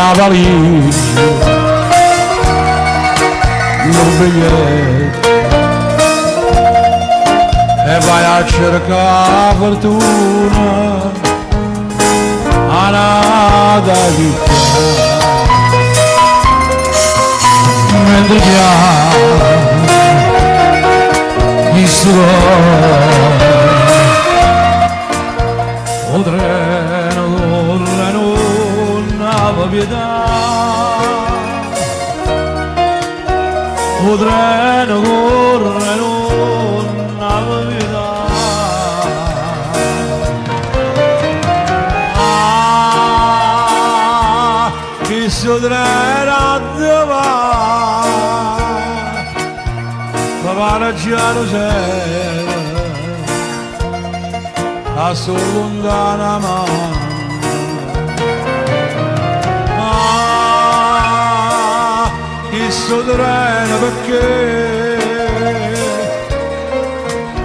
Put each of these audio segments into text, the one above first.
una valigia, un biglietto e vai a cercare fortuna a nada vita, mentre già gli suoi o treno corre non ha pietà, o treno corre non ha pietà. Questo treno va, ma va già lo sei, a solo lontana mano. Questo treno perché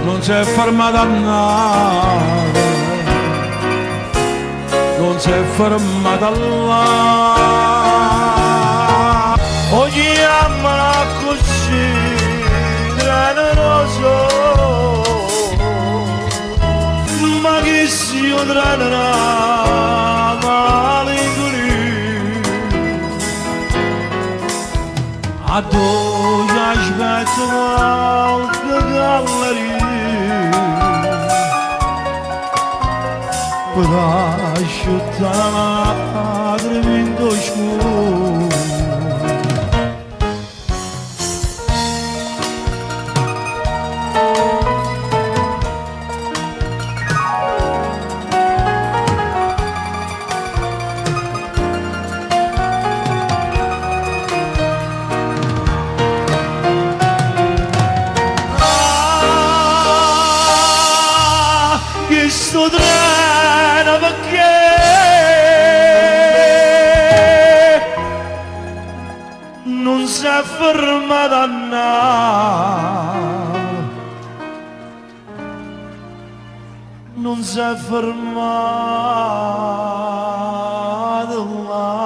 non si è fermato a nada, non si è fermata là. Oggi amano così, treno non so, ma che sia treno una malinconia. A dove aspetto qualche galleria, per asciuttare la madre vinto scuro. Questo treno perché non si è fermato a nada, non si è fermato là.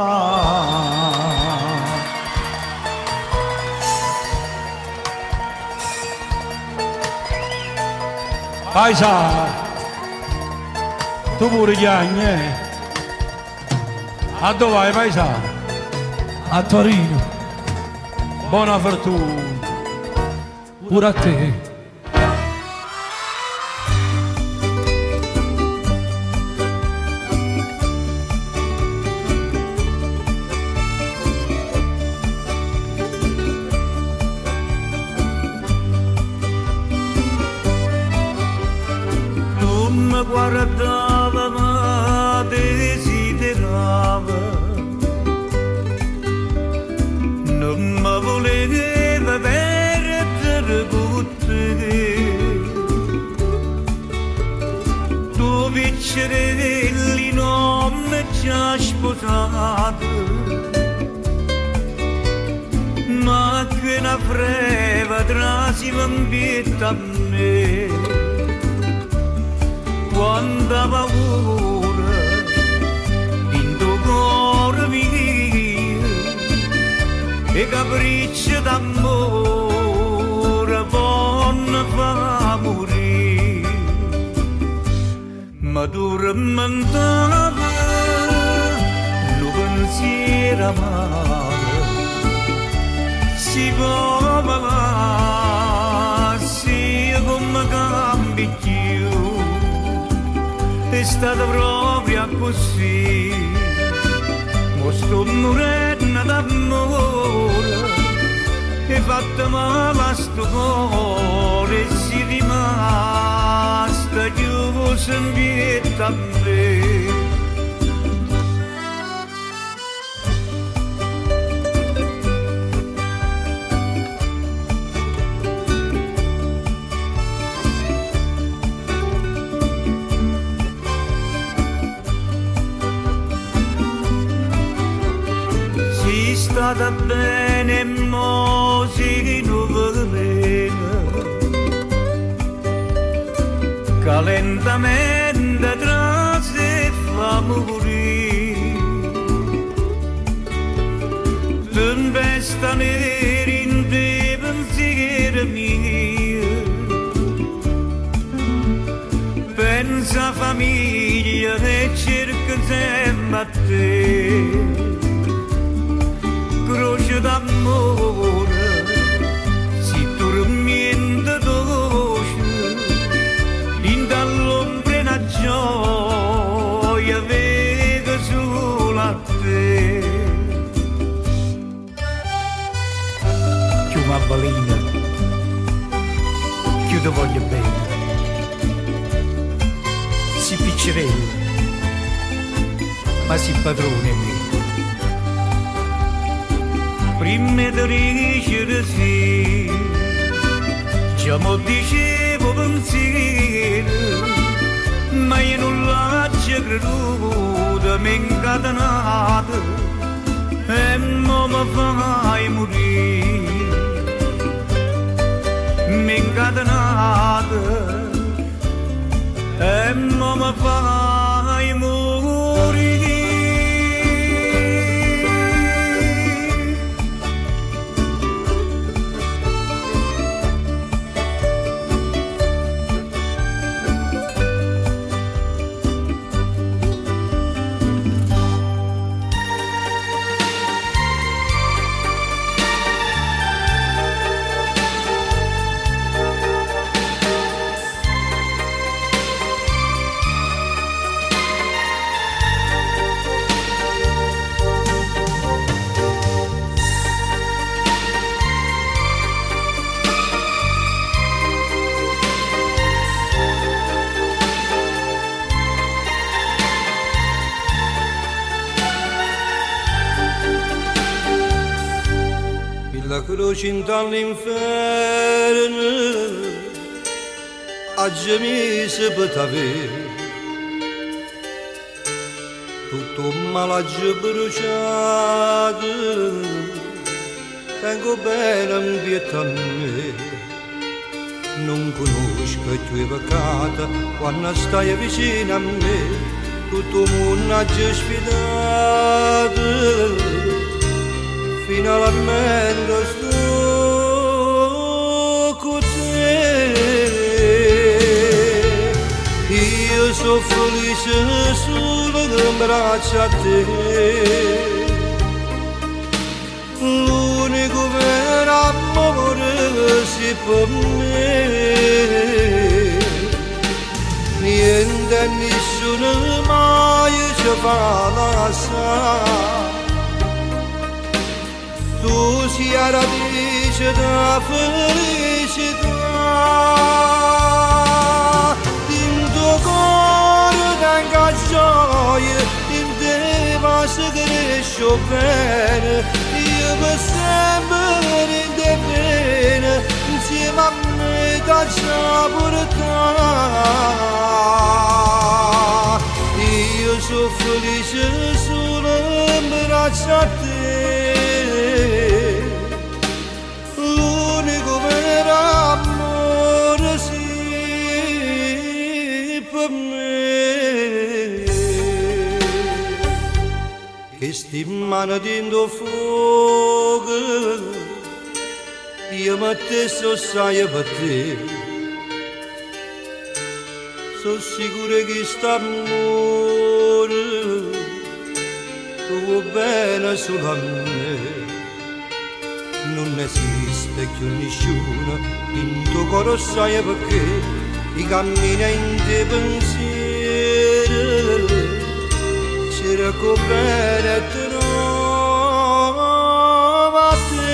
Paisa, tu pure chiagni, a dove vai paesa? A Torino. Buona fortuna pure a te. Non mi guardava ma desiderava, non mi voleva perdere con te. Tu piccerelli non mi ci ha sposato, ma che una freva trasiva in pietà a me. Quanta paura in tuo cuore mio, e capriccio d'amore vanno fa morire. Ma tu rammentava lo pensiero amaro, si può parlare, si come cambi più. È stata proprio così, ma sto morendo d'amore, e fatta male a sto cuore, si rimasta chiuso in pietà a me. Si stata bene mo si nuvolena, che lentamente tra sé fa morire. stare in te pensieri miei, pensa famiglia e cerca sempre a te, croce d'amore, si dormiente dolce, in dall'ombra una gioia vega solo a te. Chiuma avvalina, chiudo voglio bene, si piccerella, ma si padrone mio. Prima di riuscire sì, già mo dicevo pensiero, ma io non l'ho creduto, mi incatenato e mo mi fai morire. Mi incatenato e mo mi fai morire. La croce dall'inferno oggi mi si può avere, tutto malaggio bruciato tengo bene in pietà a me. Non conosco i tuoi peccati quando stai vicino a me, tutto il mondo ha già sfidato, finalmente sto con te. Io sono felice solo in braccio a te, l'unico vero amore si per me. Niente e nessuno mai ci fa lasciare. Tu sia radice da felicità, in tuo cuore tenga gioia, in te va si cresce bene, io per sempre in te bene, insieme a me caccia portare. Io sono felice solo in braccio a te, l'unico vero amore sì per me. Che sti mano dentro fuoco, io mi stesso sai per te, sono sicuro che st'amore tu vuoi bene solo a me. Non esiste più nessuno in tuo cuore, sai perché i cammini in te pensiero cerco bene e trovo a te.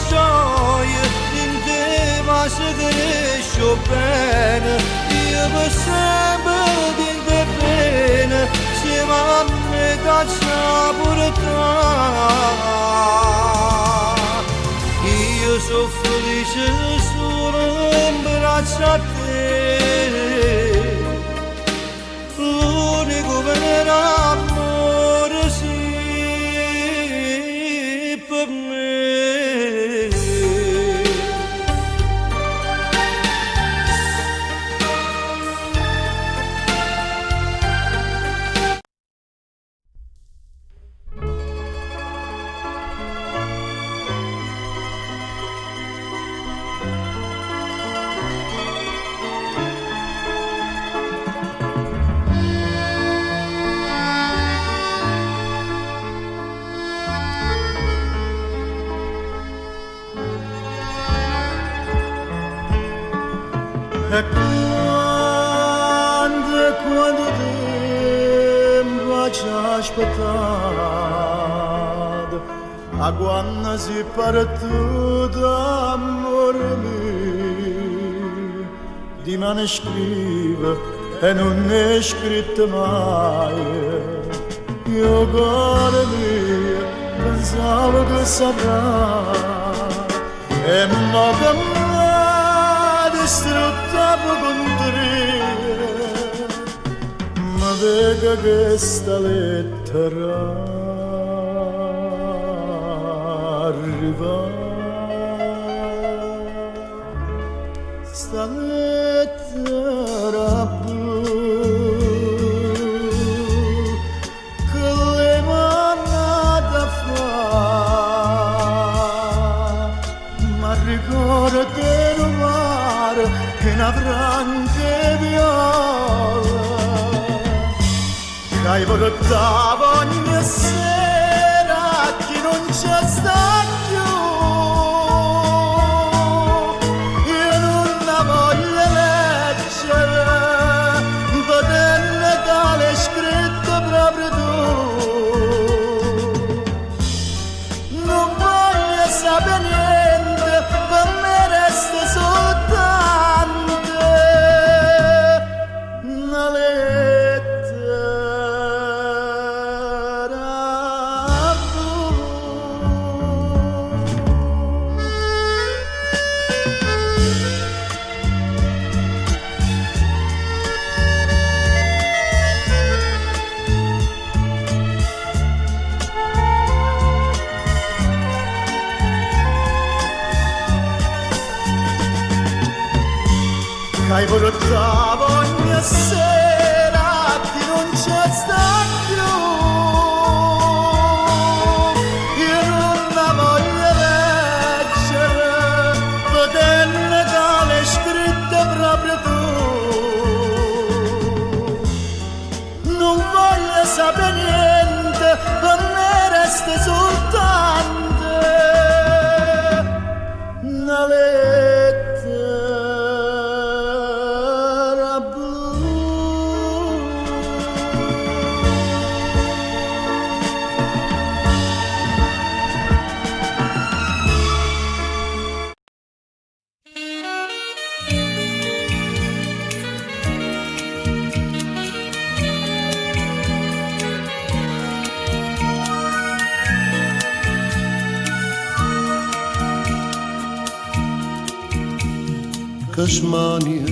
Gioia in te va si cresce bene, io per sempre in te bene, insieme a me caccia portare. Io sono felice solo in braccio a te, l'unico vero amore sì per me. E quando tempo ci aspettato, a quando si partito amore mio, di me ne scrive e non è scritto mai. Io cuore mio pensavo che saprà, e mo che distrutta per contrire, ma vega questa lettera arriva. Sta lettera blu che le manata fa, ma ricorda del mare e una branca viola che hai portato ogni sera a chi non c'è sta più. Io non la voglio leggere, poter Natale scritto proprio tu. Non voglio sapere niente, per me resta soltanto una lettera blu. Che hai portato ogni sera a chi non c'è sta più. Io non la voglio leggere, poter Natale scritto proprio tu. Non voglio sapere niente, per me resta soltanto una lettera blu. Che smania,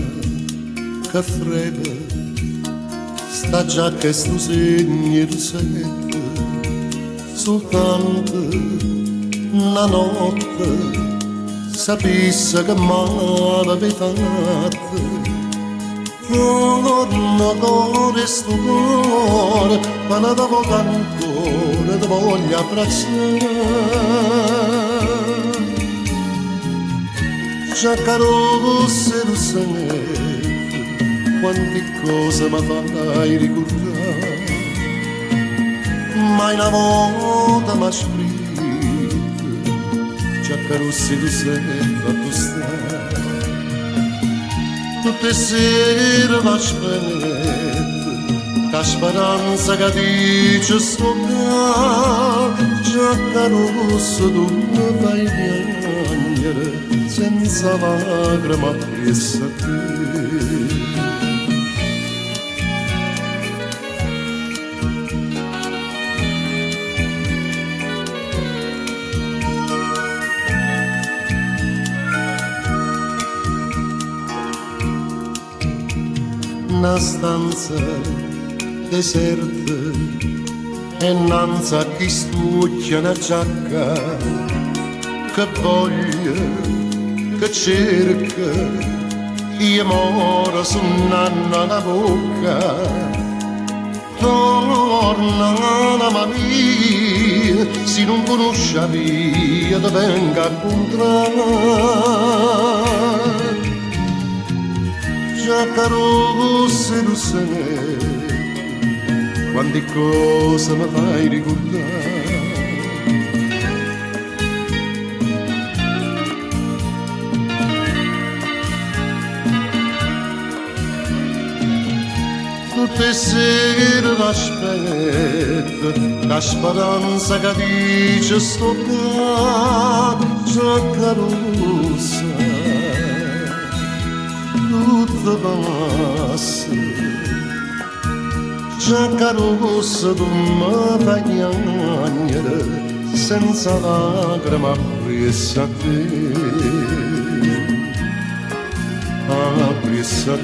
che frega, sta già che sto segno di sette, soltanto una notte sapesse che m'aveva fatta. Torno cuore sto cuore, ma non ti voglio ancora, ti voglio abbracciare. Già caro se lo sai, quante cose mi fai ricordare, mai una volta mi ha scritto, già caro se lo sai, fatto stare, tutte sere mi aspetto, la speranza che dice sto qua, già caro se tu mi fai piangere, senza lacrima appressa a te. una stanza deserta e innanzi a chi stuccia una giacca che voglia, che cerca, io moro su una bocca. Torna la mia, se non conosci la via, ti venga a incontrare. Già caro se lo sai, quante cose mi fai ricordare. Tutte sere l'aspetto, la speranza che dice sto qua, già carossa, tutto passa, già carossa tu mi fai piangere, senza lacrime appresso a te, appresso a te.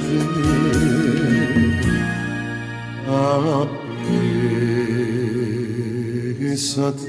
Appresa a te.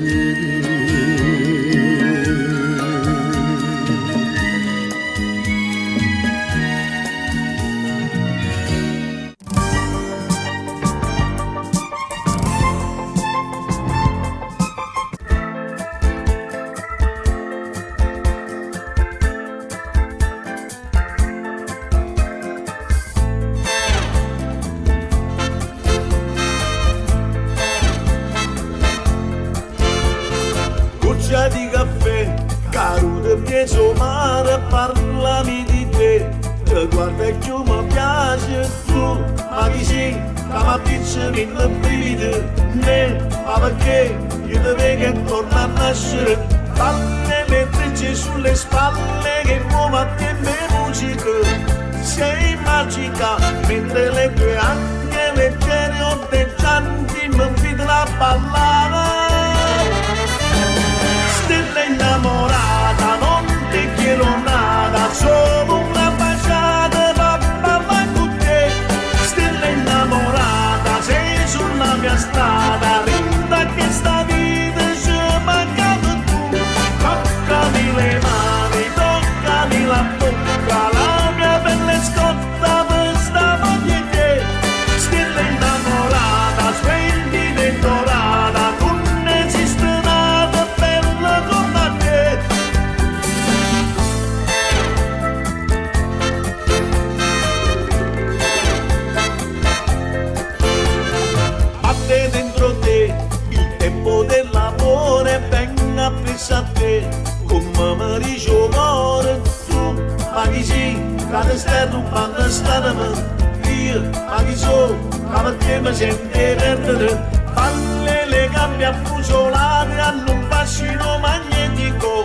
Goccia di caffè, caduta in mezzo mare, parlami di te. Te guarda e più mi piace tu, ma chi sei? Che mi piace in la vita, ma perché io ti vedo torna a nascere. Palle le trecce sulle spalle che muovono a te me musica. Sei magica, mentre le tue anche leggere ondeggianti mi invitano a ballare. Stella innamorata, non ti chiedo nada, solo una baciata, papà va con te. Stella innamorata, sei sulla mia strada, rinda che sta vita ci mancava tu. Toccami le mani, toccami la bocca, la mia pelle scotta per sta voglia di te. Stella innamorata, splendida e dorata, non esiste nada bella come te. Batte dentro te il tempo dell'amore, venga appresso a te come mi dice il cuore tu. Ma chi sei? Che ti stai rubando stanama io, ma chi so? Che perché mi sente perdere. Palle le gambe affusolate hanno un fascino magnetico,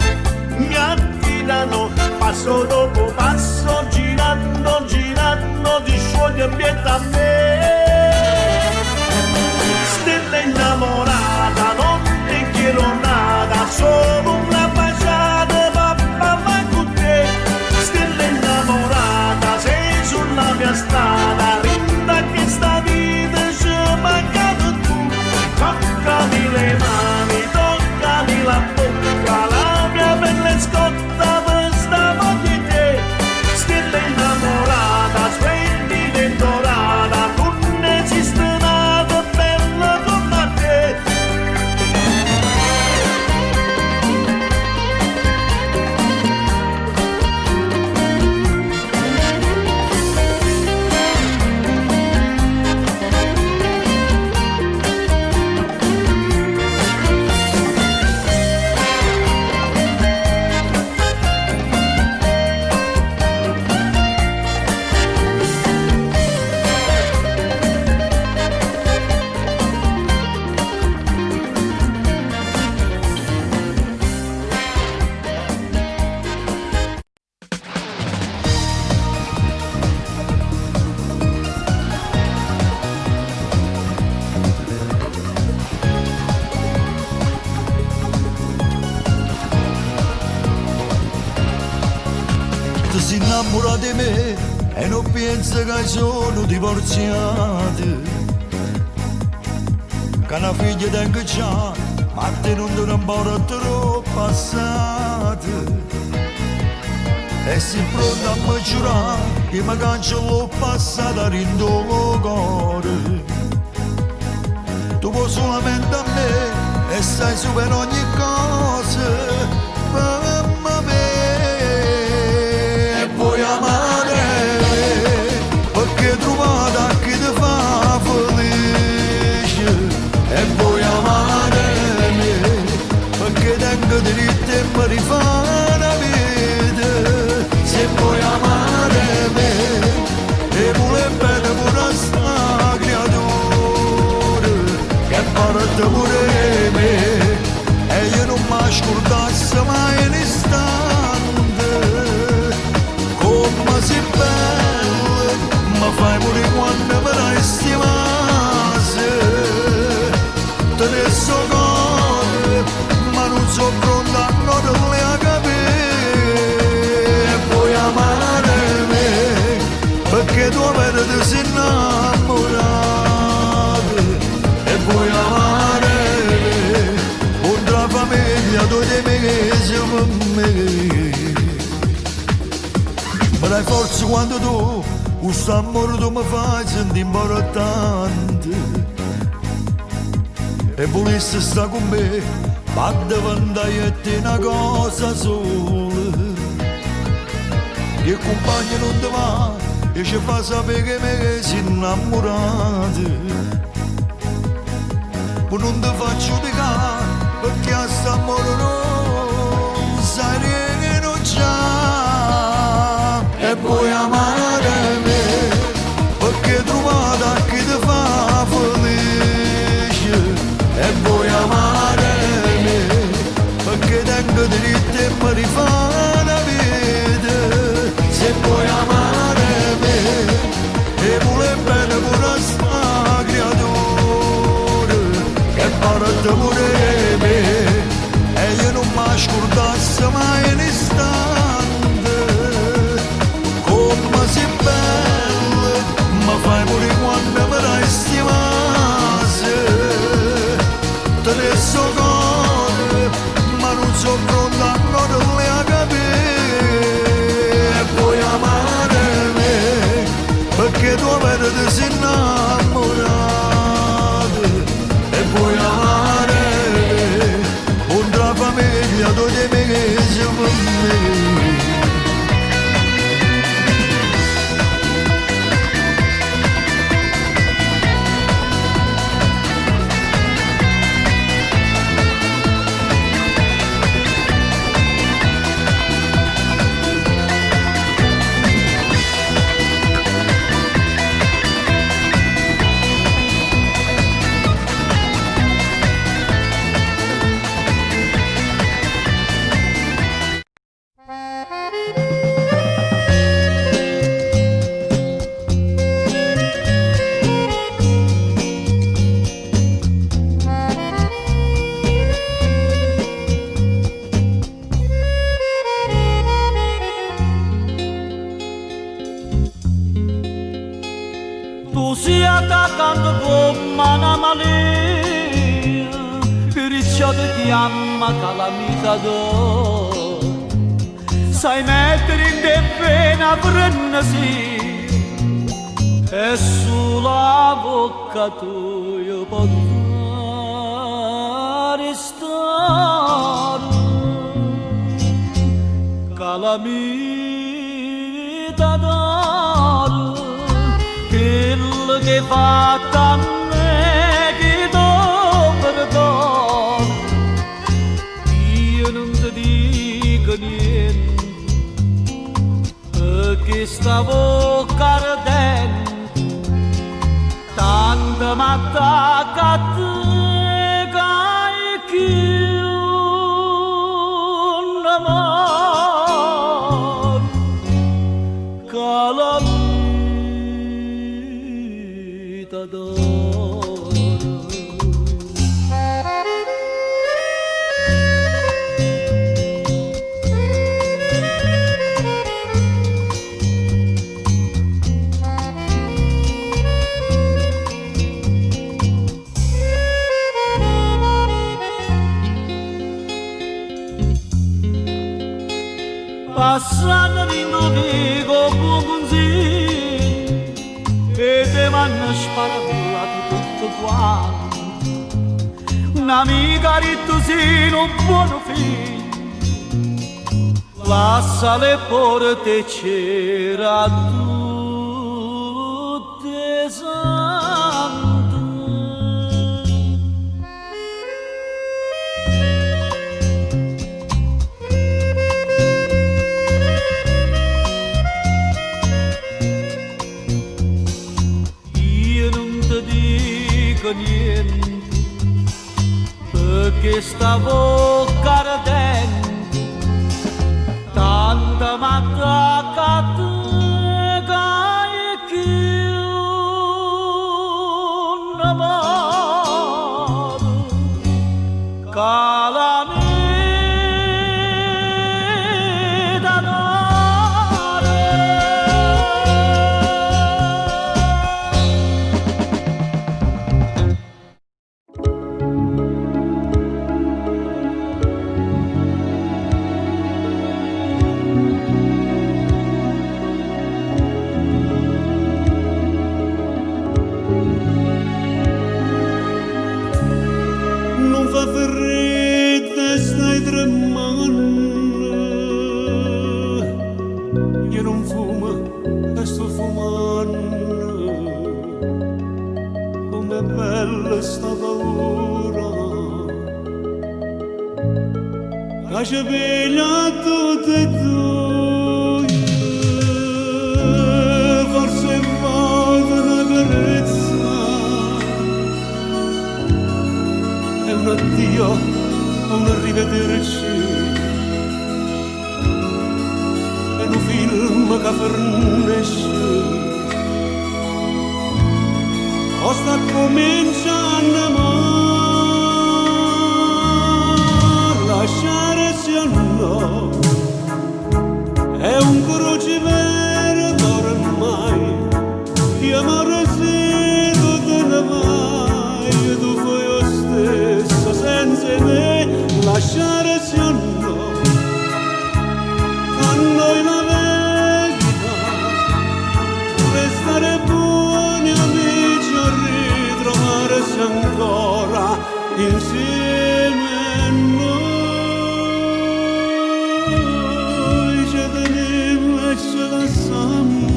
mi attirano passo dopo passo, girando, girando, ti scioglie ambiente a me. Stella innamorata, non ti chiedo nada, solo una baciata, papà va con te. Stella innamorata, sei sulla mia strada, rinda che sta vita ci mancava tu. Toccami le mani, toccami la bocca, la mia pelle scotta per sta voglia di te. Stella innamorata, splendida e dorata, non esiste nada bella come te. Si innamora di me e non pensa che sono divorziati, che una figlia tengo già, ma te non ti un po' troppo passati. E si pronto a me giurare che mi cancello passata rindo lo cuore. Tu vuoi solamente a me e stai su per ogni cosa per me. E vuoi amare perché trovata chi ti fa felice. E vuoi amare me perché tengo diritto e mi rifà la vita. Se vuoi amare me e vuole bene pure sta creatura che parte pure me e io non mi ascoltassi mai un istante. Come sei bella ma fai pure quando me la stimase. Te ne so cose ma non so pronta a non le capire. Amare me perché tua verde si innamorata e vuoi amare me oltre la famiglia tu di mesi per me. Ma dai forza quando tu questo amore tu mi fai sentire importante e volessi stare con me ma diventare una cosa sola. E il compagno non ti va e ci fa sapere che me si innamorati. Ma non ti faccio giudicare perché a st'amore non sai rinunciare. E puoi amare me perché trovata chi ti fa felice. E puoi amare me perché tengo diritto e mi rifà la vita. Se vuoi amare me e vuole bene pure sta creatura che parte pure me e io non mi scordassi mai un istante. Come sei bella ma fai pure quando me la stimase. Te ne so cose ma non so pronta a non le capire. Vuoi amare me perché tua verde si innamorata e vuoi amare me oltre la famiglia tu di mesi per me. Attaccando con mano malia, perciò ti chiama calamita do. Sai mettere in te pena frenesi e sulla bocca tua può restare calamita d'oro. Quello che fa a me che do perdono, io non ti dico niente perché sta bocca ardente tanto m'attacca a te che un amore calamita d'oro. rinnovigo così e te m'hanno sparato tutto quanto. Un'amica ritusino un buono figlio, lascia le porte c'era tutte sante. Io non ti dico niente perché stavo cardendo, tanta m'attaccata che un amore calamita d'amore. Non fa ferretta, stai tremando. Io non fumo e sto fumando. Com'è bella sta paura che ci piglia tutte e due. Forse vado una carezza, è un addio, un arrivederci, è un film che fornisce. O sta cominciando a lasciare se no, è un crociverba ormai, io amore se tu te ne vai, tu fai lo stesso senza me, lasciare se no, a noi la verità, restare buoni amici a ritrovarsi ancora insieme a noi, ci tenevo e ci lasciamo,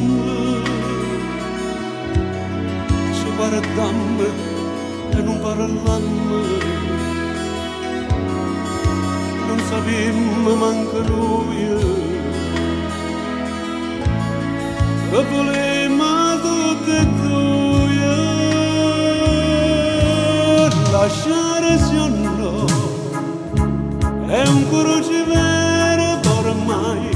ci guardammo e non parlammo, non sapemmo manco noi che volemmo tutte e due, lasciare se no, è un crociverba ormai,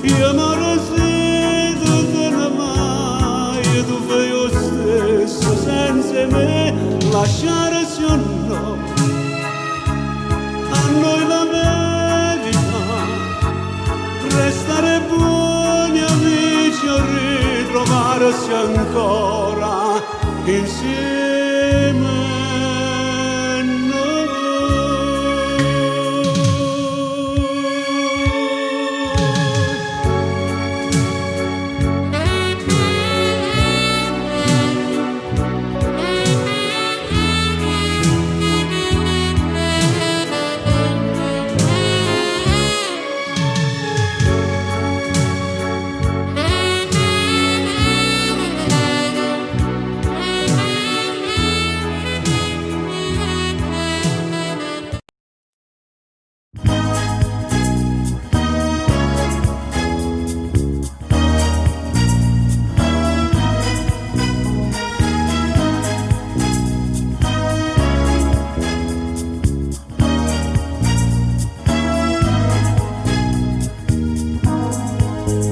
io amore se tu te ne vai, tu fai lo stesso senza me, lasciare se no, a noi la verità, restare buoni amici a ritrovarsi ancora insieme a noi.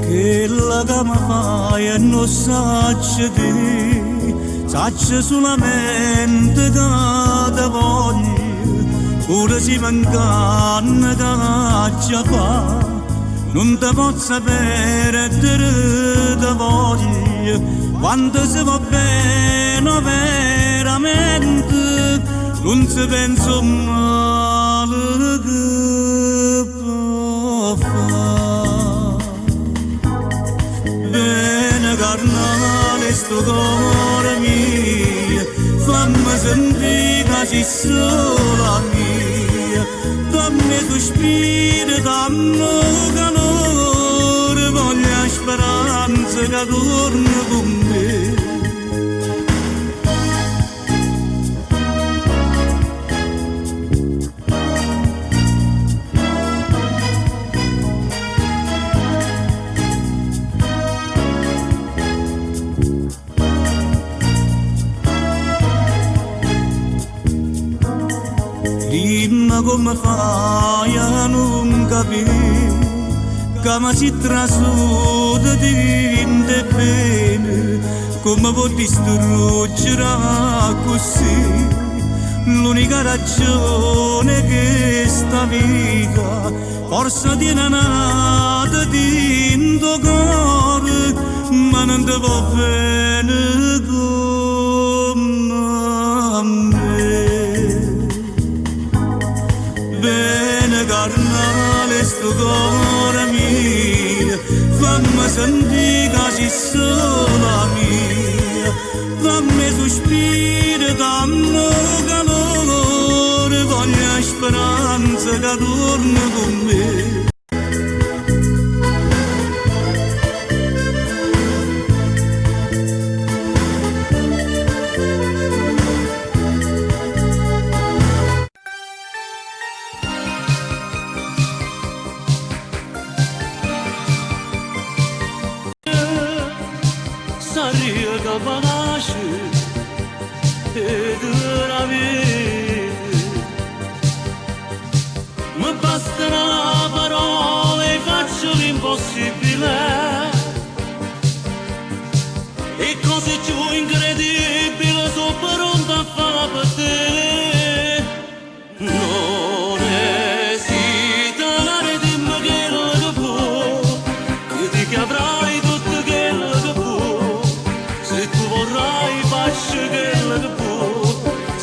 Quella che mi fai e non saccio di, saccio solamente che ti voglio, pure se mancanno che ci fa, non ti posso perdere ti voglio, quando si va bene veramente, non si pensa male che può fare. bene carnale sto cuore mio, fammi sentire che ci sola mia, dammi sospiro, dammi calore, voglio speranza che torni con me. Dimmi come fai a non capire che mi si trasuda di bene, come puoi distruggere così l'unica ragione che sta vita forse tiene nata di tuo cuore, ma non ti va bene come a me. Bene carnale sto cuore mio, fammi sentire che ci sola mia, fammi sospiro, dammi calore, voglio speranza che torni con me. Sarıya kabanaşı edir avir mi basterà parole faccio l'impossibile e cose più incredibili sono pronta a fare per te. Non esitare, dimmi quello che può, io ti che avrai tutto quello che può. Se tu vorrai faccio quello che può,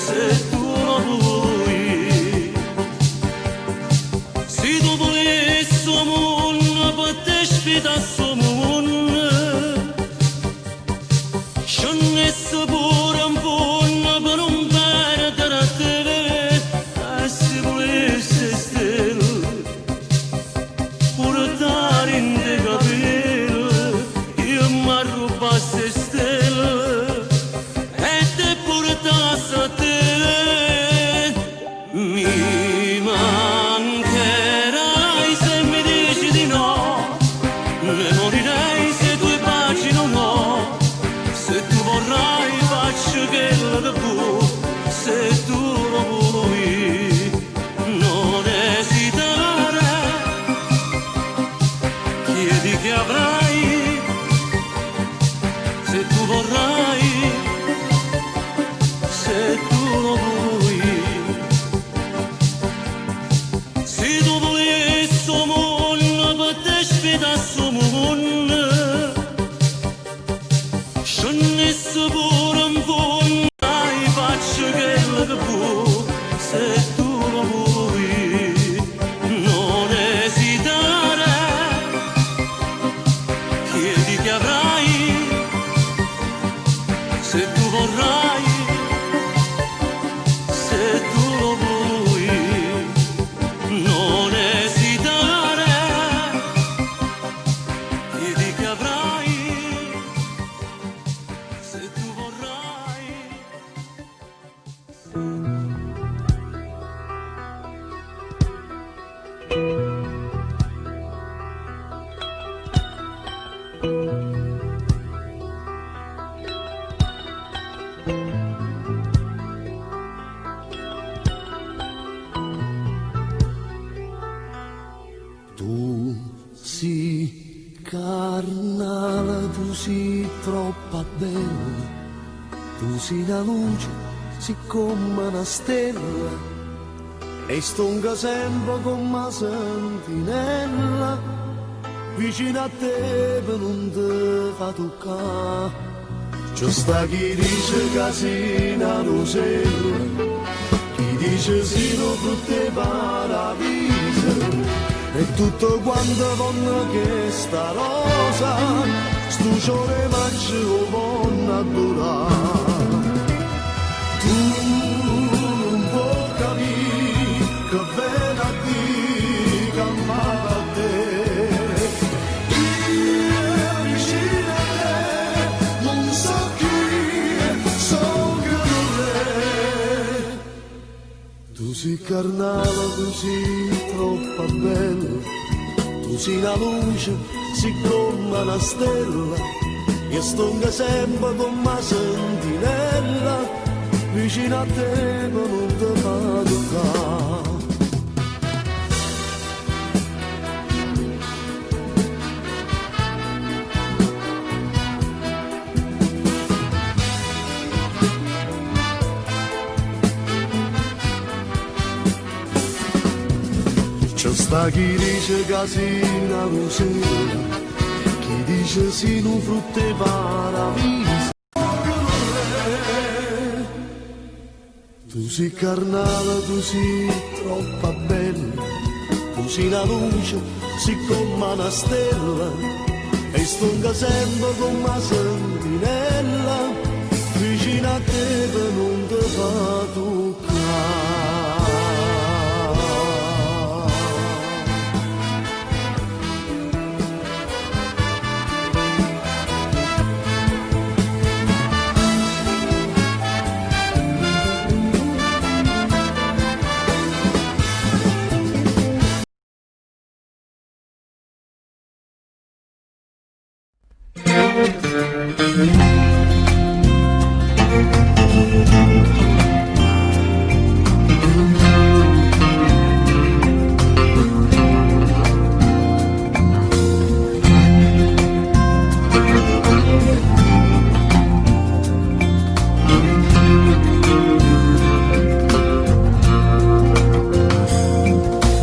se tu lo vuoi. Se tu volessi un mondo per te sfidare sto mondo, scendessi pure un fondo per non perdere a te. E se volessi stelle pure dare in te capelli, io mi rubassi stelle e te portassi a te. Mi mancherai se mi dici di no, ne morirei se tue baci non ho. Se tu vorrai faccio quello che può, se tu lo vuoi. Non esitare, chiedi che avrai, se tu vorrai, se tu lo vuoi. Se tu volessi un mondo per te sfidare sto mondo, scendessi pure un fondo, dai faccio quello che può, se tu lo vuoi. Non esitare, chiedi che avrai, se tu vorrai, se tu lo vuoi. Non esitare, chiedi che avrai, se tu vorrai. Tu sei carnale, tu sei troppo bella, tu sei la luce, sei come una stella, e stonga sempre come una sentinella, vicino a te per non te fa toccare. C'è sta chi dice che sei una rosella, chi dice sì lo frutto paradiso, e tutto quanto voglio che sta rosa stu giorno maggio buona durare. Tu non puoi capire che venerdì cammava a te. Io vicino a te non so chi sono grande. Tu sei carnale, tu sei troppo bella, tu sei una luce, sei come una stella, io sto sempre con una sentinella, vicino a te che non ti fa toccare. C'è sta chi dice che sei una rosella, chi dice sei un frutto e paradiso. Tu sei carnale, tu sei troppo bella, tu sei una luce, sei come una stella, e stonga sempre come una sentinella, vicino a te che non ti fa toccare.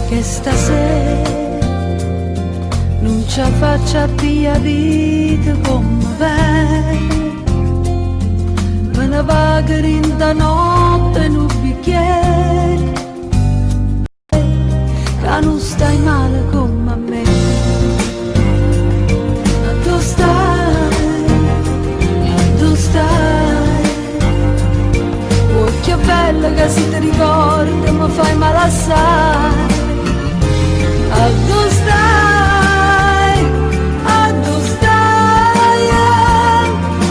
Che stasera non ci faccia più vita come vai, me ne vaga in da notte in un bicchiere, che non stai male come me. Ma tu stai, oh che bella che si ti ricorda, mi fai male assai. A dove stai,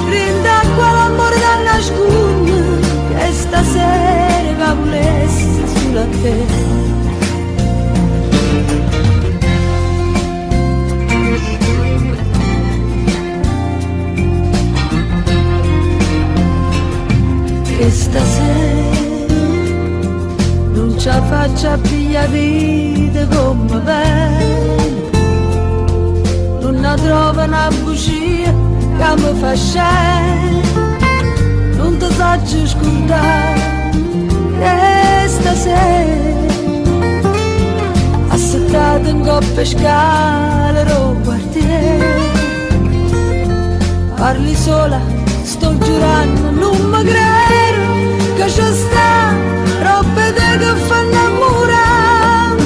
rinda quell'amore da nascondere, che stasera va volesse sulla te. Che stasera non ci faccia più vita come bene, non ne trova una bugia che mi fa scendere, non ti saggio scordare. E stasera assettata in coppia scala al quartiere, parli sola, sto giurando, non mi credo che c'è sta roba te che fa innamorare,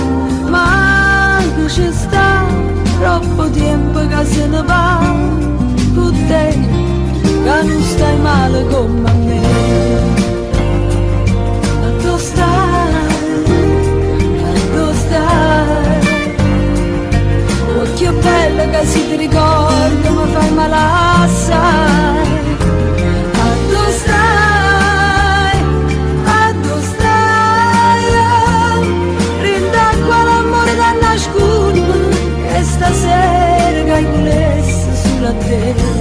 ma che c'è sta troppo tempo che se ne va con te, che non stai male come me. Ma tu stai, oh che bella che si ti ricorda, mi fai male assai. Ma tu stai, rinda quell'amore da nascondere, che stasera che volesse sulla te.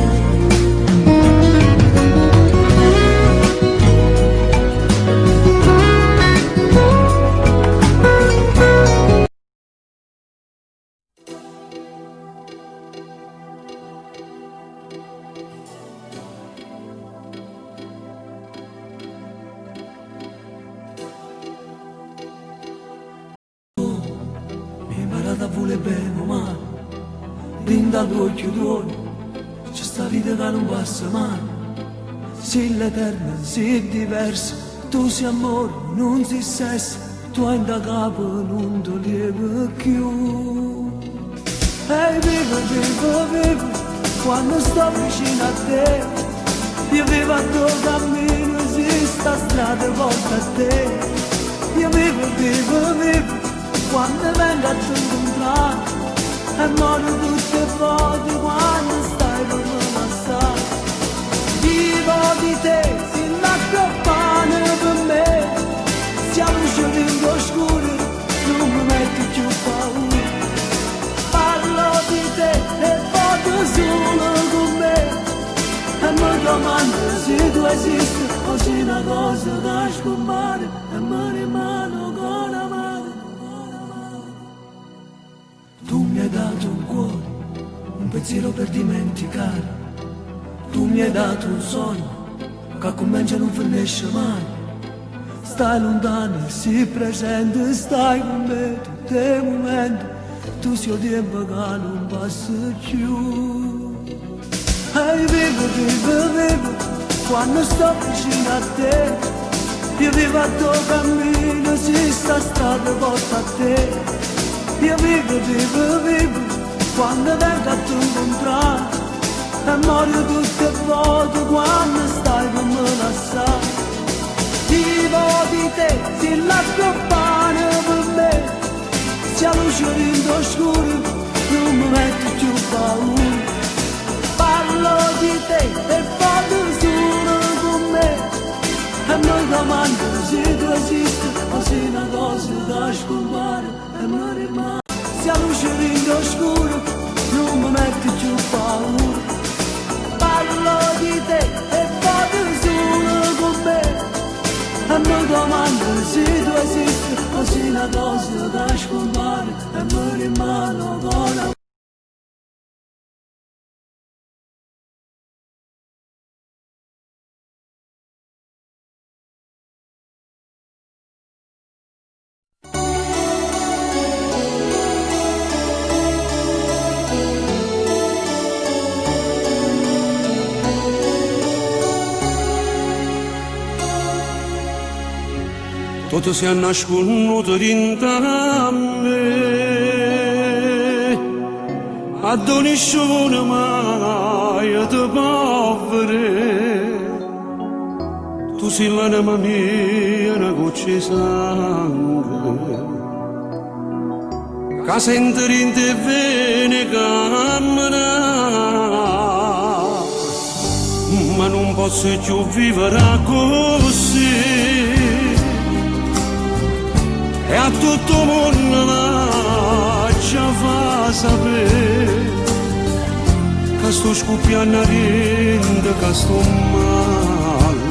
Dall'occhio tuo c'è sta vita che non passa mai, se l'eterna si è diversa, tu sei amore, non sei sesso, tu hai da capo, non ti lieve più. E vivo, vivo, vivo, quando sto vicino a te. Io vivo a tuo cammino, esista strada volta a te. Io vivo, quando vengo a tu incontrare. E muoio tutte volte quando stai con me passare. Vivo di te, sin l'acqua pane per me. Siamo usciti oscuri, non mi metti più paura. Parlo di te e voglio solo con me. E mi domando se tu esisti o se una cosa da scompare. E mi rimano con amare. Tu mi hai dato un cuore, un pensiero per dimenticare. Tu mi hai dato un sogno che comincia e non finisce mai. Stai lontano e sii presente, stai con me tutti i momenti. Tu sei il tempo che non passa più. E vivo, quando sto vicino a te. Io vivo a tuo cammino, si sta strada porta a te. Io vivo, quando vengo a tu incontrare. E muoio tutte volte quando stai con me lassare. Vivo di te, se l'acqua pane per me. Se la luce rende oscura, non mi metti più paura. Parlo di te e voglio solo con me. E mi domando se tu esisti o se una cosa da scompare. E mi rimane. Se la luce rende oscura, non mi metti più paura. Parlo di te e voglio solo con me. E mi domando se tu esisti o se una cosa da scompare. E mi rimano con la Tutto si è nasconuto dentro me, ad ogni scione mai ti povere. Tu sei l'anima mia, una goccia di sangue, che sente in te vene cammina, ma non posso più vivere così. E a tutto il mondo ci fa sapere che sto scoppiando a rende, che sto male.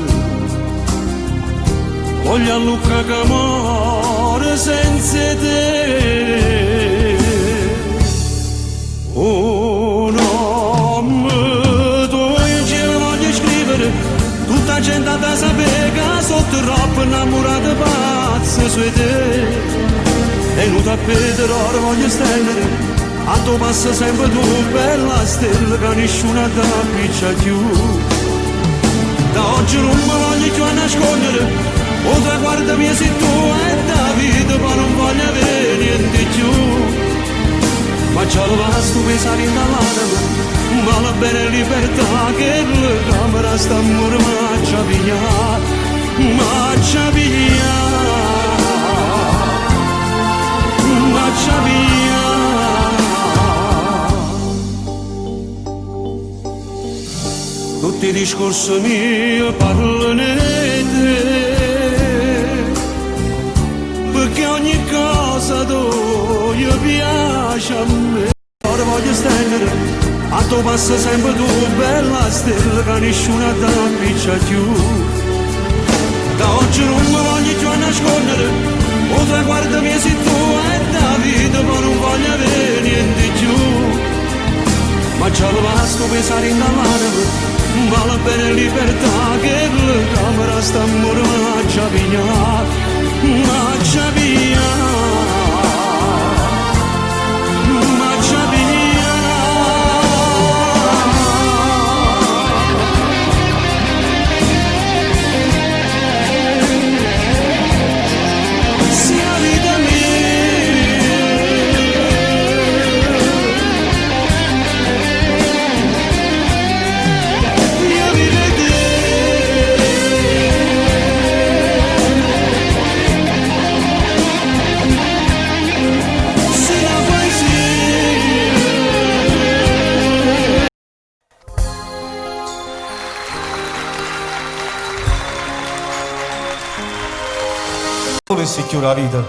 Voglio a Luca che muore senza te. Oh no, tu in cielo voglio scrivere, tutta la gente da sapere che sono troppo innamorata pazza su te. E non tappeto ora voglio stendere, a tu passa sempre tu, bella stella, che nessuno ti appiccia più. Da oggi non mi voglio più a nascondere, o traguardo mio sei tu e da vita, ma non voglio avere niente più. Ma già lo basta pensare in dall'anima, ma la bella libertà che la camera sta a murmaccia via, maccia via. Marcia via. Tutti i discorsi miei parlano di te, perché ogni cosa tu io piace a me. Ora voglio stendere, a tu passa sempre tu, bella stella, che nessuno ti appiccia più. Da oggi non mi voglio più a nascondere, o traguardo mio sei tu e da vita, ma non voglio avere niente più. Ma già lo basta pensare in dall'anima, ma la bella libertà che la camera sta a murmaccia via, maccia via. volessi più la vita,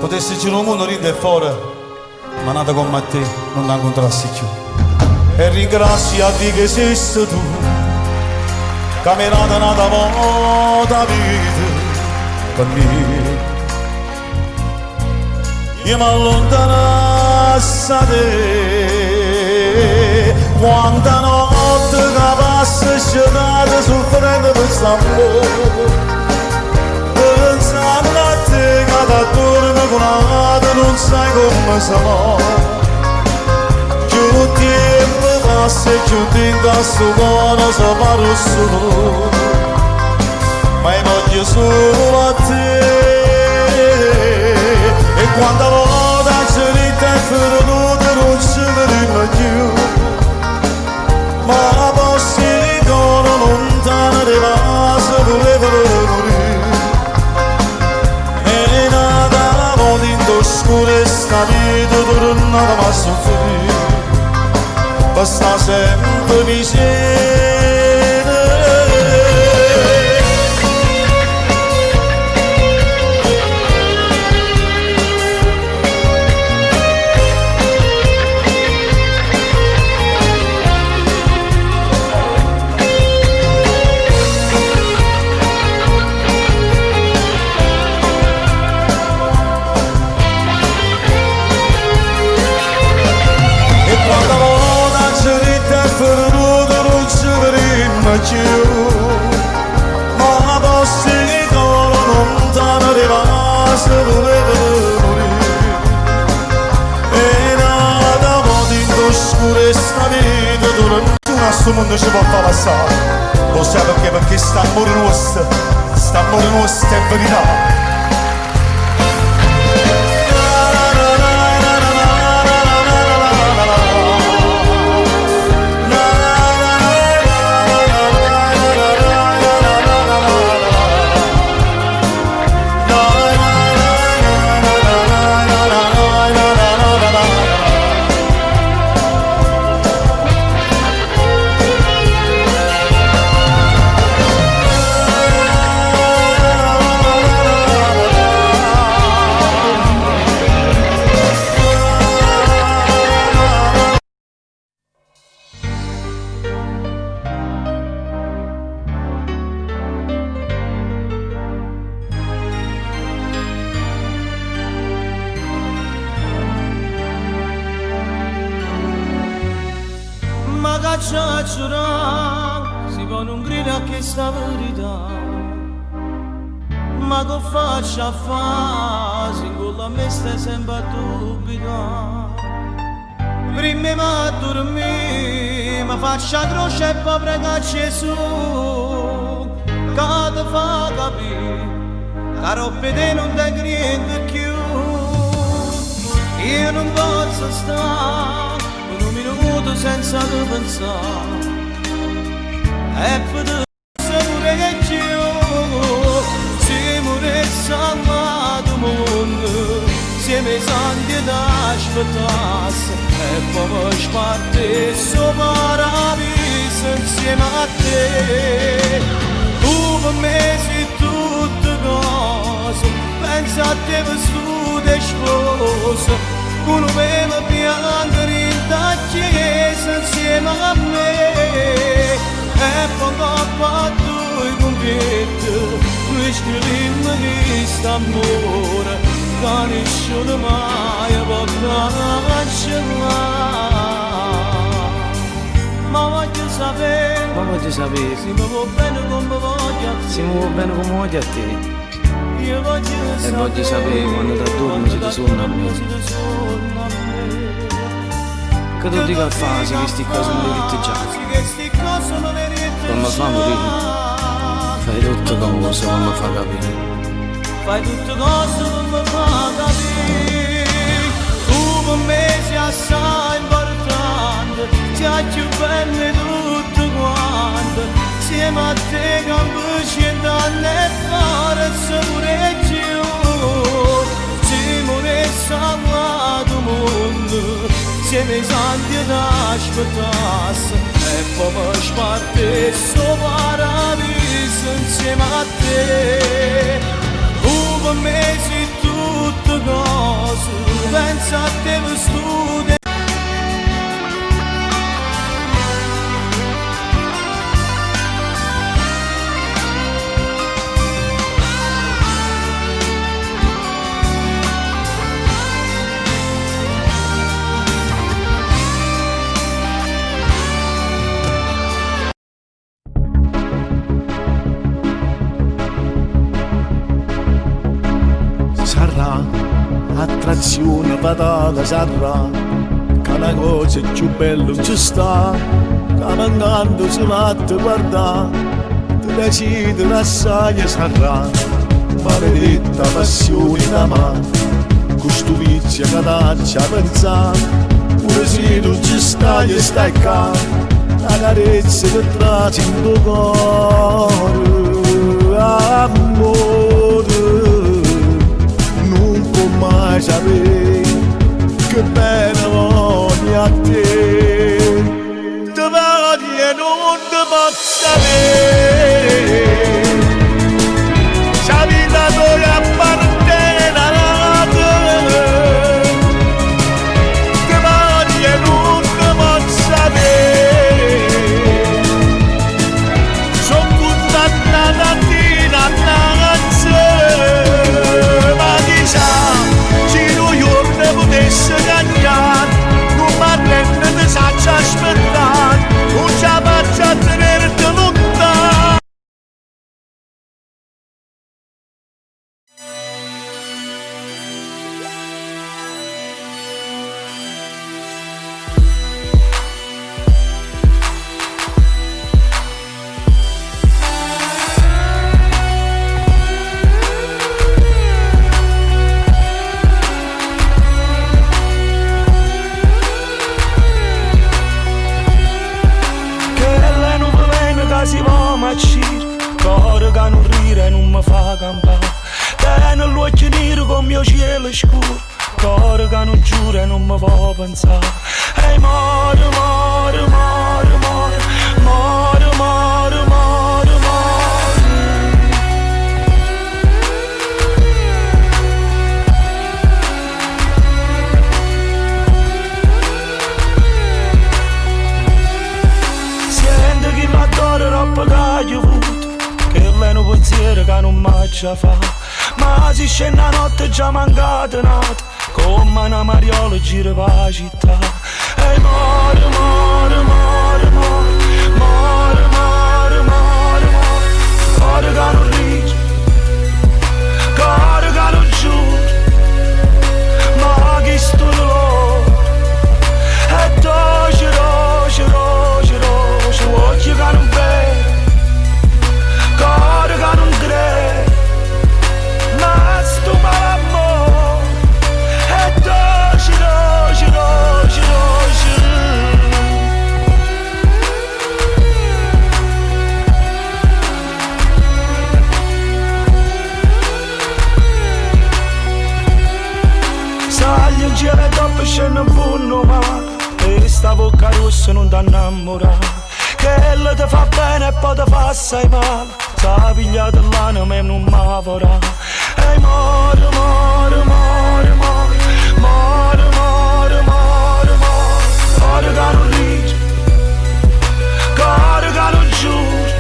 potessi girare il mondo ride fuori, ma nata come te non la incontrassi più. E ringrazio a Dio che esiste tu, che mi hai dato una volta vita per me. Io mi allontanassi da te, quanta notte che passa sciolata soffrendo per quest'amore. Pensando a te che da torno con la non sai come sarà. Più tempo passa e più tempo a sto cuore si fa rosso. Ma io voglio solo a te. E quando volta ci ritorno non ci vedremo più. Ma posso ritorno lontano di base volevano morire. E nada volendo scure sta vita tornata a soffrire. Per sta sempre vicino. Ma posso ritorno lontano di base volevo morire. E nada volendo scure sta vita durante a sto mondo ci può far passare. Lo sai perché sta amore nostro è verità. Si pone un grido a questa verità, ma che faccio a fare se con la me stai sempre a dubitare? Prima mi dormire, ma faccio a croce e poi prego a Gesù che ti fa capire che roba te non ti niente più. Io non posso stare un minuto senza te pensare. E poter sapere che io siamo resti amato mondo, siamo i santi da aspettasse e poi mi sparte sopra paradiso insieme a te. Tu per me sei tutte cose, pensa a te per su te sposo, uno per piangere in ta chiesa insieme a me. E poi a due convitti noi scrivimmo questo amore che nessuno mai può cancellare. Ma voglio sapere se mi va bene come voglio a te. Se mi va bene come voglio a te. Io voglio sapere quando ti addormi se ti suona a me. Che tu dica a fare se questi cose non le dite già. Quando fa morire fai tutto cose che mi fa capire. Fai tutte cose che mi fa capire. Tu per me sei assai importante, sei più bella di tutto quanto. Insieme a te cambici e danne e fare pure più. Siamo resti amato mondo, siamo i santi da aspettasse e poi mi sparte sopra paradiso insieme a te. te. Tu per me sei tutte cose, penso a te per studiare. Sarà attrazione patata, sarà che una cosa più bella ci sta, che mancando si latte guarda, ti decide assai sarà, maledetta passione in mano, questo vizio che taccia pensa, pure se non ci stai e stai qua, la carezza che traccia in tuo cuore, amore. Non può mai sapere che bene voglio a te, ti voglio e non ti posso sapere, se la vita ti appartiene a te, ti voglio e non ti posso sapere, sono condannata a te, potesse cagnare, non mi arrende ti saccia aspettare, non ce la faccio a tenerti lontano. Si va macire, cuore che non ride e non mi fa campare, tiene l'occhio nero con mio cielo scuro, cuore che non giura e non mi fa pensare, e muore, muore, muore, muore, muore, muore, muore, muore. Sente chi mi adora troppo che ho avuto, che lei non pensiero che non mi già fa, ma si scende la notte già mancata nata, come una mariola gira per la città, e muore, muore, muore, muore, muore, muore, muore, muore, cuore che non ride, cuore che non giura, ma chi sto loro, e doce, doce, doce, doce, occhi che non vede, cuore che non crede, ma sto malamore, e doce, doce, doce, doce. Sali un giro e dopo scende un punno male, e sta bocca rossa non ti innamorare, che lei ti fa bene e poi ti fa assai male, sa pigliata l'anima e non mi vorrà, e muore, muore, muore, muore, muore, muore, muore, muore, cuore che non ride, cuore che non giura,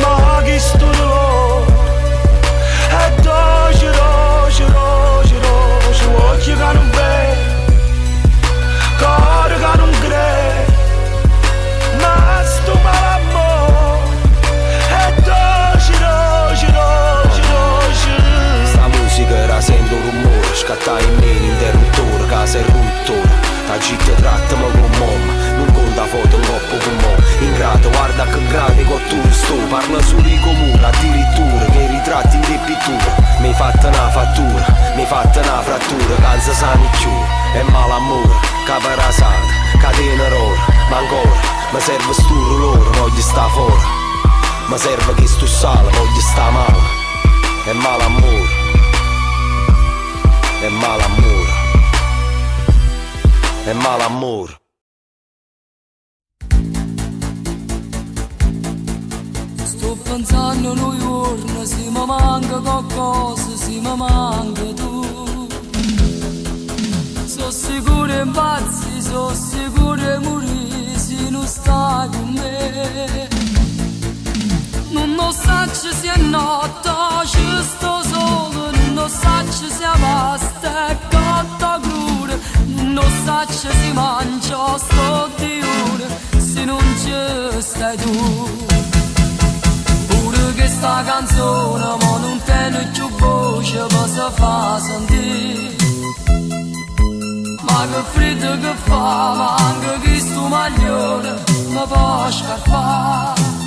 ma chi sto loro, e doce, doce, doce, doce, occhi che non vede, cuore che non crede, ma sto malamore, e doce, doce, doce, doce. Sta musica era sento un rumore, scatta in me l'interruttore, casa e ruttore, la città trattami con mamma, non conta foto in coppo con mo, ingrato guarda che grande cottura sto, parla solo di comune, addirittura che ritratti in che pittura, mi hai fatta una fattura, mi hai fatta una frattura, canza sani più, è malamore, caparasata, catena rora, ma ancora, mi serve sto loro, voglio sta fuori, mi serve che sto sale, voglio sta male, è malamore, è malamore, è malamore. Sto pensando noi giorni, se mi manca qualcosa, se mi manca tu. Sono sicuro in pazzi, sono sicuro di morire se non stai con me. Non so se è notte, ci sto solo, non so se basta e cotta cura, non so se si mangia sto diurno, se non ci stai tu. Pure che sta canzone, ma non tiene più voce per si fa sentire. Ma che freddo che fa, ma anche chi sto maglione mi può scarfare.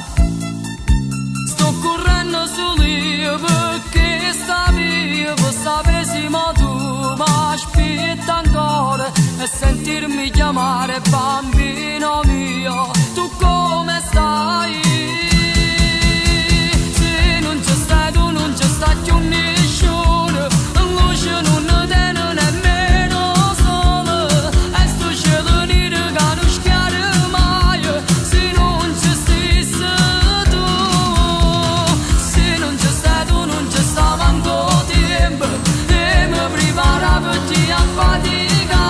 Sto correndo su lì perché sta via, per sapere se tu mi aspetta ancora e sentirmi chiamare bambino mio, tu come stai? Se non c'è stai tu non c'è sta più nessuno, luce non tiene nemmeno sole, e sto cielo nero che non schiara mai, se non c'è stessa tu, se non c'è stai tu non c'è sta manco tempo, e mi prepara per ti a fatica,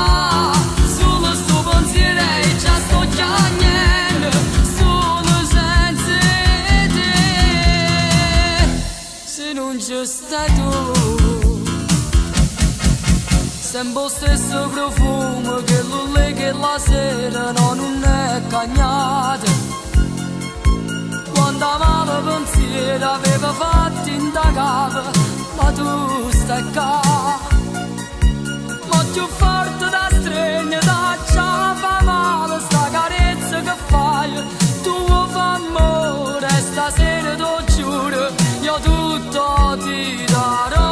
solo sto pensiero e già sto chiagnendo, solo senza te, se non c'è stai tu. Sempre lo stesso profumo che lo lega la sera no, non è cagnato. Quando amava pensiero aveva fatto in da capo, ma tu stai qua. Ma più forte da stregna, da già fa male sta carezza che fai. Tu fa amore e stasera ti giuro, io tutto ti darò.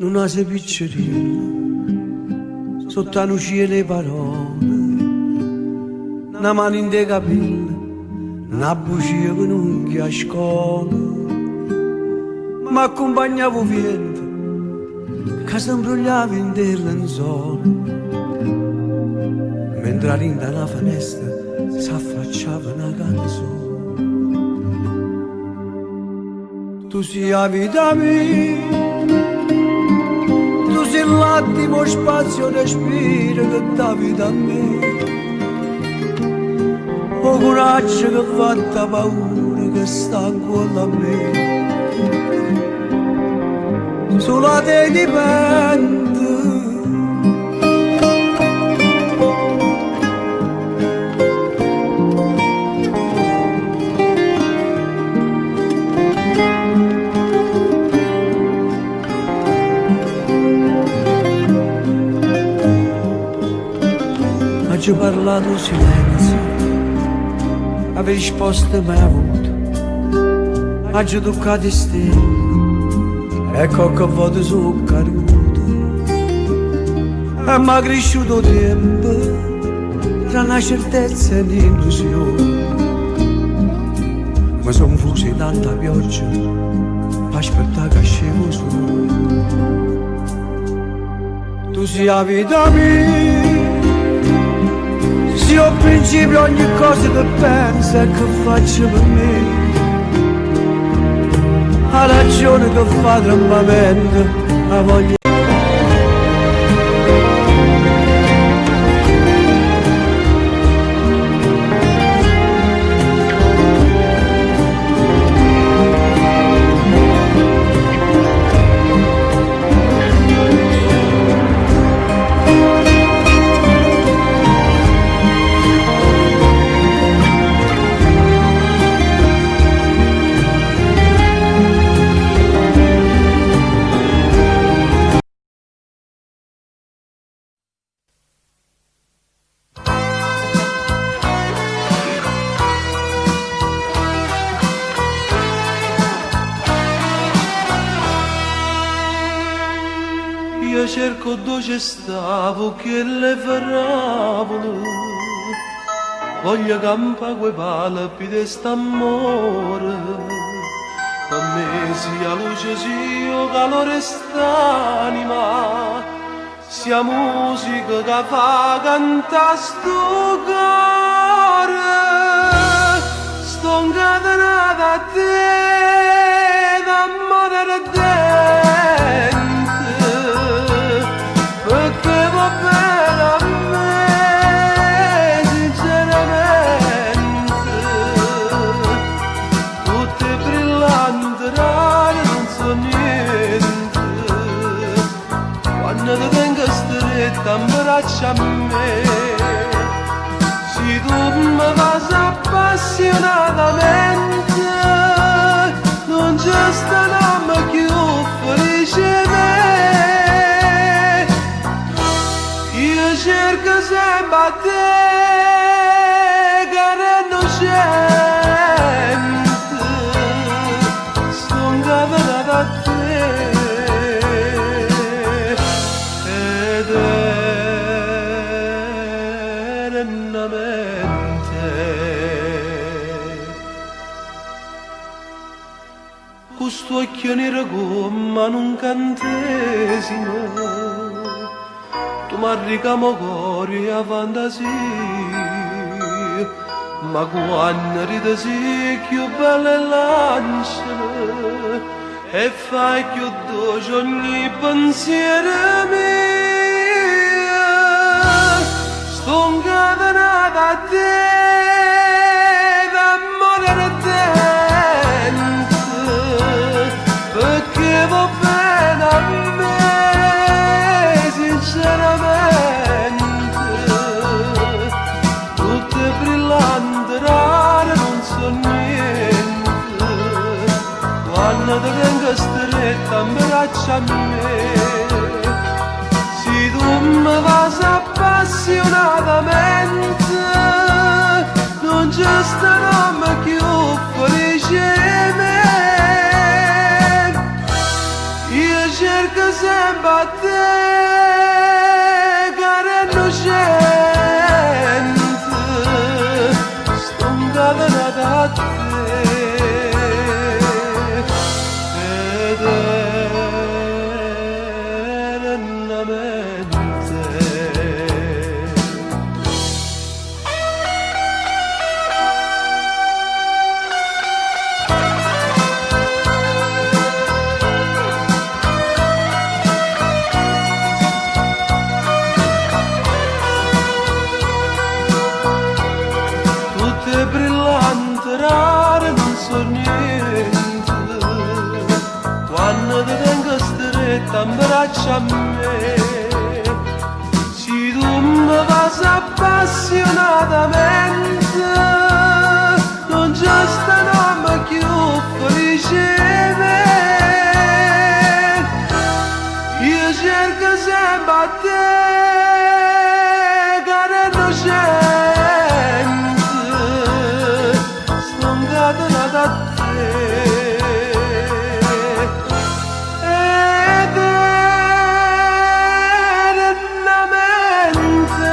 Una se piccerina sotto la luce le parole, una mano in dei capelli, una bugia che non a scuola, ma accompagnavo vento che si imbrogliava in dei lenzuola, mentre all'inda una finestra si affacciava una canzone. Tu sei la vita mia, tu sei l'attimo spazio respiro che dà vita a me, o coraggio che fa da paura che sta ancora a me, solo a te dipende. Ci parlato silenzio, avevi risposte mai avuto, oggi toccato stelle, ecco che voto sono caduto, e mi è cresciuto tempo, tra una certezza e un'illusione, mi sono fuso in tanta pioggia, per aspettare che scevo su. Tu sei la vita mia, io principio ogni cosa che penso e che faccio per me, la ragione che fa tremamento, la voglia. io cerco dove stavo che le parabole voglio campa quei palpi di st'amore per me sia luce sia calore st'anima sia musica che fa cantare sto cuore sto incatenato a te d'amore ardente perché va bene a me sinceramente tutte brillanti rare non so niente quando ti tengo stretta in braccio a me se tu mi fai appassionatamente non c'è sta nome più felice me io cerco sempre a te cara innocente sto incatenata a te eternamente questo occhio nero come un cantesimo tu m'arricamo cuore a fantasia ma quando ridi sei più bella e lanciala e fai più dolce ogni pensiero mio sto incatenata a te d'amore ardente perché va bene a me sinceramente tutte brillanti rare non so niente quando ti tengo stretta in braccio a me se tu mi fai appassionatamente non c'è sta nome più felice me io cerco sempre a te cara innocente sto incatenata a te tutte brillanti rare non so niente quando ti tengo stretta in braccio a me se tu mi fai appassionatamente non c'è sta nome più felice me io cerco sempre a te cara innocente sto incatenata a te eternamente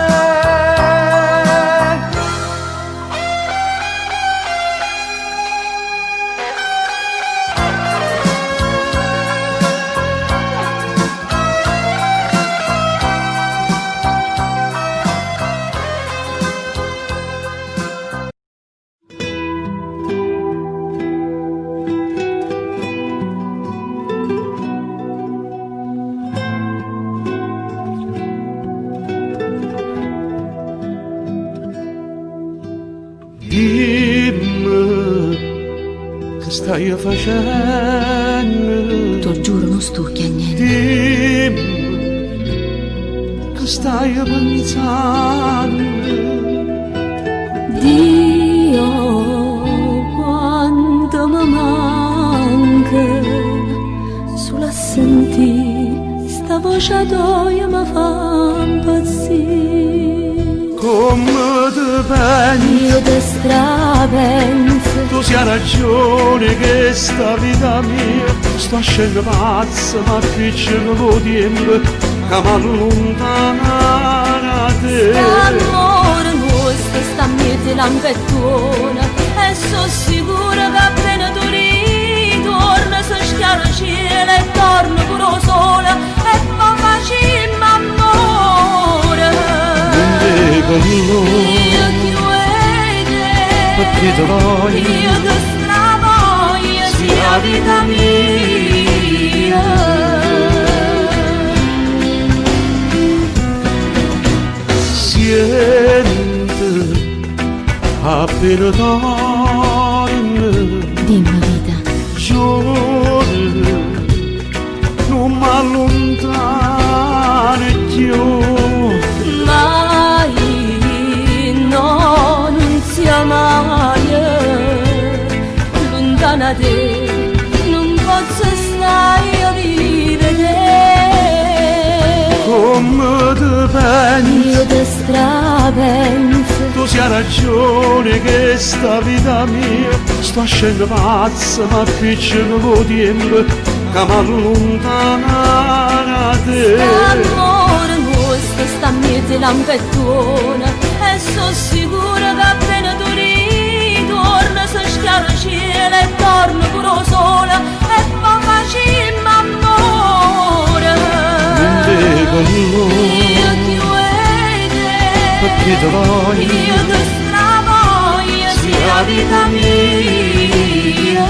Dimmi che stai facendo. T'ho giuro non stucchi a niente. Dimmi che stai pensando. Dio, quanto mi manca. Solo a sentire sta voce tua mi fa impazzire. Come te pensi? Io te strapenso. Tu sia ragione che sta vita mia sta scendo pazza ma qui c'è poco tempo che m'allontana da te. Amore nostro sta a mezzo lampettona e sono sicura che appena tu ritorni si schiara il cielo e torna pure sola e poi facciamo amore. Io ti voglio, perché ti voglio, io ti stravoglio, sia vita mia. Siente appena torna, Dimmi vita, giorno non m'allontana più. mai, no, non sia mai lontana da te, non posso stare a vivere. Come te pensi, Io ti strapenso, tu sia ragione che sta vita mia sto scendo pazza, ma piccolo con tempo che m'allontana da te. amore nostro sta a mezzo lampettona e sono sicura che appena tu ritorni si schiara il cielo e torna pure sola e poi facciamo amore. Con noi, Io ti voglio, perché ti voglio, io ti stravoglio, sia vita mia.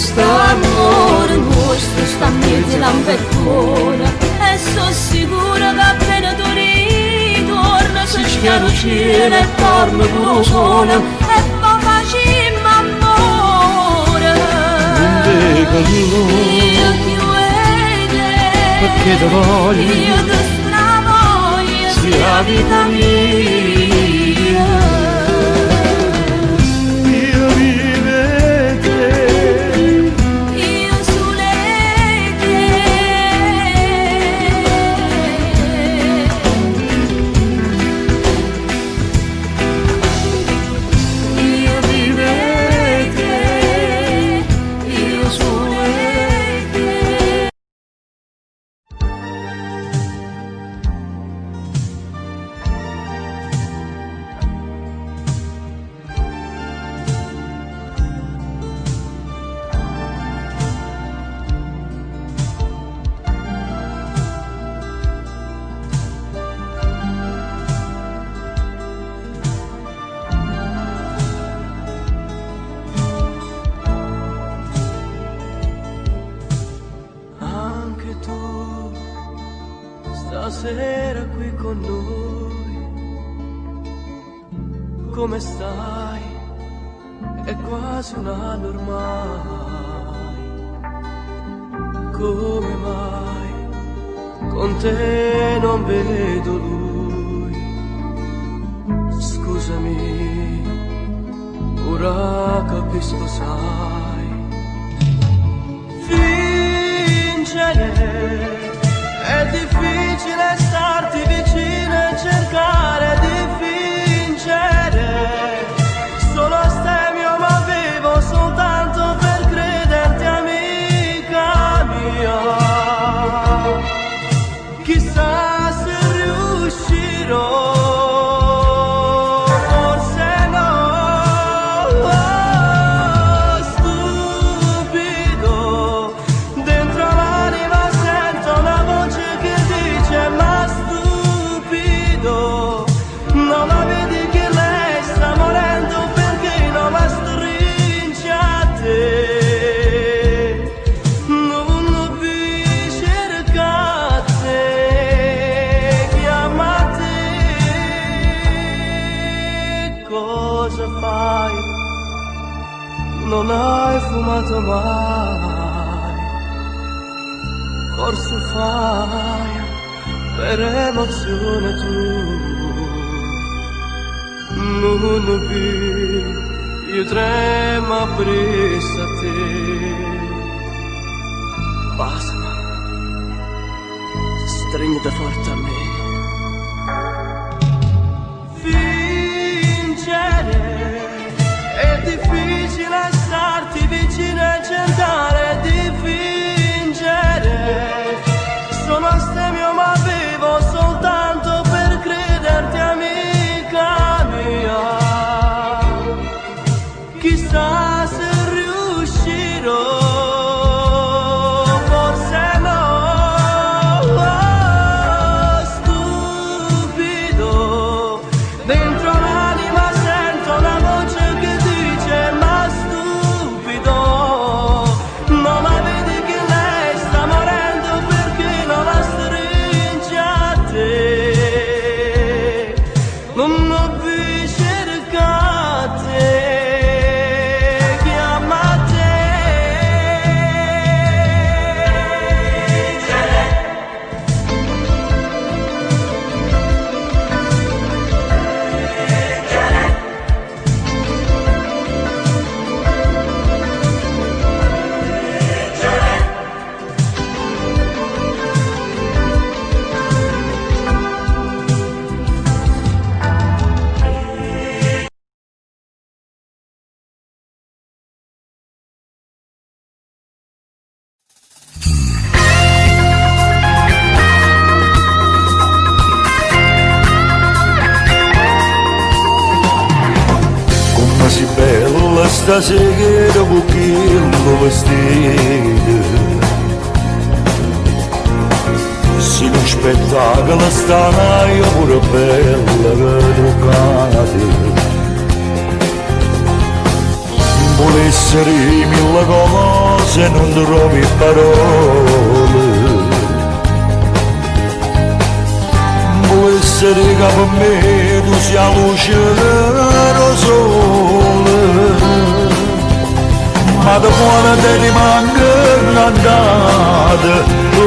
St'amore nostro sta a mezzo lampettona e sono sicura che appena tu ritorni si schiara il cielo e torna pure sola e poi facciamo amore. con noi, Io ti voglio, perché ti voglio, io ti stravoglio, sia vita mia. io vive te. Io sulle te, io vive te, io sulle te. Anche tu stasera qui con noi, come stai? È quasi un anno ormai, come mai con te non vedo lui? Scusami, ora capisco, sai. È difficile starti vicino e cercare di fingere. Solo astemio ma vivo soltanto per crederti amica mia. Chissà se riuscirò. Non hai fumato mai, forse fai per emozione tu. Non più, io tremo a brisa a te. Basta, stringiti forte a me. stasera con quello vestito. Se lo spettacolo sta io pure bella educata. Vuole essere mille cose, non trovi parole. Vuole essere che per me tu sia luce del sole. Ma da quando te rimanga un'andata,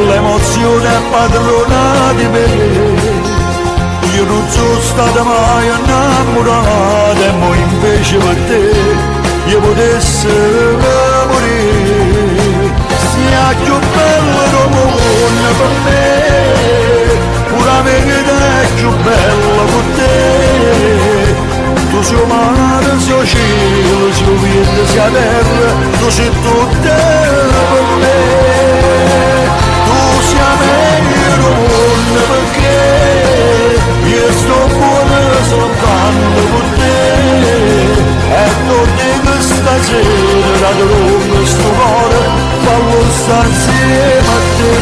l'emozione è padrona di me. Io non sono stata mai innamorata e mo invece per te io potessi morire. Sia più bello l'amore per me, pure la verità è più bella con te. Tu sei umano, sei cielo, sei vento, sei terra, tu sei tutto per me. Tu sei meglio l'amore perché io sto buono soltanto con te. E torni stasera da dove sto cuore, fallo stare insieme a te.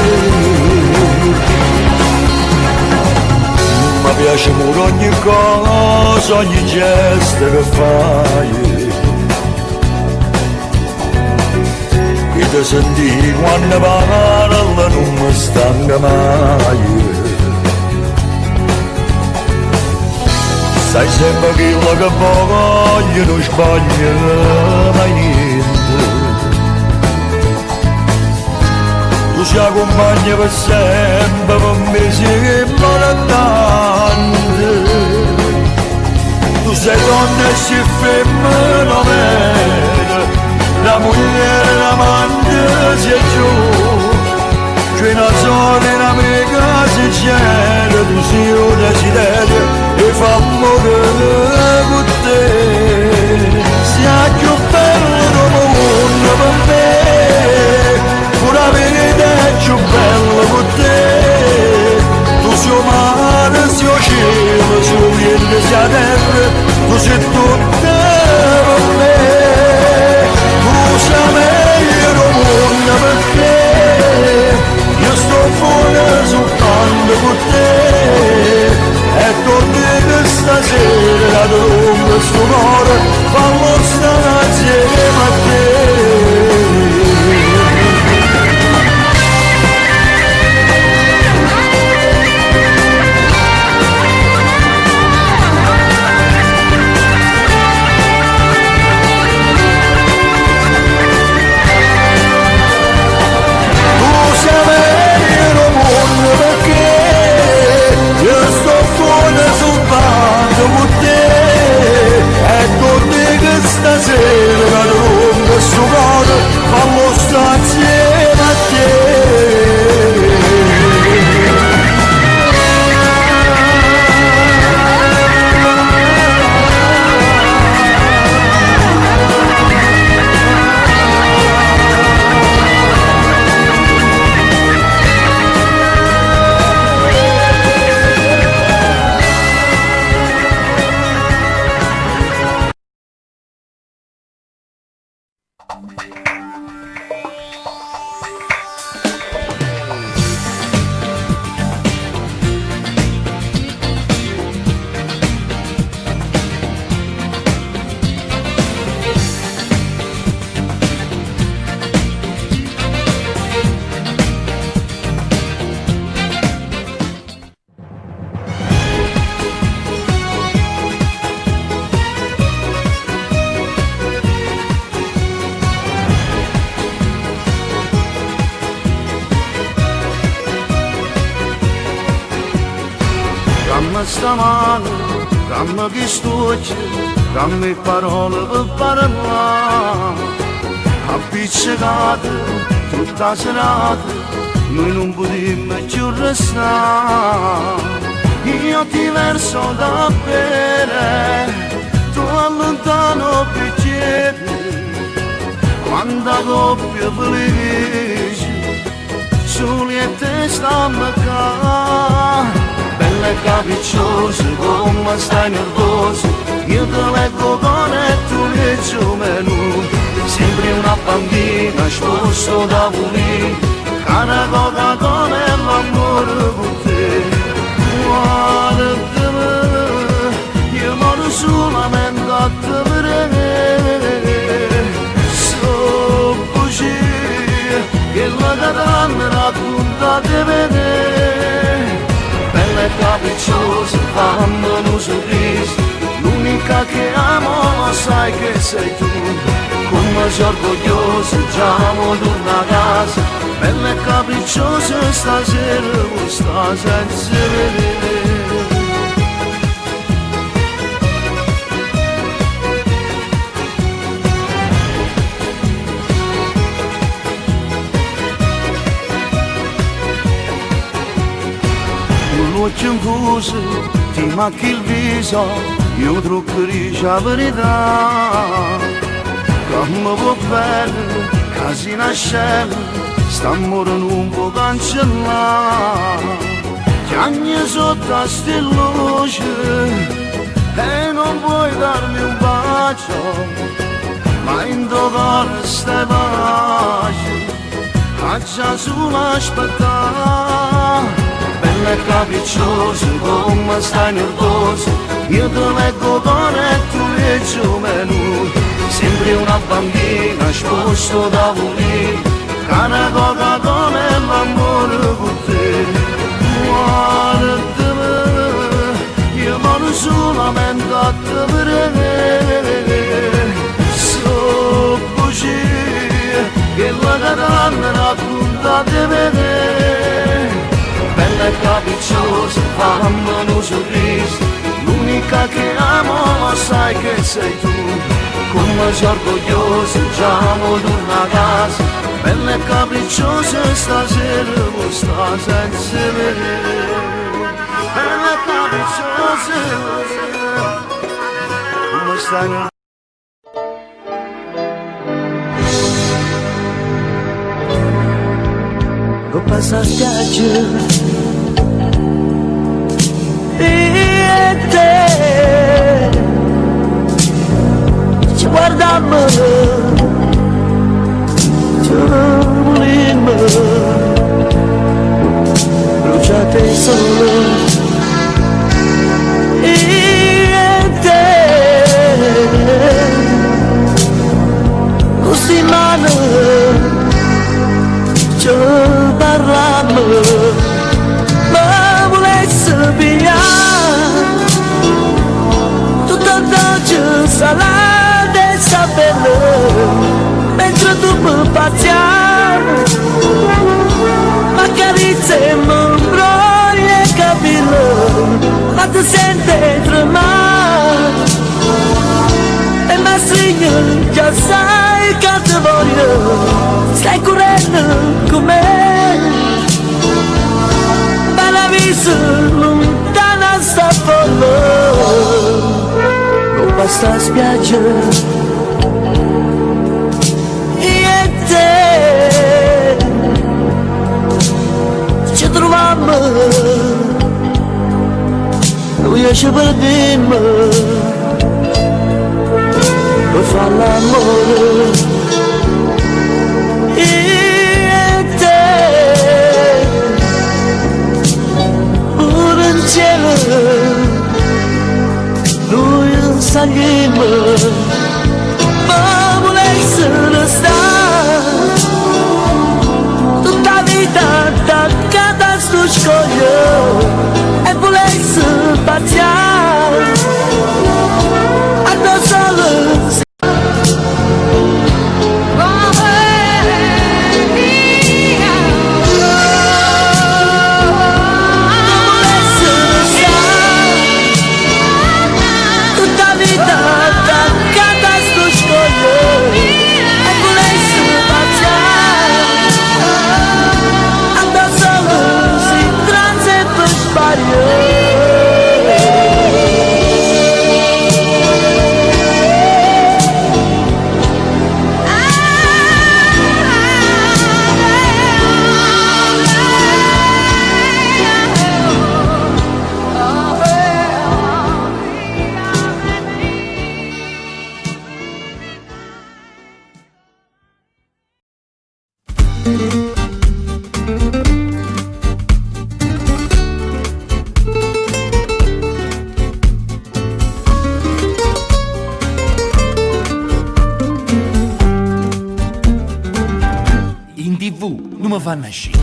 Mi piace pure ogni cosa, ogni gesto che fai. E ti senti quando parla non mi stanca mai. Sai sempre quello che voglio, non sbaglio mai niente. Tu ci accompagni per sempre, per me sei importante. Tu sei donna e sei femmina vera, la moglie, l'amante sei giù. C'è una zona in America sincera, tu sei un desiderio e fa morire con te. Sia più bello mondo per me, pure la verità è più bella con te. Tu sei umano, sei cielo, sei vento, sei terra, tu sei tutto per me. Tu sei meglio mondo perché io sto fuori soltanto con te. E torni stasera da dove sto cuore, fallo stare insieme a te. Tu sei meglio mondo perché io sto fuori soltanto con te. E torni che stasera da dove sto cuore, fallo stare insieme a te. Dammi sta mano, dammi che stuccia, dammi parole per parlare. Appiccicate tutta serata, noi non potremmo più restare. Io ti verso da bere, tu allontano bicchieri. Quanta coppia felice, soli e te stiamo qua. Bella e capricciosa, come stai nervosa, io te leggo con e tu legge menù, sempre una bambina sposto da volere, cara Coca-Cola e l'amore con te. Guardatemi, io moro solamente a te vedere, so bugie che la catena racconta di vedere, bella e capricciosa, fanno un sorriso, l'unica che amo lo sai che sei tu, come sei orgoglioso già torna a casa, bella e capricciosa stasera vuoi sta senza vedere. L'occhio in fuso, ti manchi il viso, io troppo dici la verità. Come può bene, casi nascere, sta morendo un po' cancellare. Chiagni sotto a sti luce, e non puoi darmi un bacio, ma in tuo cuore stai pace, faccia solo aspettare. Bella e capricciosa, come stai nervosa, io ti leggo cuore e tu leggi menù, sempre una bambina sposto da volere, cara Coca-Cola e l'amore con te. Guardatemi, io moro solamente a te vedere, so bugie che la catena racconta di vedere, bella e capricciosa, fammi un sorriso, l'unica che amo lo sai che sei tu, come sei orgogliosa già torna a casa, bella e capricciosa stasera vuoi sta senza vedere, bella e capricciosa, come stai? Go passa spiaggia e te ci guardiamo, ci volimmo, bruciate il sole e te così mano ci parliamo, ma volessi via tutta la dolce salata e sapere, mentre tu mi paziare, ma carizze e mi imbrogli e capello, ma ti sente tremare e mi stringe, già sai che ti voglio, stai correndo con me, ma la vista lontana sta folla, non basta spiaggia e te ci troviamo, noi ci perdiamo per fare l'amore. Noi salimo, ma volessi restare tutta la vita attaccata a sto scoglio e volessi spaziare addosso alle mi fanno nascere.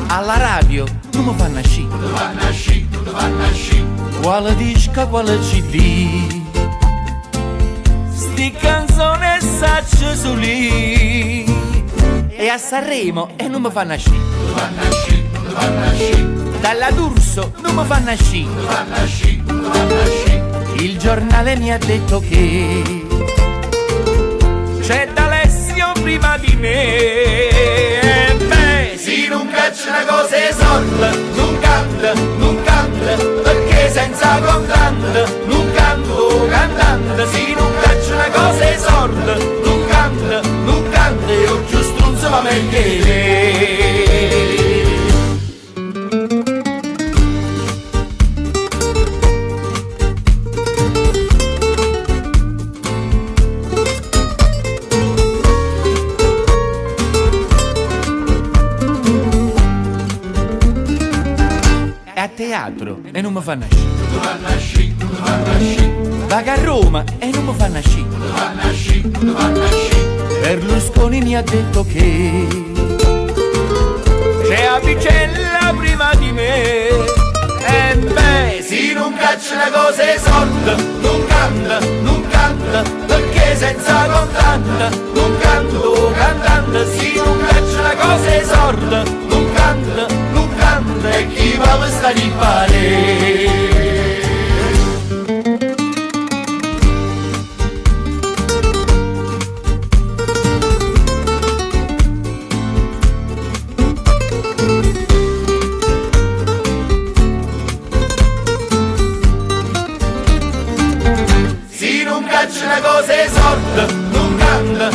Alla radio non mi fanno nascere. Quale disco, quale CD, sti canzone sacce su lì. E a Sanremo e non mi fanno nascere. Dalla D'Urso non mi fanno nascere. Il giornale mi ha detto che c'è D'Alessio prima di me. E beh, si non caccia una cosa e sorda, non canta, perché senza contante non canto cantante. Si non caccia una cosa e sorda, non canta, io giù strunzo ma meglio. A teatro e non mi fa nascere. Vaga a Roma e non mi fa nascere. Berlusconi mi ha detto che c'è Apicella prima di me. E beh, si non caccia una cosa e sorda, non canta, perché senza contante non canto cantante. Si non caccia una cosa e sorda, non canta, e chi va a stare in pare. Si non caccia una cosa e sorda, non canta,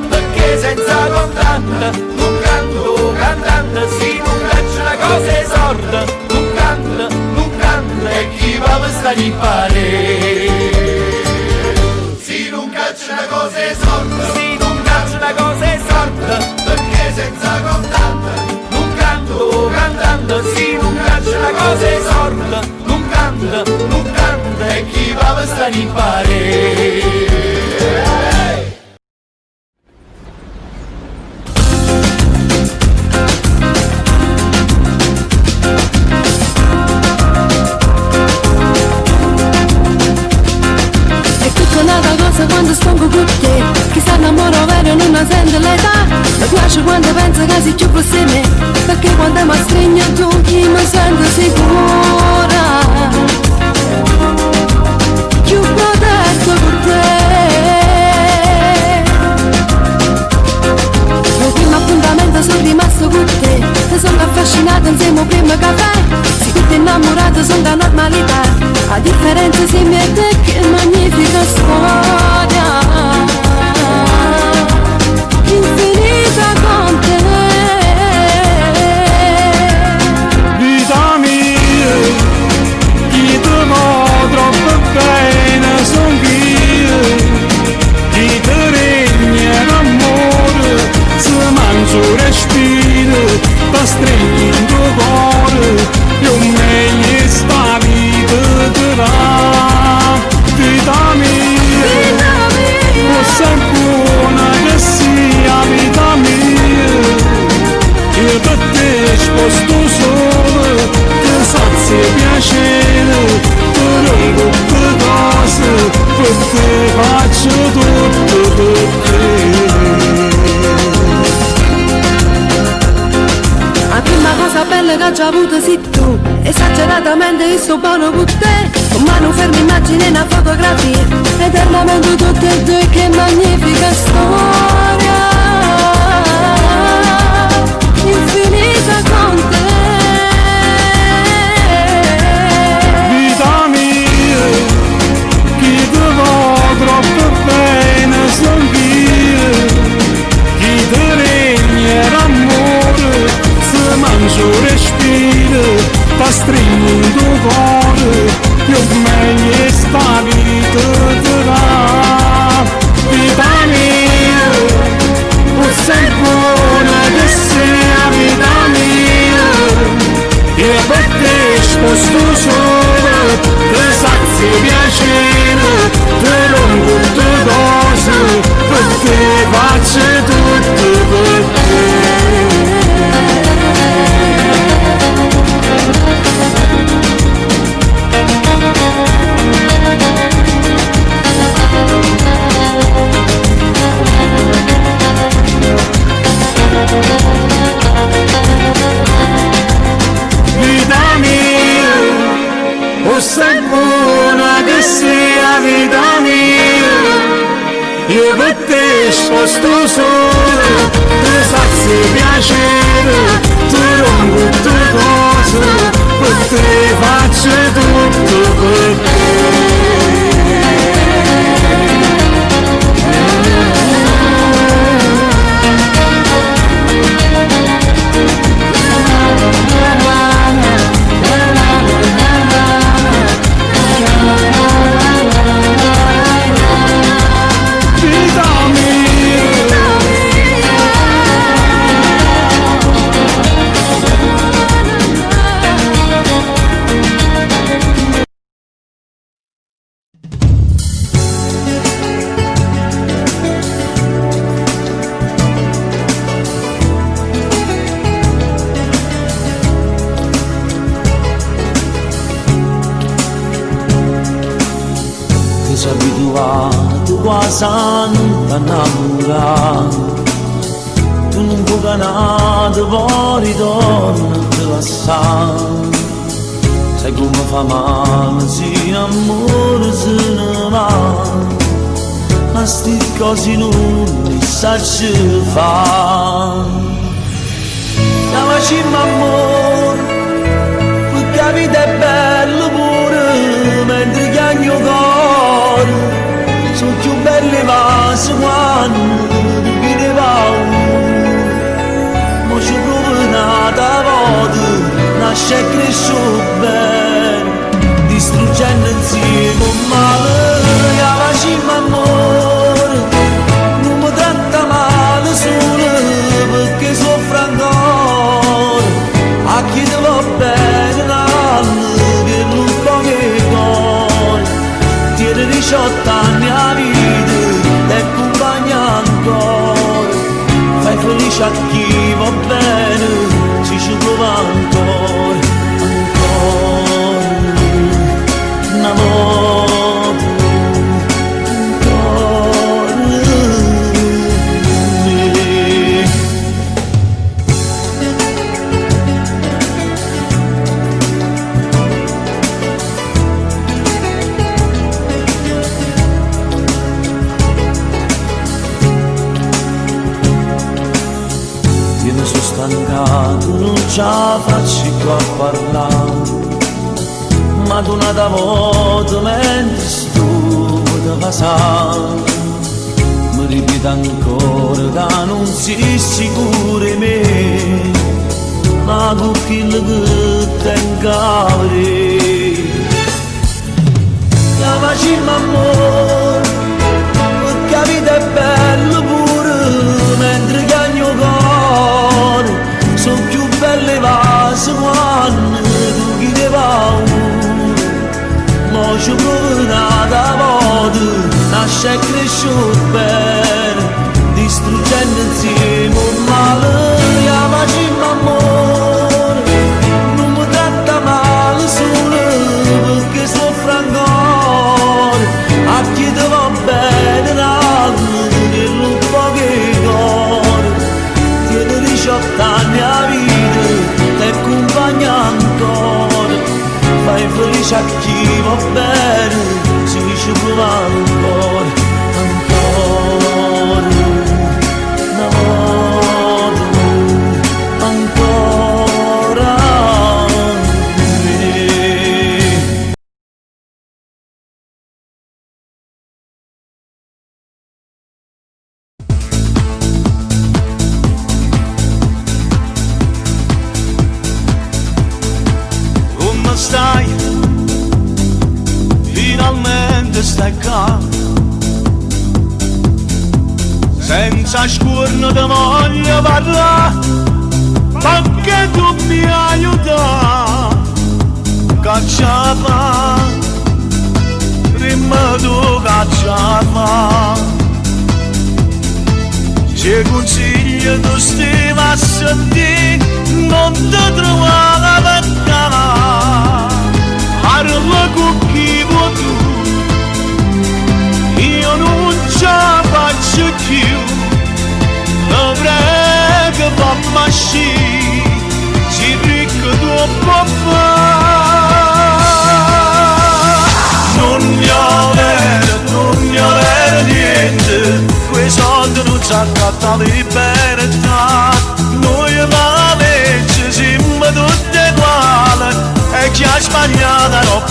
perché senza contante non canto cantante. Si non caccia una cosa e sorda, non canta, e chi va a stare in pare. Si non caccia una cosa e sorda, si non caccia una cosa e sorda, perché senza contante non canto cantante. Si non caccia una cosa e sorda, non canta, e chi va a stare in pare. Quando sto con te, chi si innamora vero non sente l'età. Mi piace quando penso che sei più così me, perché quando mi stringi tu chi mi sento sicura, più protetto con te. Il primo appuntamento sono rimasto con te, ti sono affascinato insieme al primo caffè. Si tutti innamorati sono da normalità, a differenza si mi te che magnifica storia infinita con te. Vita mia, chi ti va troppo bene son io, chi ti regna l'amore, se mangia respiro, ti stringi in tuo cuore, io meglio sta vita ti dà. Vita mia, sempre buona che sia vita mia, io per te sposto solo, ti sazio piacere, ti reggo per cose, per te faccio tutto per te. La prima cosa bella che ho già avuto sei tu, esageratamente io sto buono con te. Con mano ferma immagine una fotografia, eternamente tutte e due, che magnifica storia infinita con te. Vita mia, chi ti va troppo bene son io, chi ti regna l'amore, se mangio respiro, ti stringo in tuo cuore, io meglio sta vita ti dà. Vita mia, o sei buona che sia vita mia, sei buona che sia vita mia, io per te sposto solo, tu sazi piacere, tu rompo tutte cose, per te faccio tutto per te. Sei abituato quasi a non innamorare, tu non puoi canare poi torna a rilassare, sai come fa male se amore se ne va, ma sti cose non li sai fare. La facciamo amore, perché la vita è bella pure, mentre chiagno cuore, sono più belle vasi quando tu chiedi paura. Ma ci provo nata volta, nasce e cresce bene, distruggendo insieme un male, la facciamo amore, non mi tratta male solo perché soffro ancora, a chi ti va bene l'anno che non può che cuore, tieni 18 anni a vita e accompagna ancora, fai felice a chi va bene, si ci prova ancora, ancora, una volta, ancora. Io mi sono stancato, non ce la faccio più a parlare, ma tu una volta mentre sto da passare, mi ripete ancora che non sei sicuro di me, ma con quello che tengo a vedere. La facciamo amore, perché la vita è bella pure, mentre chiagno cuore, sono più belle vasi quando tu chiedi paura. Ma ci provo nata volta, nasce e cresce bene, distruggendo insieme un male, la facciamo amore, non mi tratta male solo perché soffro ancora, a chi ti va bene l'anno che non può che cuore, tieni 18 anni a vita e accompagna ancora, fai felice a chi va bene, si ci prova ancora, ancora, una volta, ancora. Come stai? Finalmente stai qua, senza scorno ti voglio parlare, perché tu mi aiuti, cacciava, prima tu cacciava, ci consiglio tu stima a sentire, non ti trovare perché, parla con chi vuoi tu, io non ce la faccio più, lo prego fammi uscire, si ricco tuo papà.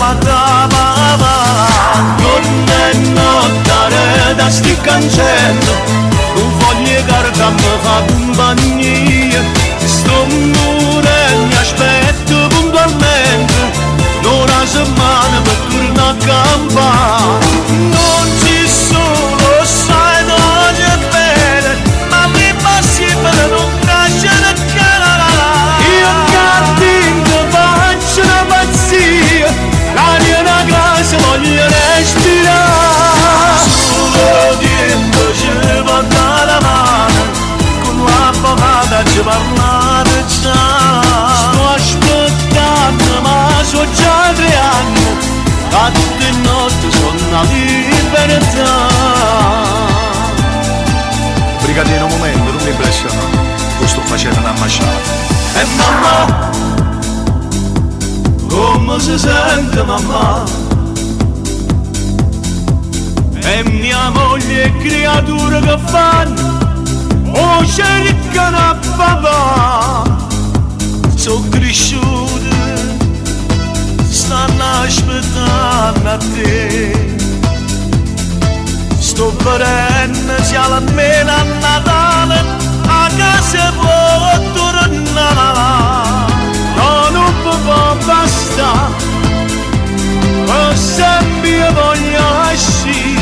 matava. Non è nottare da sti cancendo, non voglio carta mi fa compagnia. Sto mure mi aspetto puntualmente, una setmana per tornare a campare. Non ci sono, sai, non è bene, ma mi possibile non crescere che io cantingo faccio una pazzia, l'aria una casa voglio respirare. Solo tempo ci va dalla mano, con l'avvocata ci parlare già. Sto aspettando ma sono già 3 anni, a tutte le notti sono una libertà. Brigadiere, un momento, non mi impressiona, lo sto facendo una masciata. E mamma, come si sente mamma? E mia moglie e creature che fanno, oh cercano a papà. Sono cresciute, stanno aspettando a te. Sto perenne, se almeno a Natale a casa può tornare. No, non può bastare, per sempre voglio uscire,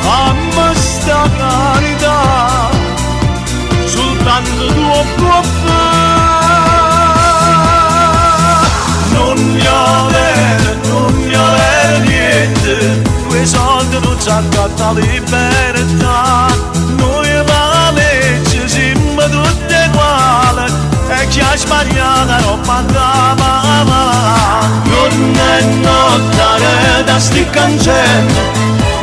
fammi sta carità, soltanto tu può fare. Non mi avere niente, quei soldi non ci hanno dato la libertà. Noi la legge siamo tutti uguali, e chi ha sbagliato non mandava. Non è nottare da sti cancelli,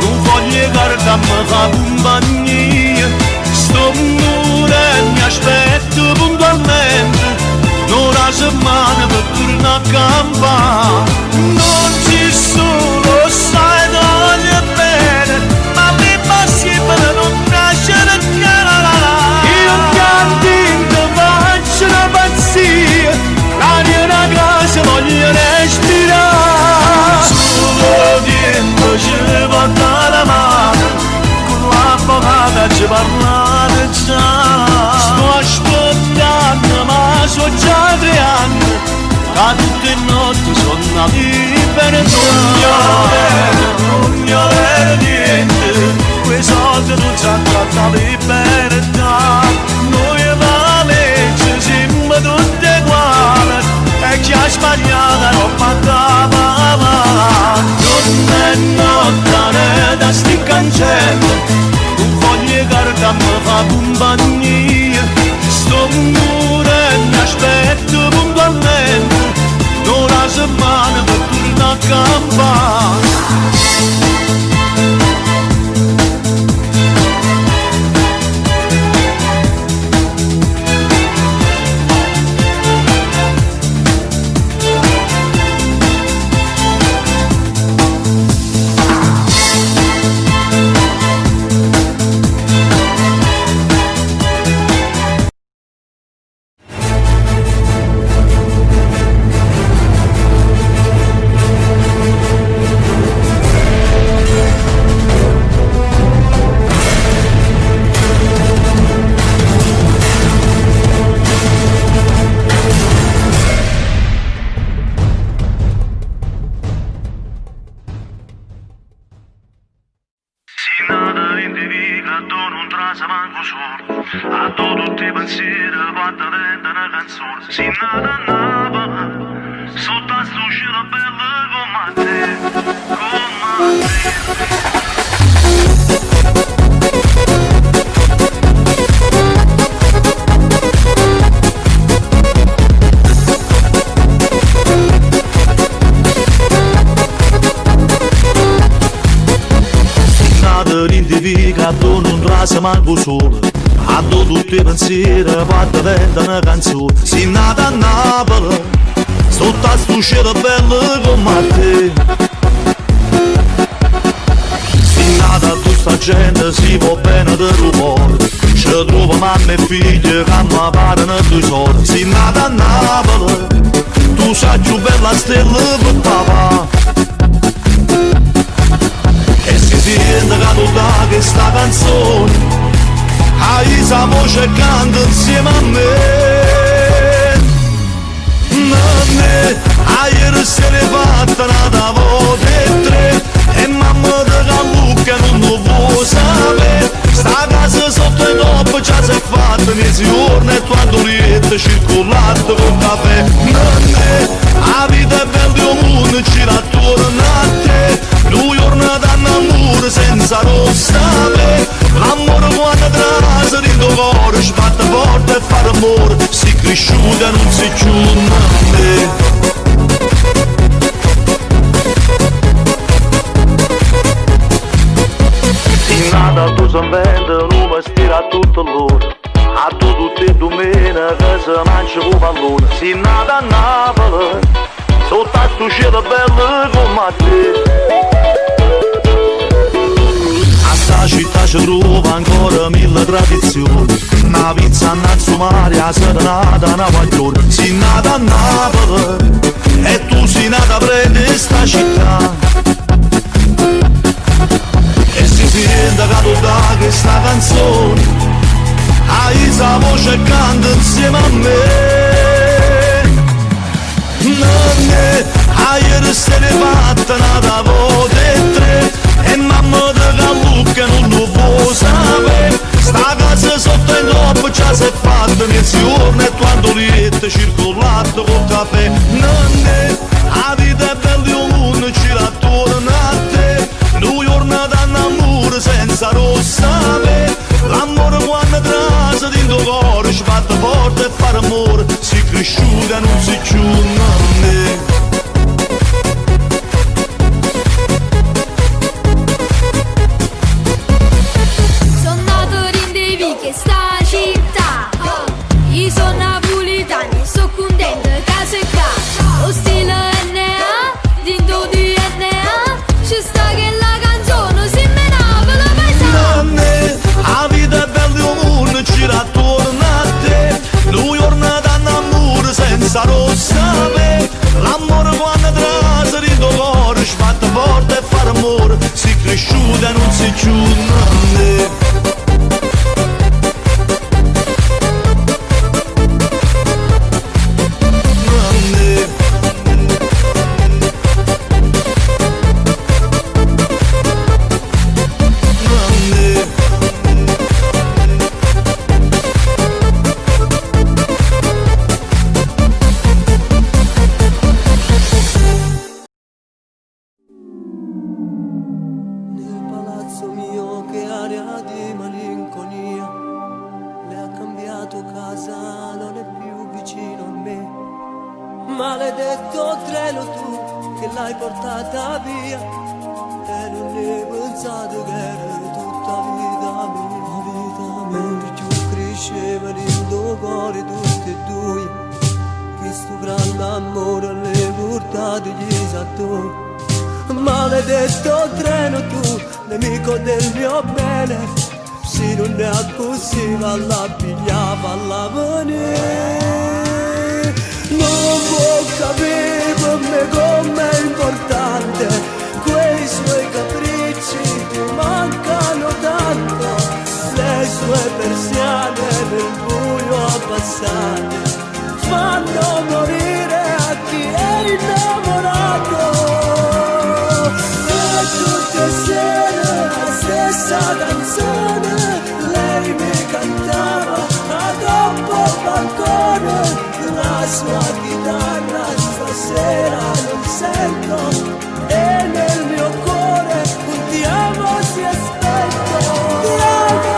non voglio carta mi fa compagnia. Sto mure mi aspetto puntualmente, una setmana per tornare a campare. Non ci sono, sai, non è bene, ma mi possibile non crescere che io cantingo faccio una pazzia, l'aria una casa voglio respirare. Solo tempo ci va dalla mano, con l'avvocata ci parlare già. Sto aspettando ma sono già 3 anni, a tutte le notti sono una libertà. Non mi avere niente, quei soldi non ci hanno dato la libertà. Noi la legge siamo tutti uguali, e chi ha sbagliato non mandava. Non è nottare da sti cancelli, non voglio carta mi fa compagnia. Sto mure mi aspetto puntualmente, una setmana per tornare a campare. Manco solo, a tutti i pensieri fatta venta una canzone. Si nata a Napoli, sotto a sto cielo bello come te. Si nata a tutta gente, si può bene del rumore, ci trova mamma e figlie che mi parlano due soldi. Si nata a Napoli, tu sa più bella stella per papà. E si sente da questa canzone, hai sa voce canta insieme a me. Nanne, ieri se ne fatta una volta e tre, e mamma di Callucca non lo può sapere. Sta casa sotto e dopo già si è fatta mesi giorni e quando lieta circolata con caffè. Nanne, la vita è bella di un mondo gira attorno a te. Lui giorno d'amore senza lo sapere. L'amore quando trasa di tuo cuore sbatte forte e fa rumore. Si cresciuta e non si chiude a me. Nada tu se vende, non mi stira tutto l'ora. A tu tutte le domeniche si mangia con pallone. Si nada a Napoli, sotto a sto cielo bello come a te. A sta città ci trova ancora mille tradizioni. Una pizza a nazzumaria, serenata, una guaglione. Si nada a Napoli, e tu si nata prende sta città. Si sente da questa canzone, hai sa voce canta insieme a me. Nanne, ieri se ne fatta una volta e tre, e mamma di Callucca non lo può sapere. Sta casa sotto e dopo già si è fatta mesi giorni e quando lieta circolata col caffè. Nanne, la vita è bella di un mondo gira attorno a te. Lui giorno d'amore senza lo sapere. L'amore quando trasa di tuo cuore sbatte forte e fa rumore. Si cresciuta e non si chiude a me. Sono nato in Devi che sta città. Io sono napolitani, sono contenta che sei qua. Lo stile NA, dentro di NA, ci sta che la canzone si menava la paesana. Nanne, la vita è bella di un mondo gira attorno a te. Lui giorno d'amore senza lo sapere. L'amore quando trasa di tuo cuore sbatte forte e fa rumore. Si cresciuta e non si chiude a me. Maledetto treno tu che l'hai portata via e non ne pensato che era tutta vita mia. Mentre più cresceva nel tuo cuore tutti e due, che sto grande amore le portate gli esattori. Maledetto treno tu, nemico del mio bene, se non è possibile la pigliava la venire. Non può capire per me com'è importante, quei suoi capricci ti mancano tanto, le sue persiane nel buio abbassate fanno morire a chi è innamorato. E tutte sere la stessa canzone lei mi cantava a troppo balcone. La sua chitarra stasera non sento e nel mio cuore un ti amo si aspetta. Ti amo.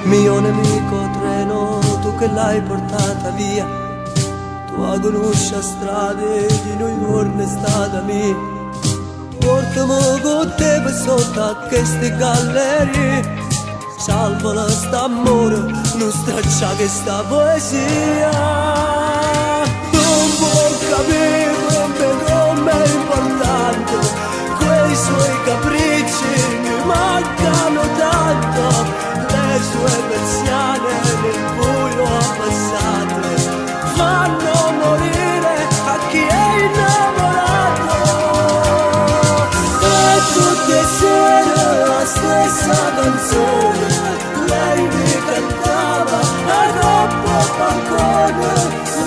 Mio nemico treno, tu che l'hai portata via, tua conosce strade di New York è stata mia. Portami con te per sotto a queste gallerie, salvala st'amore, non straccia che sta poesia. Non può capire come è importante, quei suoi capricci mi mancano tanto, le sue persiane nel buio abbassate fanno morire a chi è innamorato. E tutte le sere la stessa canzone, lei mi cantava a troppo balcone,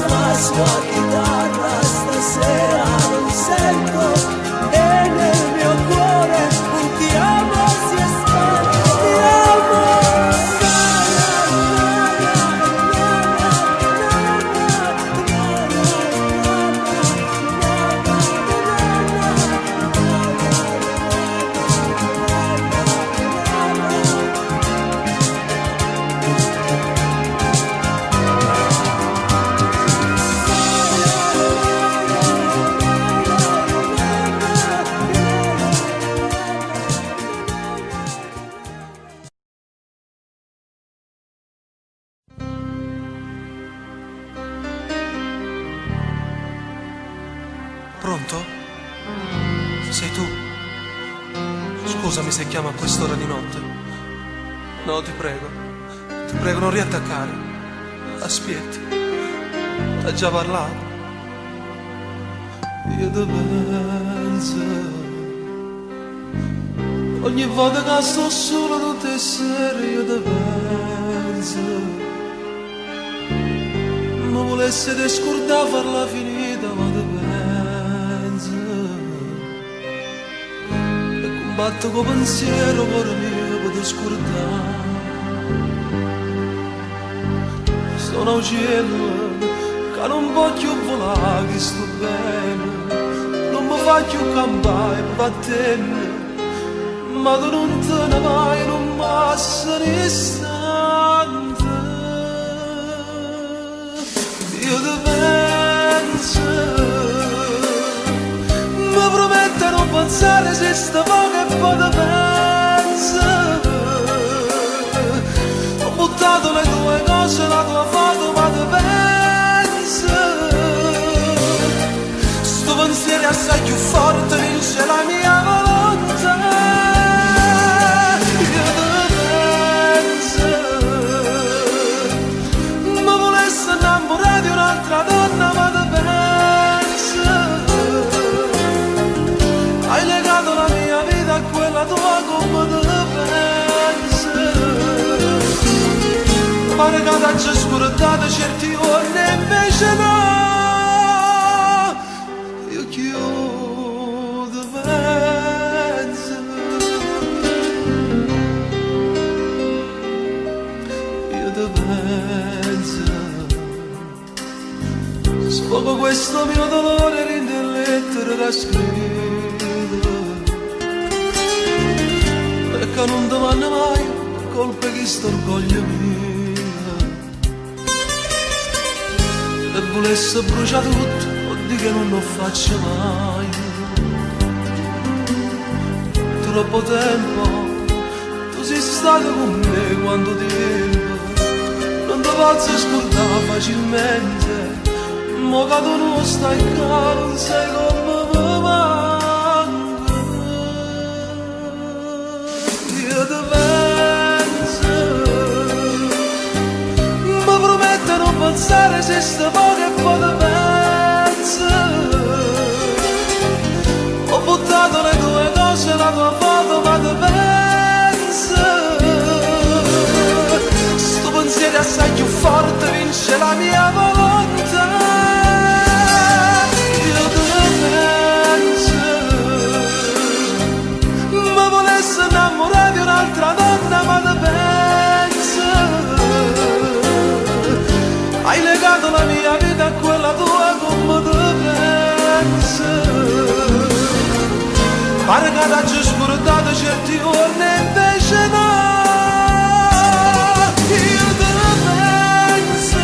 la sua chitarra stasera non sento e nel mio cuore un ti amo si è spento. Ti amo. Pronto? Sei tu? Scusami se chiamo a quest'ora di notte. No, ti prego, non riattaccare. Aspetti, hai già parlato. Io ti penso, ogni volta che sto solo tutte le sere io ti penso. Ma volesse te scordare farla finita, ma ti penso. E combatto con pensiero, cuore mio, per te scordare. Sono un cielo che non voglio volare, che sto bene, non mi faccio campare, mi va tenne, ma tu non te ne vai, non passa un istante. Io ti penso, mi prometto non pensare se sta poco e poi ti penso. Ho buttato le tue cose, la tua foto, ma ti penso. Sto pensiero assai più forte, vince la mia volontà. Io ti penso, ma volessi innamorare di un'altra donna, ma ti penso. Hai legato la mia vita a quella tua, come te penso. Pare che ti ci scordate certi giorni e invece no. Io chiudo, penso. Io ti penso. Sfogo questo mio dolore, rende lettere da scrivere. Perché non domanda mai colpe che sto orgoglio mio. E volesse bruciare tutto, oddio che non lo faccio mai. Troppo tempo, tu sei stato con me quando tempo. Non ti posso scordare facilmente, mo che tu non stai qua, non sai come mi manca. Io ti penso, mi prometto non pensare se sta poco e poi ti penso. Ho buttato le tue cose, la tua foto, ma ti penso. Sto pensiero assai più forte, vince la mia volontà. Io ti penso, ma volessi innamorare di un'altra donna, ma ti penso. Hai legato la mia vita a quella tua, come te penso. Pare che ti ci scordate certi giorni e invece no. Io ti penso,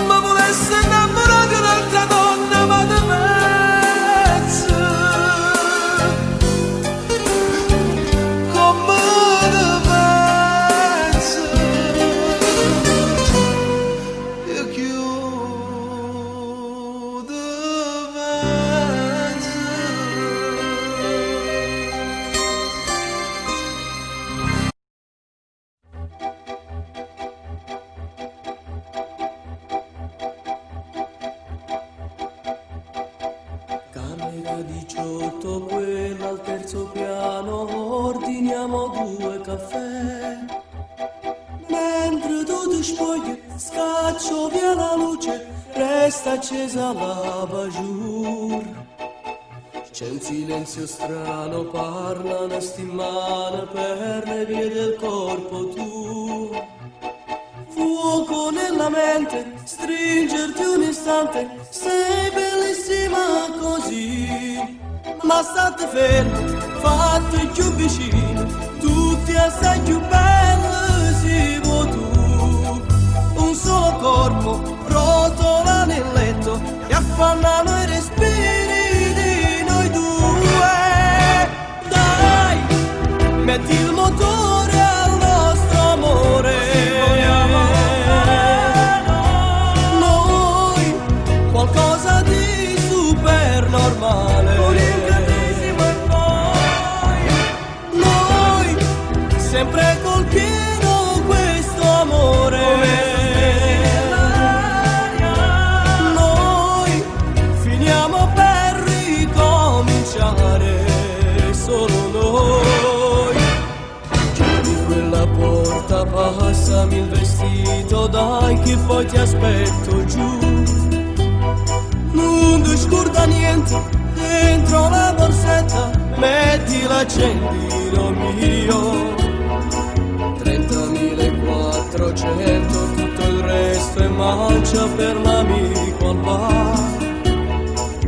ma volessi innamorare di un'altra donna, ma ti penso. Come spoglie, scaccio via la luce, resta accesa la bajur. C'è un silenzio strano, parlano stimane per le vie del corpo tu. Fuoco nella mente, stringerti un istante, sei bellissima così. Ma state fermi, fatti più vicino, tutti assai più belli si vuoi tu. Un solo corpo rotola nel letto e affannano i respiri di noi due. Dai, metti il motore al nostro amore. Noi, qualcosa di super normale. Noi, sempre col pieno questo amore. Noi finiamo per ricominciare, solo noi. Chiudi quella porta, passami il vestito, dai che poi ti aspetto giù. Non ti scorda niente, dentro la borsetta metti l'accendino mio. 30.400, tutto il resto è mancia per l'amico al bar.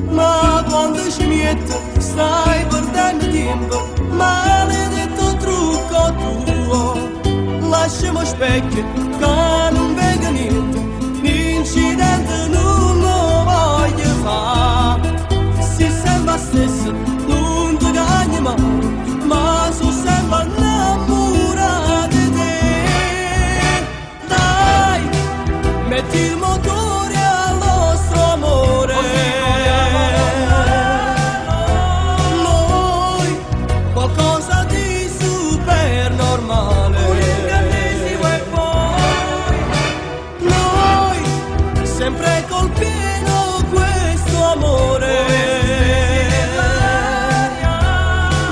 Ma quando scimmietta stai perdendo tempo, maledetto trucco tuo. Lasciamo specchio che non vega niente, l'incidente non lo voglio fare. Si sembra stesso non ti cagni mai, ma so sempre innamorata di te. Dai, metti il motore al nostro amore. Noi, qualcosa di super normale. Noi, sempre col pieno questo amore.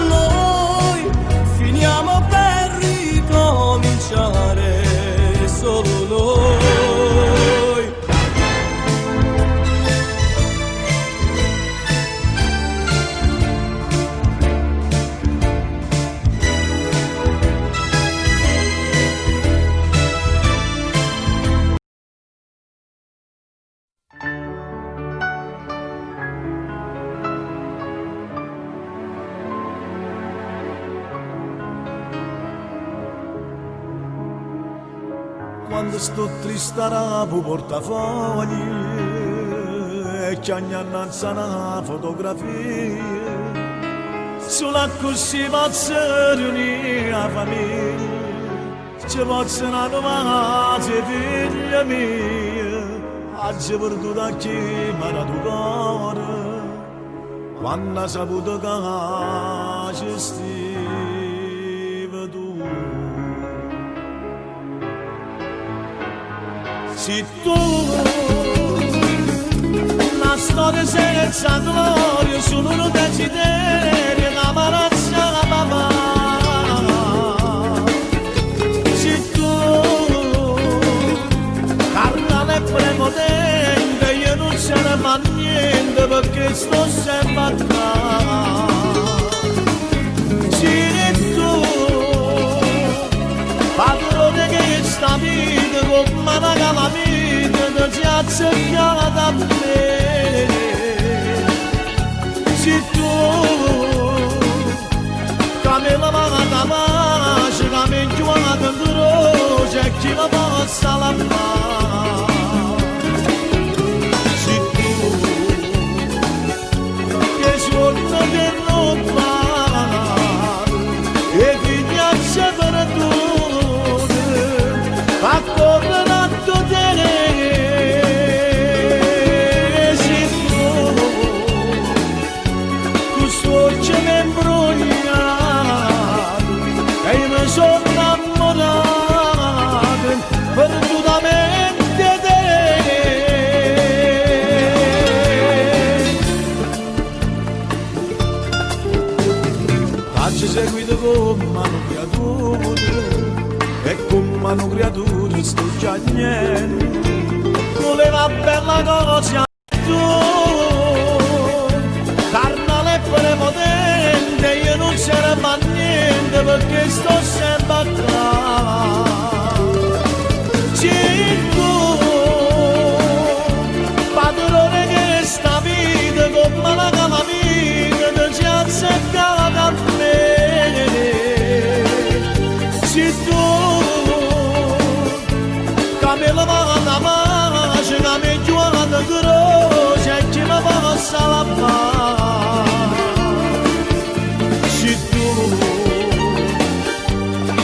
Noi finiamo per ricominciare, solo noi. Quando sto triste rapo portafogli e che ogni annanza una fotografia, sulla così posso riunire la famiglia, ci possono trovare figlia mia, oggi perduta a chi mi ha dato cuore, quando ha saputo che ci stiva tu. Se tu, una storia senza gloria, solo un desiderio, una marazza la papà. Se tu, carnale e prepotente, io non ce ne fa niente perché sto sempre a te. Se tu, padrone che sta vita, come una calamita, non si azzecchiava da me. Se tu, come la mano da pace, come il chiuato in croce, chi la possa lavare. Se tu, che suono che non parla, e figliaccia per tu, a correre a te, se tu, questo occhio mi imbrogliato, e io mi sono innamorato, perdutamente chiamano creature sto già niente voleva bella cosa tu carnale e prepotente io non c'era mai niente perché sto sempre a Cinco padrone che sta vita come la calamita non ci ha azzeccato a me se tu camela va da pace camela giuana croce e chi mi passa la pace se tu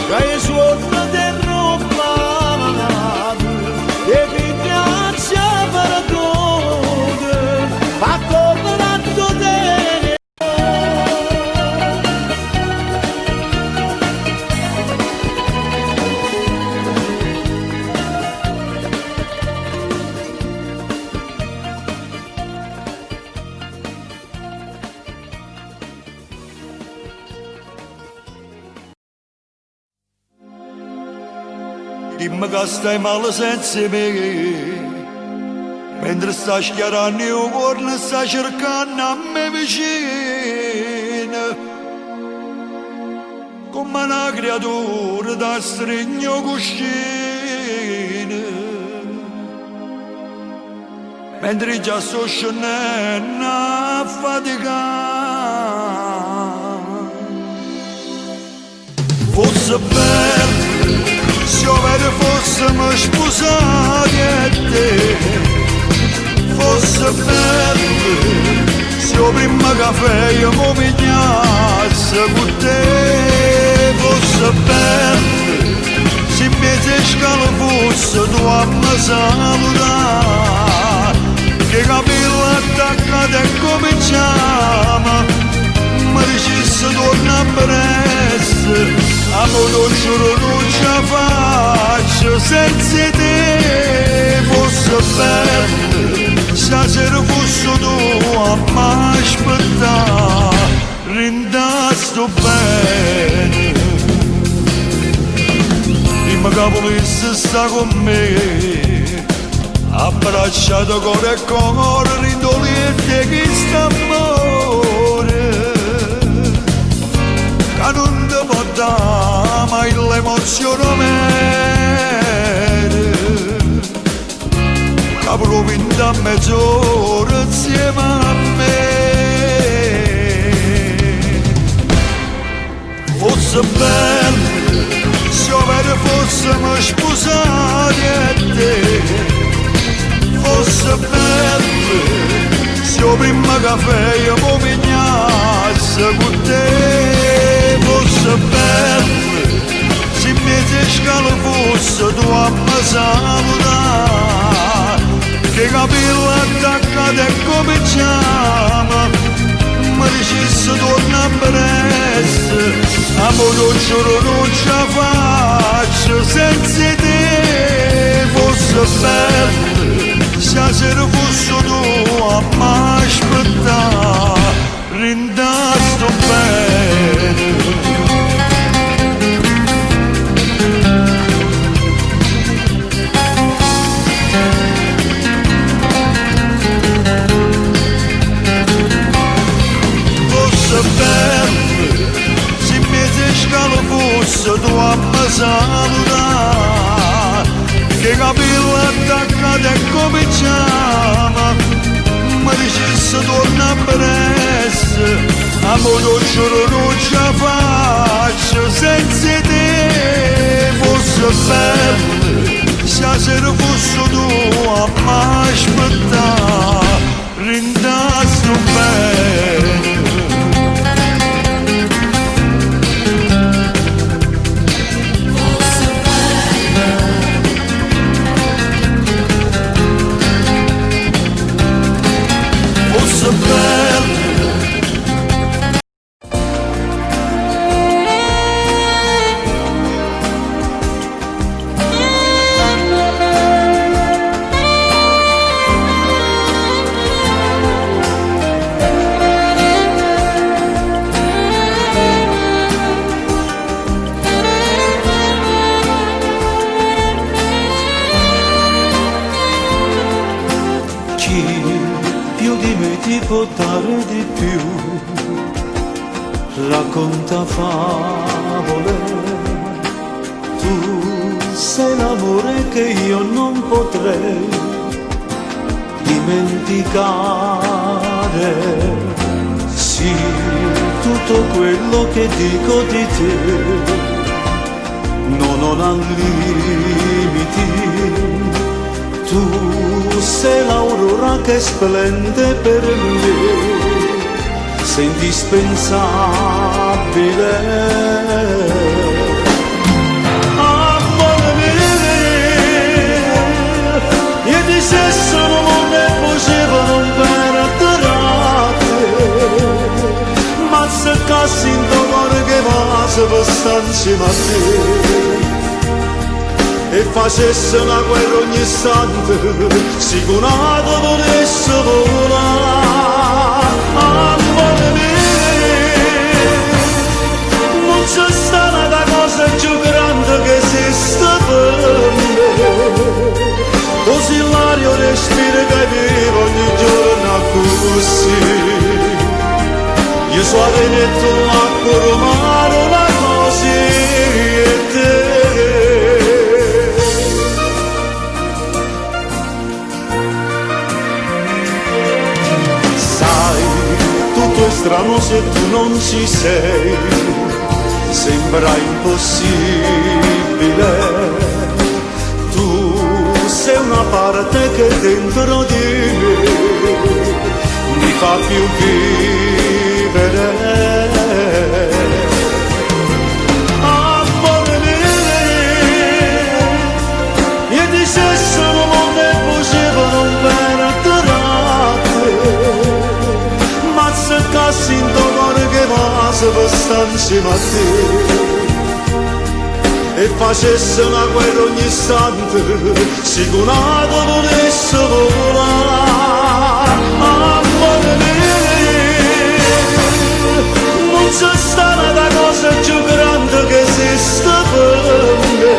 che hai sotto te rubato e vi grazia per tutto a correre te Dimmi che stai male senza me mentre stai schiarando il cuore stai cercando a me vicino come una creatura da stregno cuscino mentre già sto scendendo a faticare fosse bello se io fossimo sposati e te fosse bello se io prima caffè io mi pigliassi con te fosse bello se mezzo scalo fosse tu a me salutare che capello attaccato e cominciamo mi dicesse torna presto amore non giuro non ce la faccio senza te fosse bello stasera fosse tu a m'aspettare rindasto bene prima che volessi sta con me abbracciato cuore e cuore ridolente che sta amore che non ti può dare mai l'emozione mera che provi da mezz'ora insieme a me fosse bello se io fossimo sposati e te fosse bello se io prima caffè io mi pigliassi con te fosse bello se mezzo scalo fosse tu a me salutare che capello attaccato e cominciamo mi dicesse torna presto amore non giuro non ce la faccio senza te fosse bello stasera fosse tu a m'aspettare rindasto bene fosse bello se mezzo scalo fosse tu a me salutare che capello attaccato e cominciamo mi dicesse torna presto amore non giuro non ce la faccio senza te fosse bello stasera fosse tu a m'aspettare rindasto bene fosse bello ti può dare di più, racconta favole, tu sei l'amore che io non potrei dimenticare. Sì, tutto quello che dico di te non ha limiti. Tu sei l'aurora che splende per me, sei indispensabile. Amore mio, io ti stesso non ne potevo non perdere, ma se cassi in tuo cuore che va se possa insieme a te e facesse una guerra ogni istante, sicurato potesse volare. Amore mio, non c'è stata una cosa più grande che esiste per me, così l'aria respira che vivo ogni giorno così. Io so che tu l'acqua romano la così e te. Tutto è strano se tu non ci sei, sembra impossibile. Tu sei una parte che dentro di me mi fa più vivere. Amore mio, io ti stesso non ne potevo non perdere. Cassi in tuo cuore che va se per stare insieme a te e facesse una guerra ogni istante, sicurato potesse volare. Amore mio, non c'è stata una cosa più grande che esiste per me,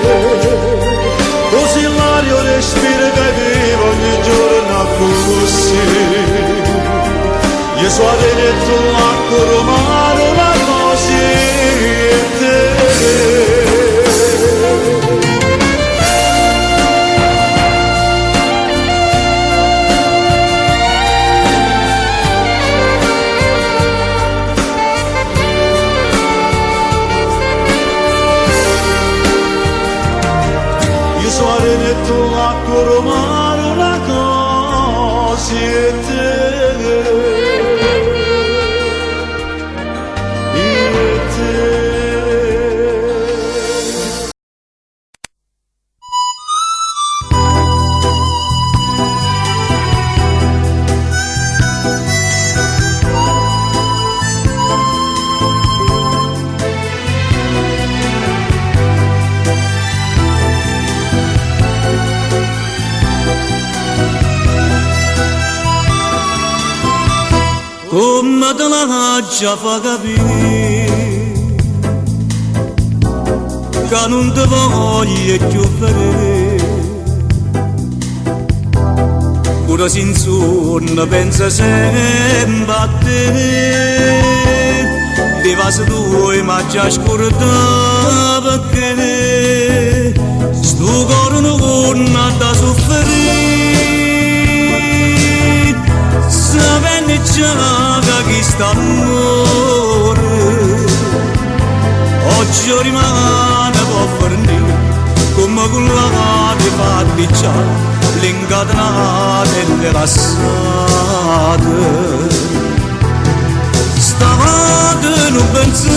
così l'aria respira che vivo ogni giorno così. Io so che tu l'acqua romano la così e te. Io so che tu l'acqua romano la così e te. Come te la già fa capire che non ti voglio più vedere, pure se in sonno pensa sempre a te, ti va se tu ma già scorda perché sto cuore non ha da soffrire, sapendo già che sta amore oggi rimane può fornire come quella che fa picciare l'incatenate e le lassate. Stavate non pensare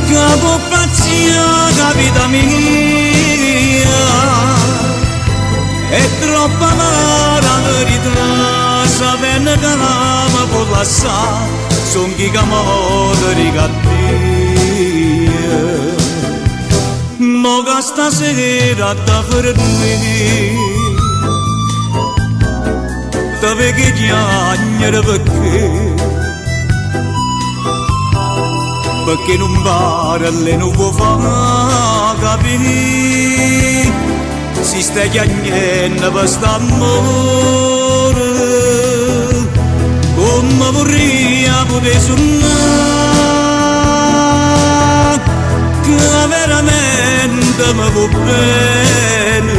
che può pazzia vita mia è troppo amara verità. Sapendo che l'ama può lasciare, son chi che muore di cattiva. Mo che stasera da fermi, da vecchi chiagnere perché non parla e non può far capire, si sta chiagnendo per st'amore. cuore come vorrei poter suonare che veramente mi va bene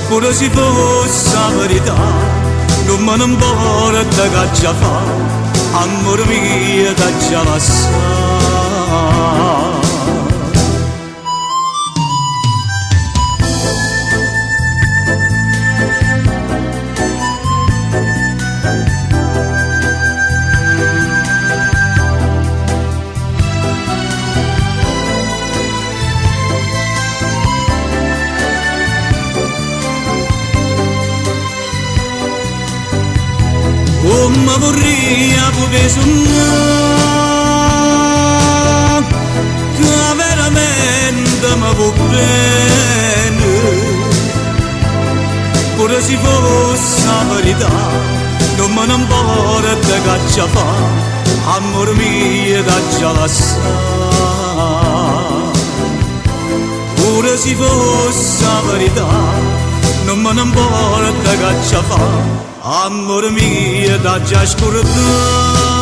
pure se fosse la verità non me ne importa che già fa amore mio da già passare. Come vorrei poter suonare che veramente mi va bene pure se fosse la verità non me ne importa che già fa amore mio da già passare pure se fosse la verità non me ne importa che già fa amore mio da già scordare.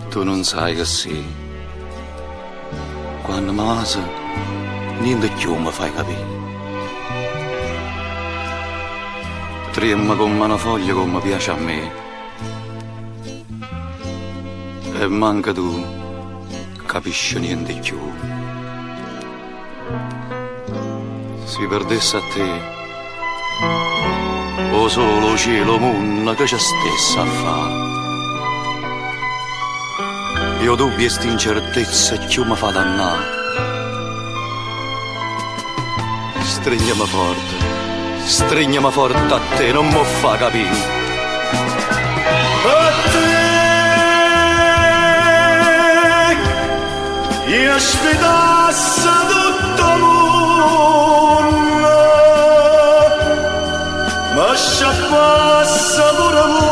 Tu non sai che sì. Quando mi masi, niente più mi fai capire. Tremma come una foglia come piace a me. E manca tu, capisci niente più. Se perdesse a te, o solo cielo mondo che c'è stessa a fare. Io dubbi e st'incertezza più mi fa dannare. Stringiami forte a te, non mi fa capire. A te, io sfidassi tutto il mondo, ma sciappasse pure l'anima.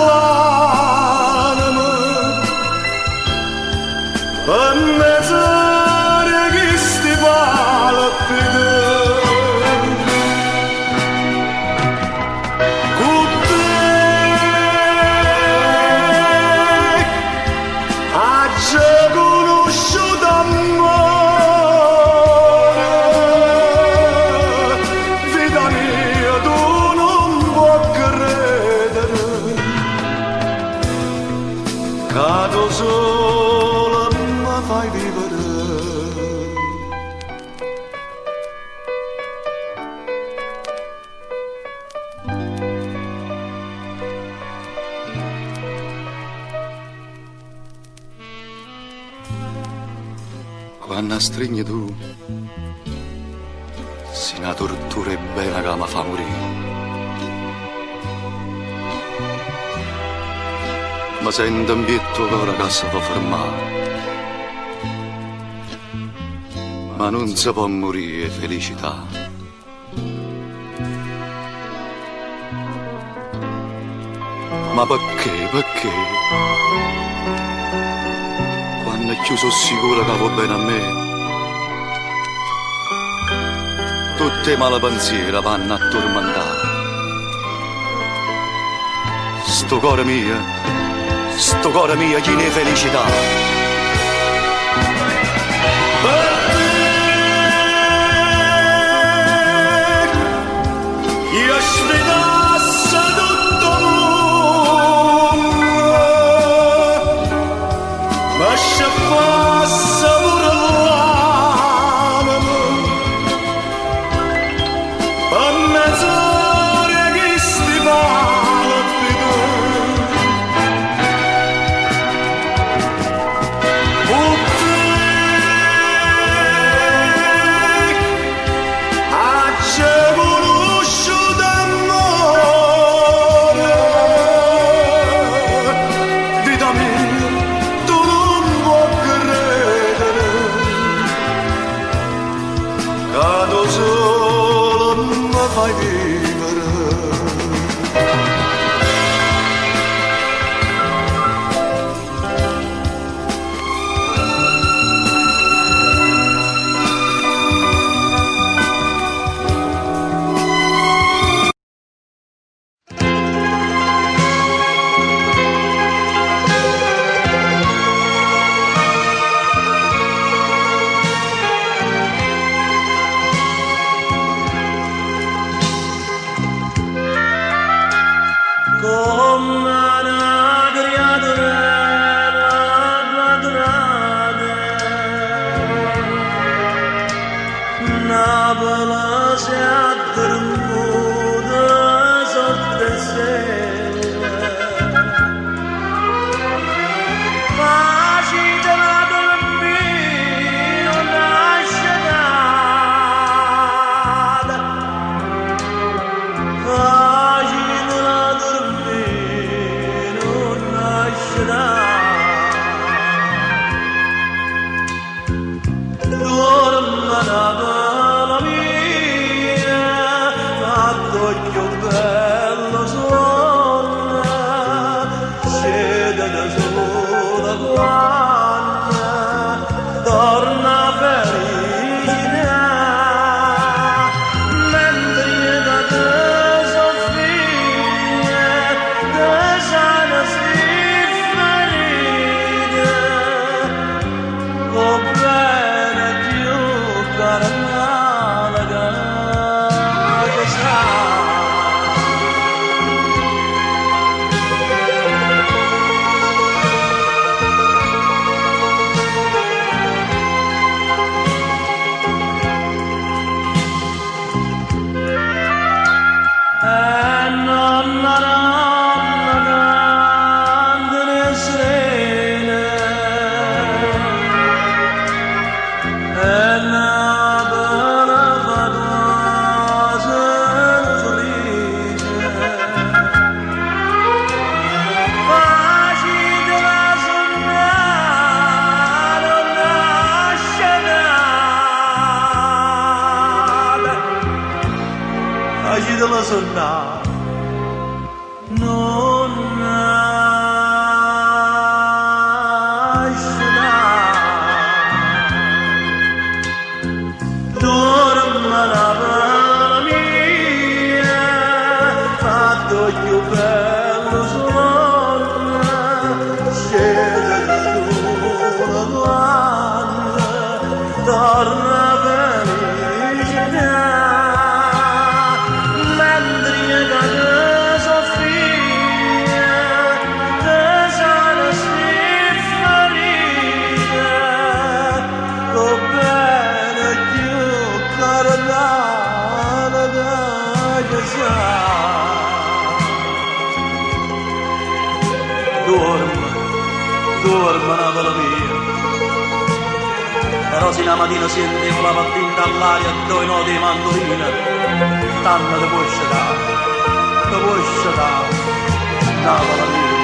A mezz'ora che sti palpiti con te ha già conosciuto amore vita mia tu non puoi credere cado solo fai vivere. Quando stringi tu, si una tortura e bene che mi fa morire. Ma sento un pietto cuore che si può fermare. Ma non si può morire felicità. Ma perché, perché? Quando è chiuso sicuro che va bene a me, tutte le male pensieri vanno a tormentare. Sto cuore mio, chi ne felicità. Io sfidasse tutto il mondo, ma sciappasse pure l'anima. A mezz'ora che sti palpiti fai vivere. Però se la mattina sentivo la mattina all'aria e due noti di mandolina, tanto ti puoi scegliere, Navola mia,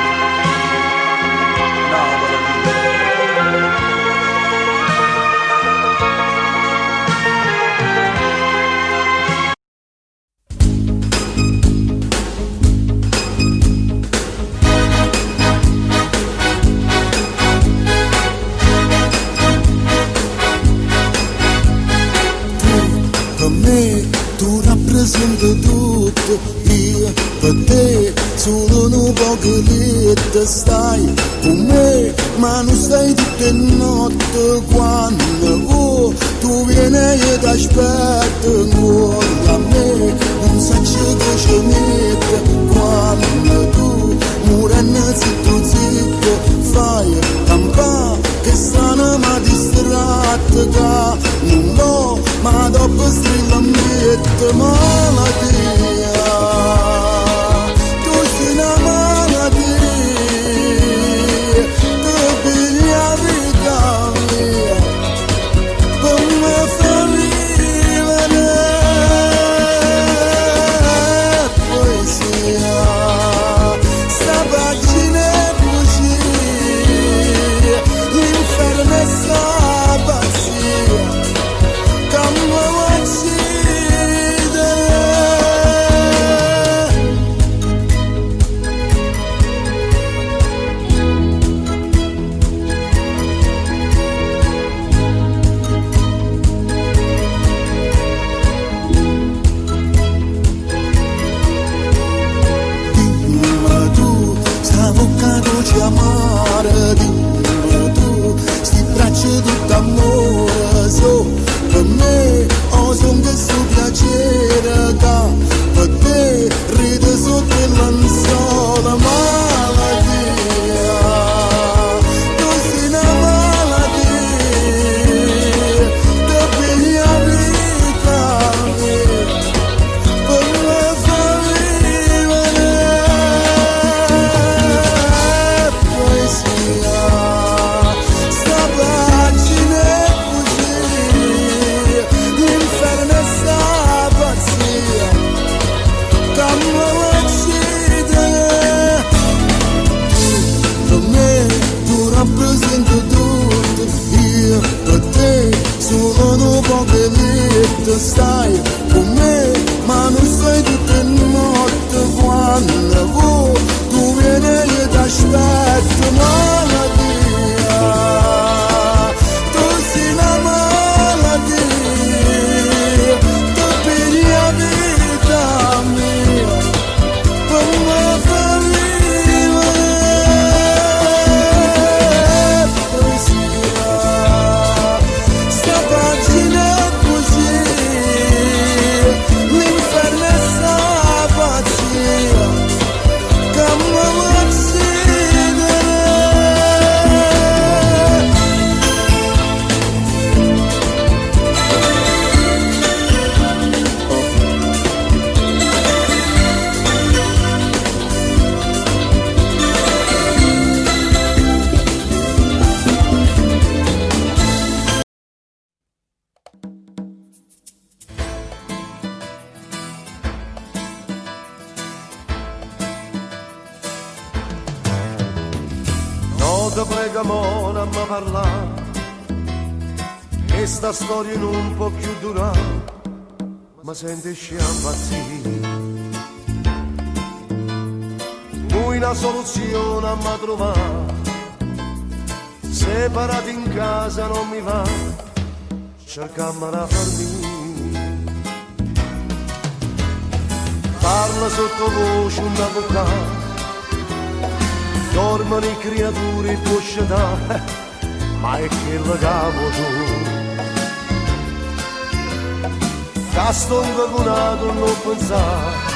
Navola mia. Per me tu rappresenti tutto, io per te solo un poco lì stai con me, ma non stai tutte notte quando tu vieni e ti aspetto ancora a me, non sai che ci mette quando tu morendo zitto fai campà che strana ma distratta che non ho ma dopo strilla mette malattia, tu sei una malattia, tu pigli la vita mia, per me fa vivere poesia, sta pagina è bugia, l'inferno è sta pazzia. Come amoroso. Per me ho sogno su piacere da per te ride sotto il lenzuolo malattia. Tu sei una malattia che piglia vita mia per me fa vivere poesia. Sta pagina è così, l'inferno è sta pazzia che mi uccide. Per me tu rappresenti tutto, io per te sono dopo che lì stai con me, ma non sei tutte le notte quando tu vieni e io ti aspetto. Malattia, tu sei una malattia, tu pigli la vita mia per me fa vivere poesia. Sta pagina è così, l'inferno è sta pazzia che mi uccide. No, te prego amore a me parlare, che sta storia non può più durare, ma senti sciampa impazzire. Noi una soluzione a me trovare, separati in casa non mi va, cercammo la farmi. Parla sottovoce un avvocato, dormono i creature in poscetà, ma è che lo cavo tu. Casto un vagonato non pensare,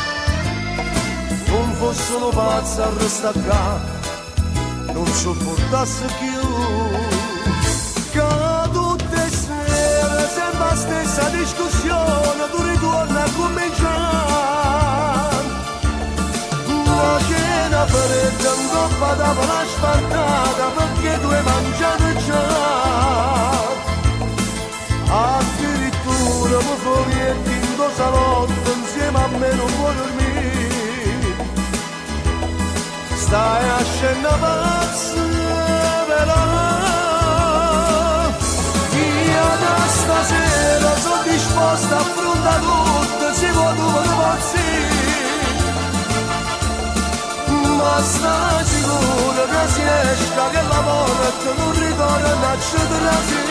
non fossero pazzi a restare qua, non sopportasse più. Che tutte sere sempre la stessa discussione, tu ritorni a cominciare. La cena fredda in coppa dava la spartata perché tu hai mangiato già. Addirittura mi fuorietti in tuo salotto insieme a me non puoi dormire. Stai a scena pazza però io da stasera sono disposta a affrontare tutto, si può dove pazzi. Ma sta sicuro che si esca che la morte non ritorna a cedersi.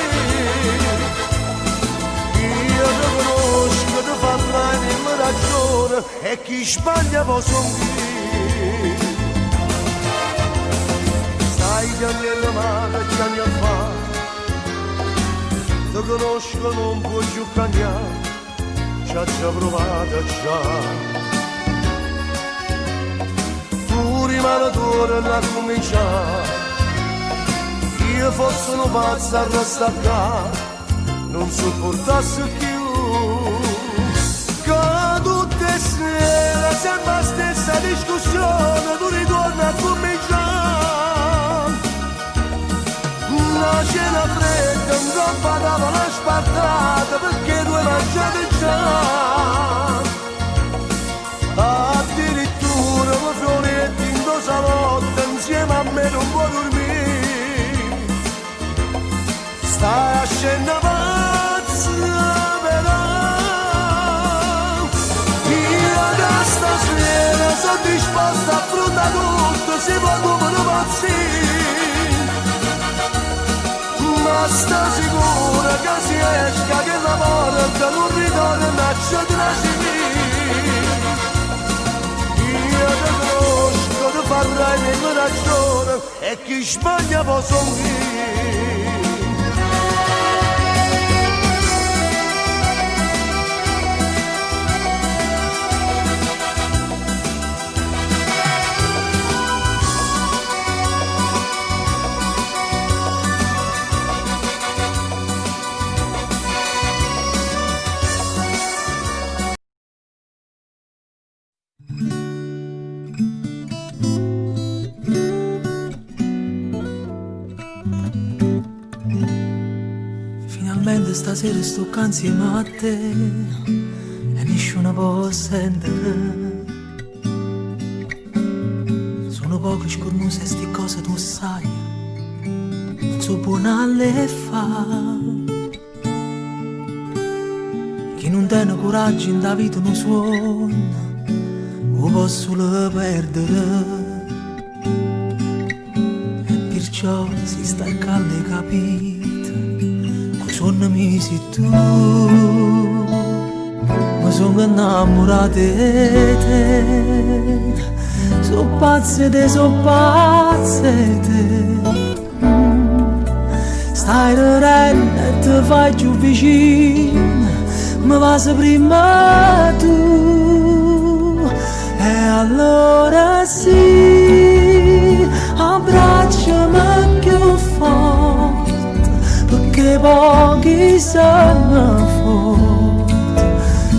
Io ti conosco, ti farai in ragione e chi sbaglia può soffrire. Stai piangendo male che anni fa, ti conosco non puoi più cambiare, ci ha già provato già. Rimane torna a cominciare. Io fossi un pazzo a restare qua, non sopportassi più. Che tutte sere sempre la stessa discussione, tu ritorni a cominciare. La cena fredda in coppa dava la spartata perché tu hai mangiato già. Addirittura mi fioretti in tuo salotto insieme a me non può dormire. Stai a scena pazza però io da stasera sono disposta a affrontare tutto, si può come pazzire. Ma sta sicura che si esca che la morte non ritorna a cedersi. Io ti conosco, ti farai nella ragione e chi sbaglia può soffrire. Finalmente stasera sto qua insieme a te e nessuno può sentire. Sono poche scornuse sti cose tu sai, non so buona le fa. Chi non tiene coraggio in da vita non suona, lo posso le perdere. E perciò si sta calde capito, coi sonno mi sei tu. Ma sono innamorato di te, so pazze te, Stai ridendo e ti fai più vicino, mi va prima tu. E allora sì, abbracciami più forte, perché pochi sono forti.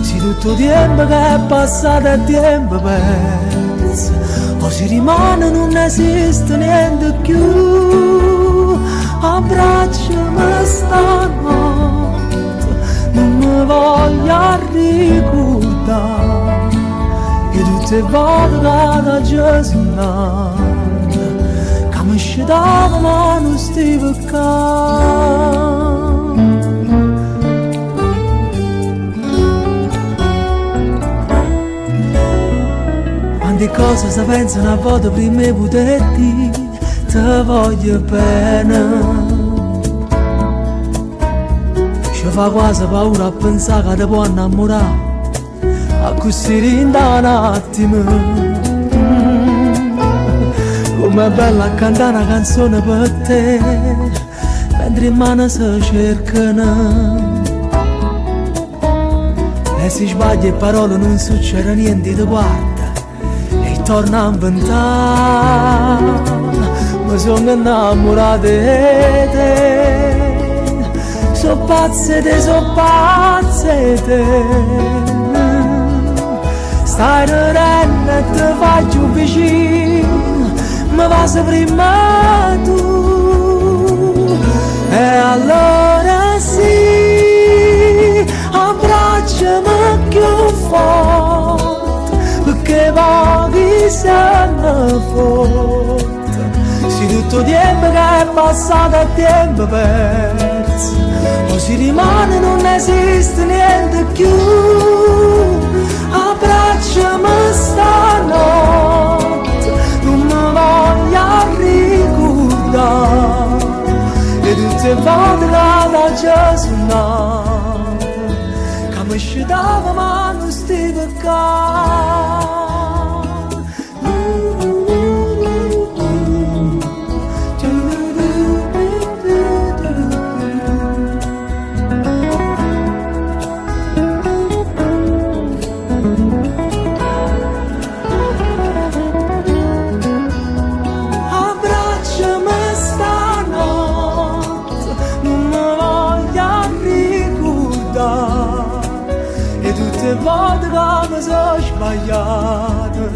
Se tutto tempo che è passato è tempo perso, o si rimane non esiste niente più. Abbracciami stanotte, non mi voglio ricordare che tutte le volte che Gesù nata, che mi scedava ma non stavo qua. Quante cose si pensano a volte prima di poter dire ti voglio bene. Ci fa quasi paura a pensare che ti può innamorare a così in un attimo. Com'è bella a cantare una canzone per te mentre in mano si cercano. E si sbaglia e parole non succede niente, ti guarda e torna a inventare. Mi sono innamorato di te, so pazze te, Stai ridendo e ti fai più vicino, mi va prima tu. E allora sì, abbracciami più forte, perché pochi sono forti. Se tutto tempo che è passato è tempo perso, o si rimane non esiste niente più. Abbracciami stanotte, non mi voglio ricordare e tutte le volte che da Gesù nata, che mi scedava ma non stavo qua. Le volte che mi sono sbagliato,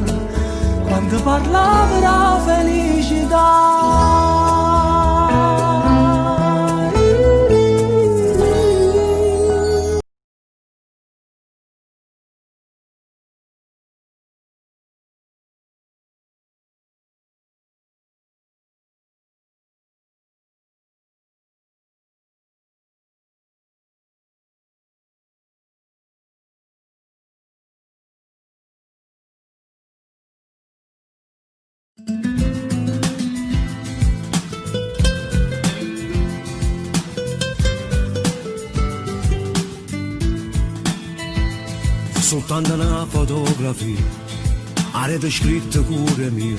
quando parlavo della felicità. Soltanto una fotografia, avete scritto cuore mio,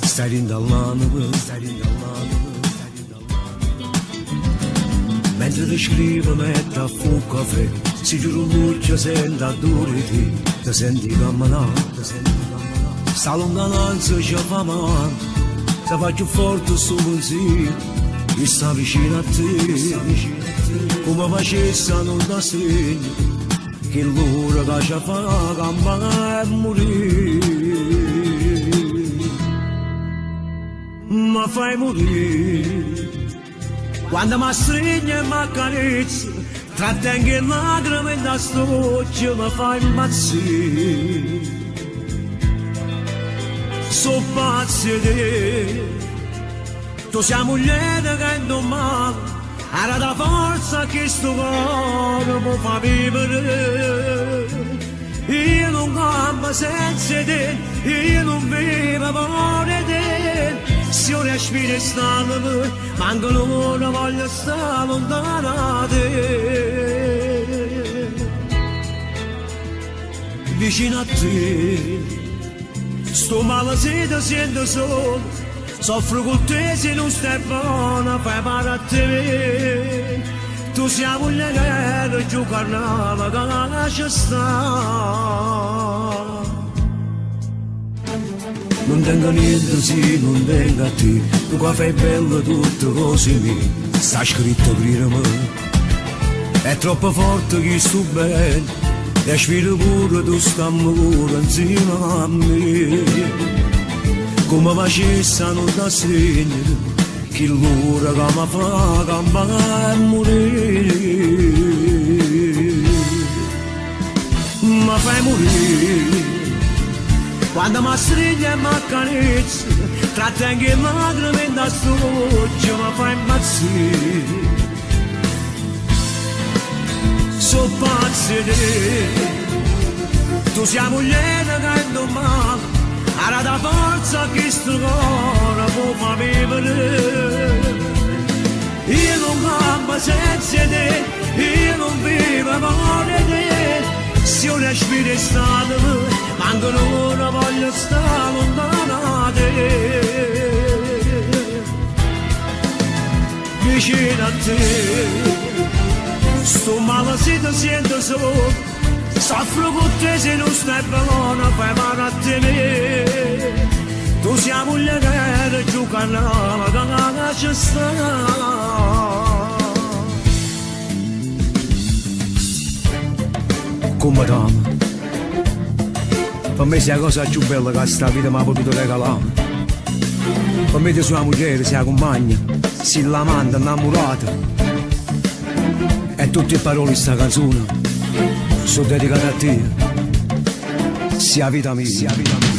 stai rindallando, mentre ti scrivo metto a fuoco caffè, si giuro luce senta dure ti senti camminare, sta lontananza ci fa male, se faccio forte sto pensiero, mi sta vicino a te, come facessi non da segno. Che l'ora che ci fa campare e morire, ma fai morire quando mi stringi e mi accarezzi, trattengo le lacrime da stoccio, mi fai impazzire. So pazzi di te, tu sei moglie che non male, era la forza che sto cuore mi fa vivere. Io non campo senza te, io non vivo fuori te. Se io respiro stare per, manco l'ora voglio stare lontano da te. Vicino a te, sto male se ti sento solo, soffro con te se non stai buona, fai male a te. Tu sei la moglie che giocare che la lascia stare. Non tengo niente se non tengo a te, tu qua fai bello tutto così mi sta scritto prima me. È troppo forte che sto bene, e spiro pure tu stammi pure insieme a me. Come facessero da segno, che l'ora che mi fa campare e morire. Mi fai morire, quando mi stringi e mi accarezzi, trattengo le lacrime da stoccio, mi fai impazzire. So pazzi di te, tu sei la moglie che non male, era la forza che sto cuore può fa vivere. Io non campo senza te, io non vivo fuori te. Se io respiro e stare, manco l'ora voglio stare lontano da te. Vicino a te, sto male se ti sento solo, soffro con te se non stai buona, fai male a te. Tu sei la moglie che gioca che la lascia stare. Come t'amo, per me sei la cosa più bella che questa vita mi ha potuto regalare. Per me ti sei la moglie, sei la compagna, sei l'amante innamorata. E tutte le parole di sta canzone sono dedicate a te. Sia vita mia, sia vita mia.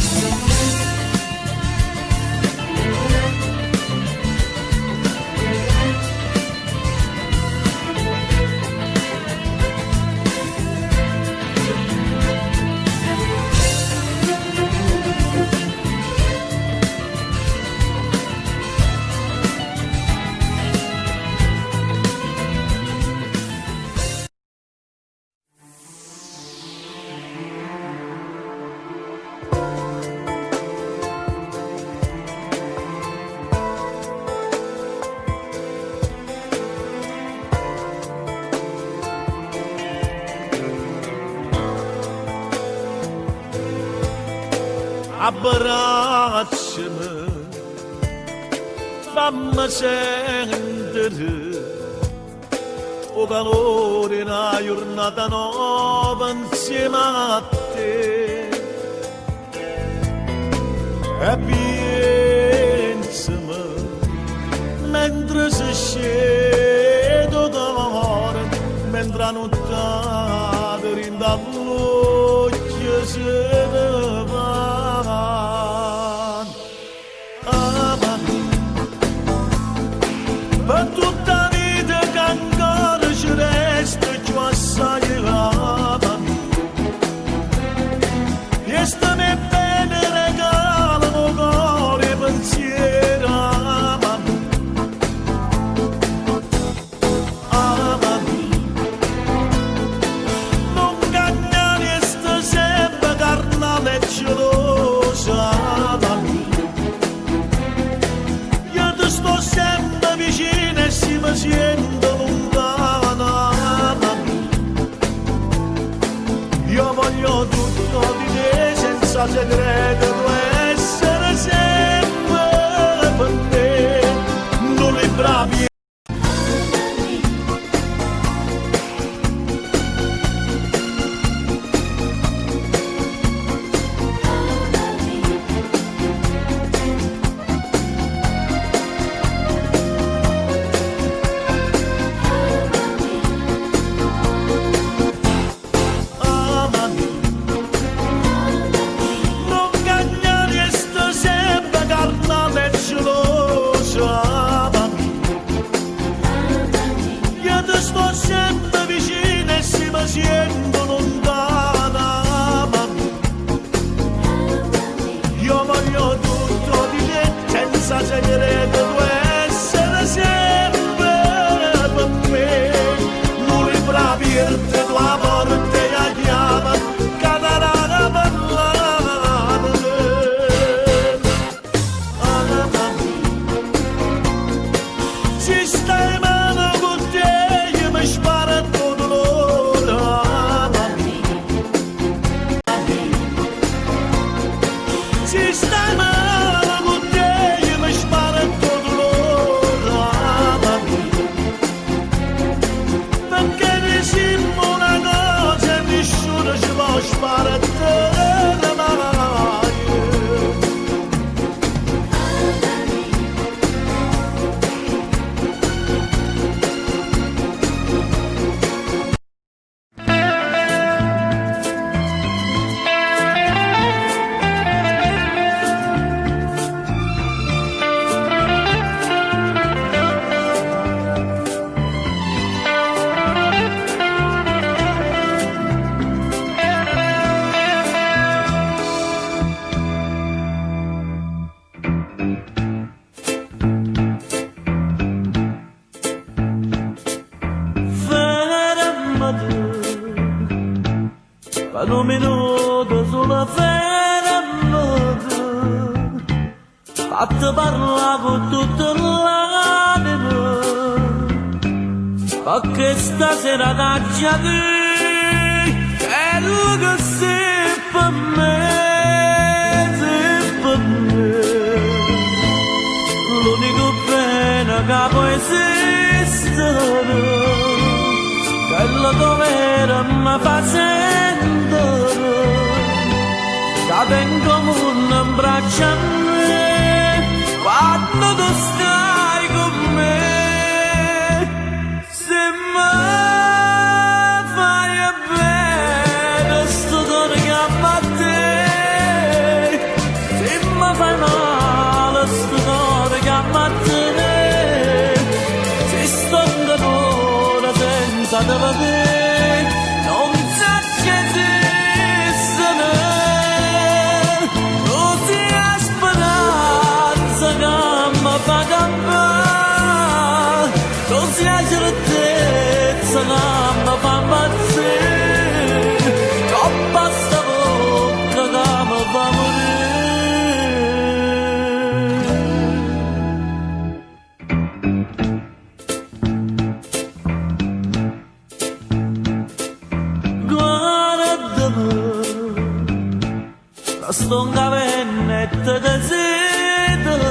Abbracciami, fammi sentire o calore una giornata nuova insieme a te. E pensami mentre si scende d'amore, mentre la notte rinda voce se ne va. Per tutta la vita che ancora ci resta più assai l'ama. E stami bene regalano cuore e pensiero. Amami, sto sempre vicino e se mi sento lontana, mamma. Io voglio tutto di te senza segreto, tu essere sempre per me. Non li bravirte, tua porta e chiama, cadrà parlare. Se stai male con te, io mi sparo tutto l'ora. Se stai male con te, io mi sparo tutto l'ora. Perché diciamo una cosa e nessuno ci può sparare mai. Per un minuto solo fermate, fatti parlare con tutta l'anima, perché stasera caccia te, è quello che sei per me, sei per me. L'unico bene che può esistere, quello dove mi fa sentire, che tengo un braccio a me, quando tu stai con me. Se mi fai bene, sto cuore che a te, se mi fai male, sto cuore che a te, se sto ancora senza te vedere, non sa che esistere, così a speranza che mi fa campare, così a certezza che mi fa impazzire, troppa sta bocca che mi fa morire. Sto cavennetto desidero,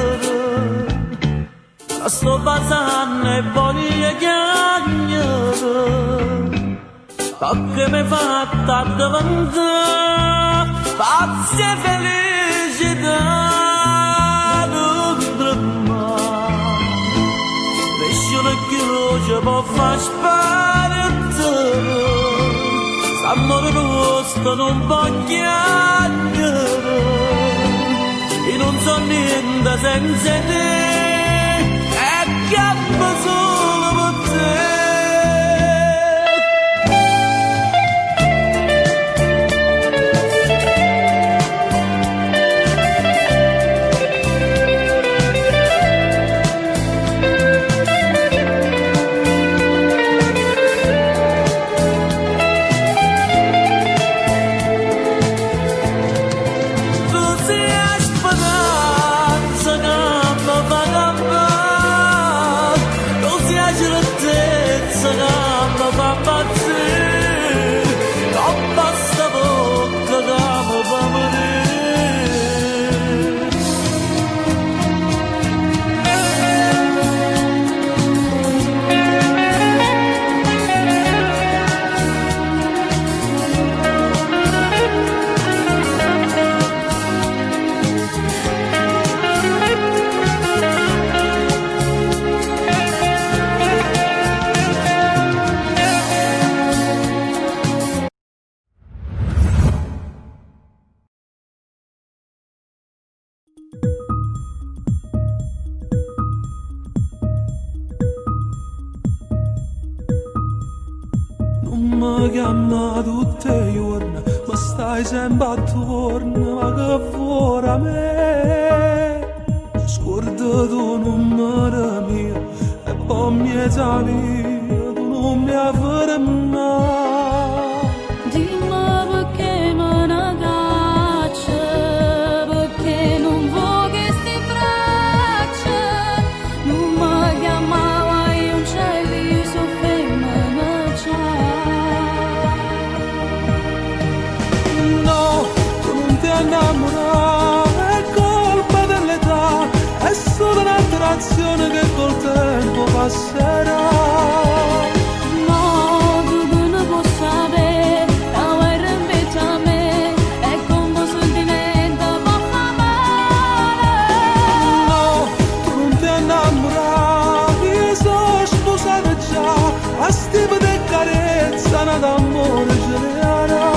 sto basando e voglio chiagnare, perché mi fatta diventare pazzi e felicità non tremare. Nessuno più ci può far sparire, s'amore nostro non può chiagnare, e non so niente senza te, e campo solo per te. Così a speranza che mi fa non mi chiama tutte i giorni, ma stai sempre attorno, ma che vuoi a me? Scorda tu non me mia, e poi mi salì, tu non mi avrai Dimmi perché me ne caccia, perché non vuoi che sti braccia, non mi chiamava io un cielo, io so femmina già. No, tu non ti innamorare, è colpa dell'età, è solo un'attrazione che col tempo passerà. A stima di carezza, una d'amore ce ne avrà.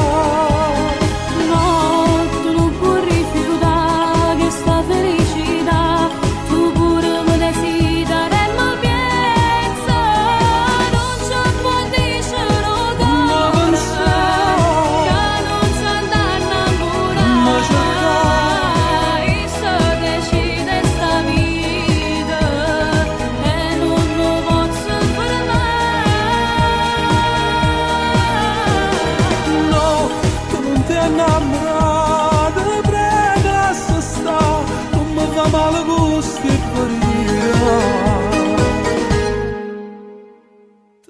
No, tu non puoi rifiutare questa felicità, tu pure me desideri e mi piensa, non c'è può dire ancora, che non si andrà a innamorare, e se decide sta vita, e non lo posso fermare. Innamorata, prega lascia sta, non mi fa male gusto e paria.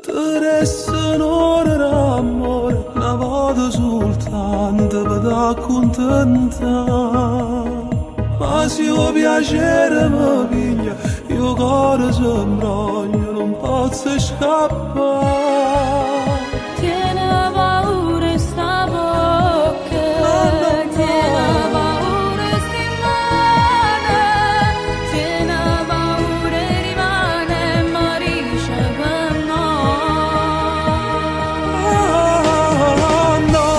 Ti resta un'ora d'amore, una volta soltanto per t'accontentare. Ma se io piacere mi piglia, io cuore si imbroglia, non posso scappare. Tiene paura sta bocca, tiene paura sti mani, tiene paura rimane e morisce per noi. No,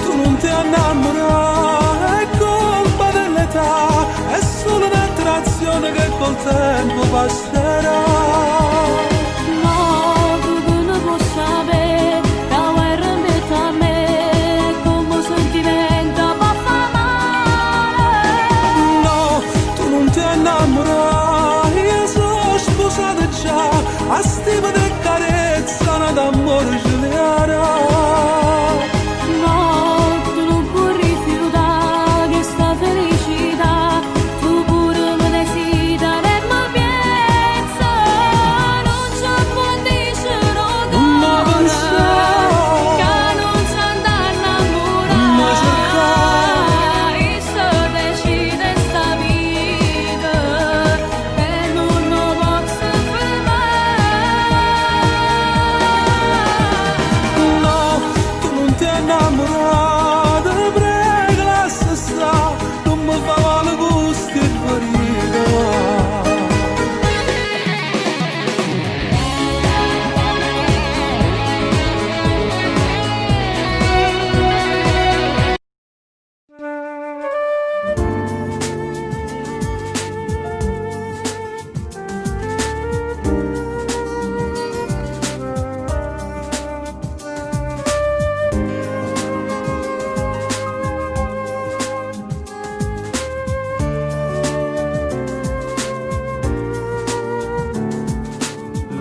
tu non ti innamorare, è colpa dell'età, è solo un'attrazione che col tempo passerà. A stima di carezza, una d'amore ce ne avrà. No, tu non puoi rifiutare questa felicità, tu pure me desideri e mi piensa, non c'è può dire ancora, che non si andrà a innamorare, e se decide sta vita, e non lo posso Innamorata, prega lascia sta, non mi fa male gusto e paria.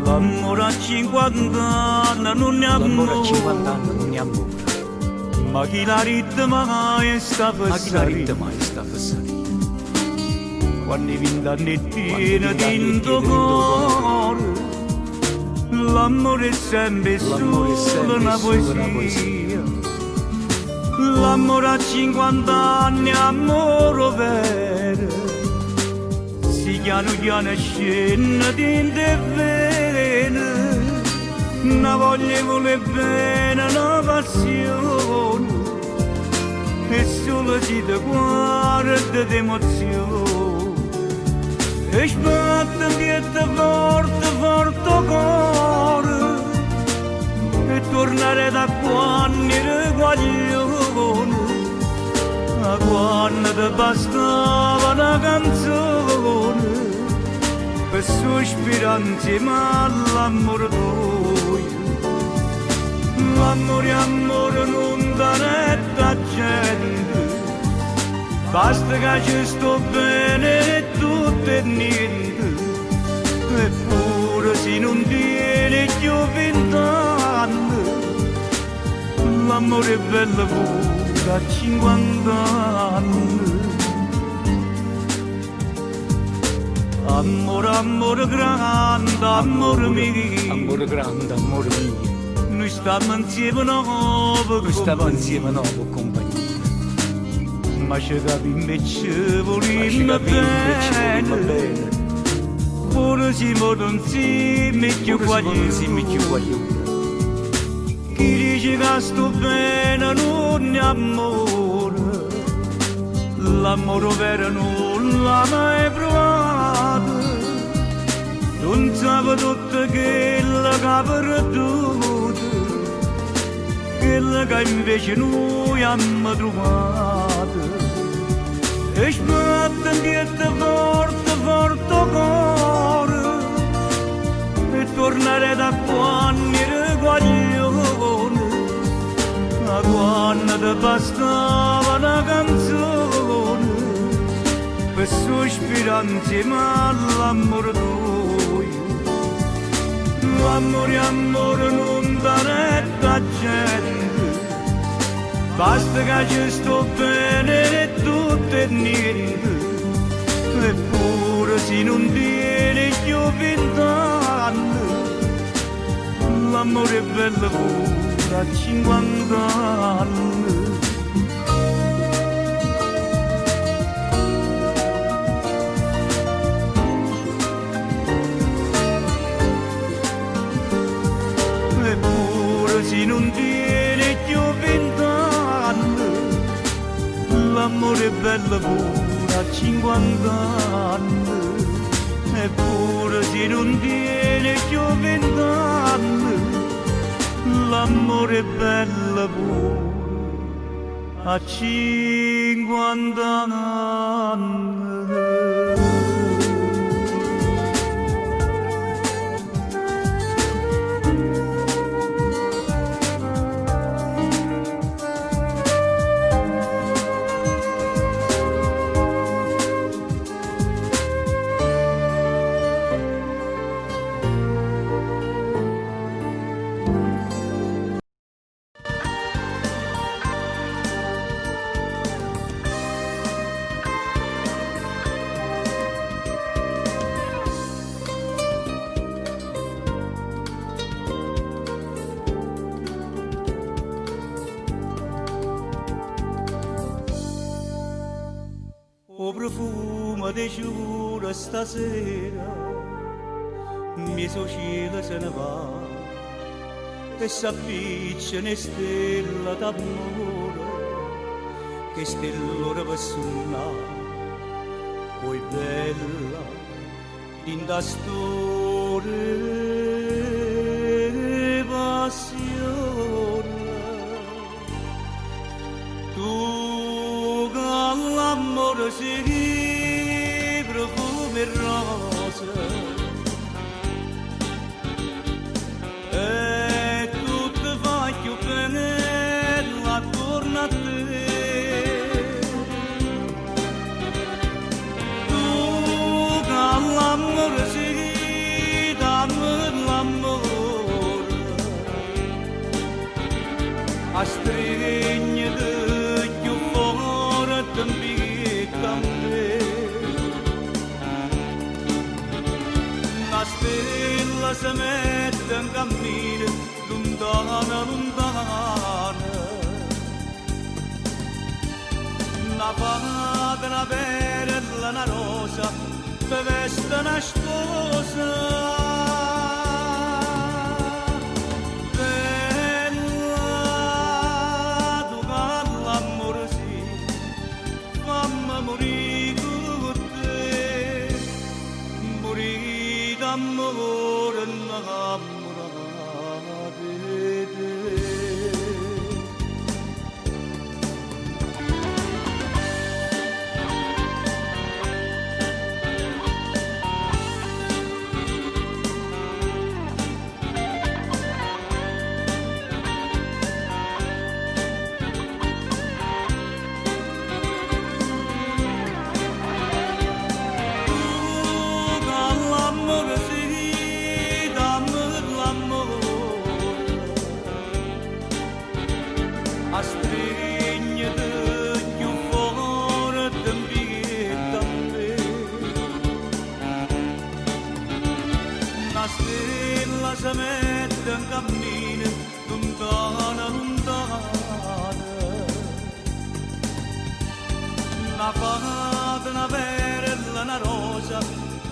L'amore a 50 anni non ne L'amore a amore, 50 anni non ne amore, ma chi la ritma sta per ma chi la salire. ritta mai sta per salire? Quando i 20 anni tiene dentro cuore, l'amore è sempre solo una poesia. L'amore a 50 anni è amore vero, si piano piano scende dentro e vene, una voglia vuole bene, una passione, e solo si ti guarda d'emozione. E sbatte piede forte, forte cuore, e tornare da quando ero guaglione, a quando ti bastava una canzone, per sospirare insieme all'amore tuo. L'amore, amore non danetta gente, basta che ci sto bene e tutto e niente, eppure se non tiene più 20 anni, l'amore è bello pure a 50 anni. Amore, amore grande, amore mio, Amore grande, amore mio, noi stiamo insieme nuovo, noi stiamo insieme nuovo compagnia. ma ci capiamo volendo bene, pure siamo insieme più guaglioni. Chi dice che sto bene non è amore, l'amore vero non l'ha mai provato, non sape tutto quello che ha perduto, quello che invece noi abbiamo trovato. E sbatte indietro forte, forte cuore, e tornare da quando ero guaglione, da quando ti bastava una canzone, per sospirare insieme all'amore tuo. L'amore, amore non danetta gente, basta che ci sto bene e tutto e niente, eppure se non tiene più 20 anni, l'amore è bello pure a 50 anni. Eppure se non tiene più 20 anni, l'amore è bello pure a 50 anni. Eppure se non tiene più 20 anni, l'amore è bello pure a 50 anni. O profumo de giuro stasera, mio cielo se ne va, e s'appiccia ne stella d'amore, che stell'ora per suonare, poi bella, d'inda storia passione. Tu che l'amore si profumi e rose, e tu ti fai più bene attorno a te. Tu che l'amore si dammi l'amore, a stringere più forte a me. La stella si mette in cammino lontana, lontana. Una fata, una perla, una rosa, per veste una sposa. Amore innamorata di te. la stringe più forte in vita me. La stella si mette in cammino lontana, lontana. Una fata, una perla, una rosa,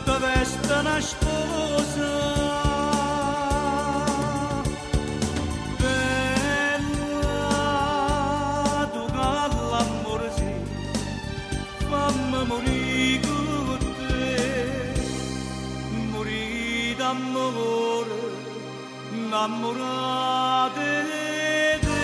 che veste una sposa. Morì con te, morì d'amore, innamorate di te.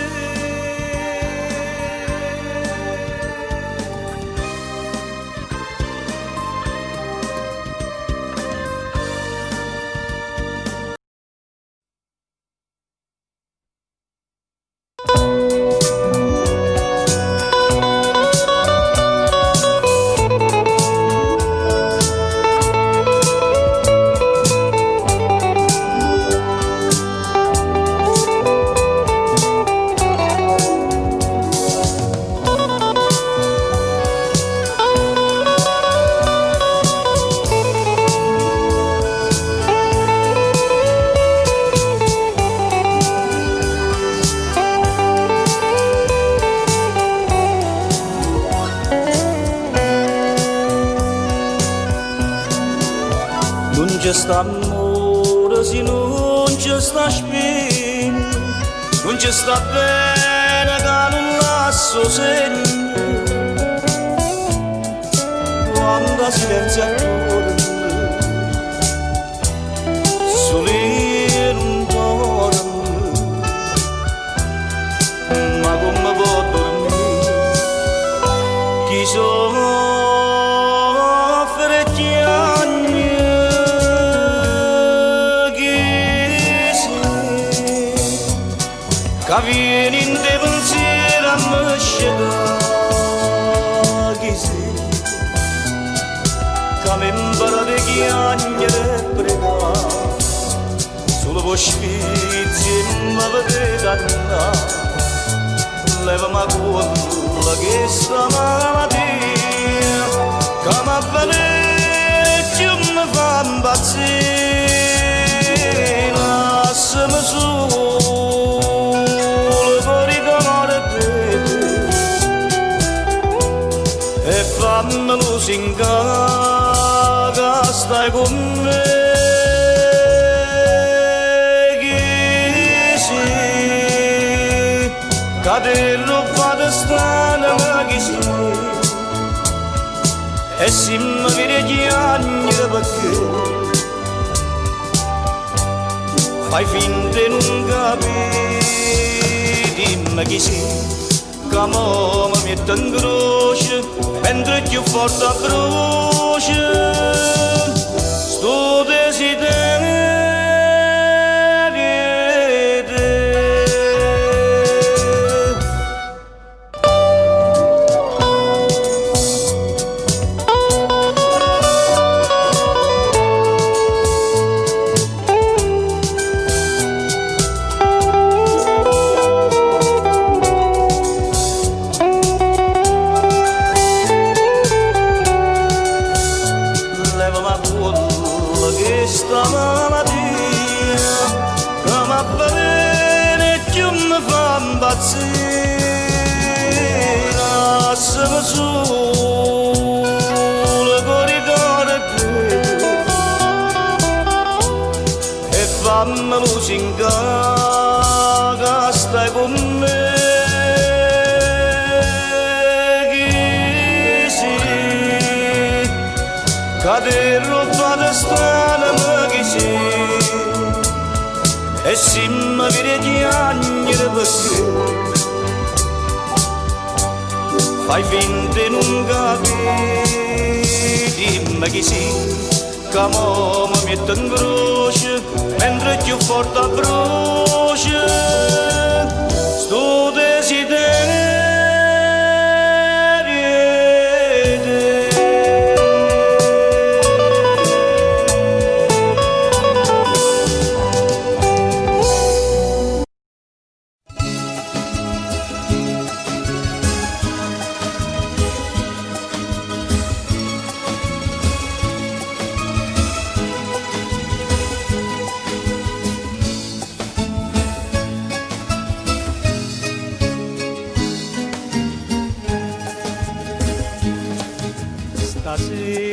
Non c'è sta amore se non c'è sta spina, non c'è sta pena che non lascio segno. Quando silenzio attorno, sole non torna, ma come può dormire? Chi soffre chiagna, che vieni in te pensiero a me sceglie, chi sei, che mi impara di chiagnere e pregare, solo per sfizi e mi vedete andare, levami quella che sta malattia, che mi avveleggia e mi fa impazzire, lasciami solo. Fammelo singare che stai con me, chi sei, che ti rubate strana ma chi sei, e se mi vedi chiagnere perché fai finta di non capire, dimmi chi sei. Che mo mi mette in croce, mentre più forte brucia, sto desiderio di te. Questa malattia che mi avvelena e che mi fa impazzire, lasciami solo corridore e fammelo singare che stai con me, chi sei, che ti rubate strana ma chi sei, e se mi vedi chiagnere perché fai finta di non capire, dimmi chi sei, che mo mi mette in croce, mentre più forte brucia, sto desiderio.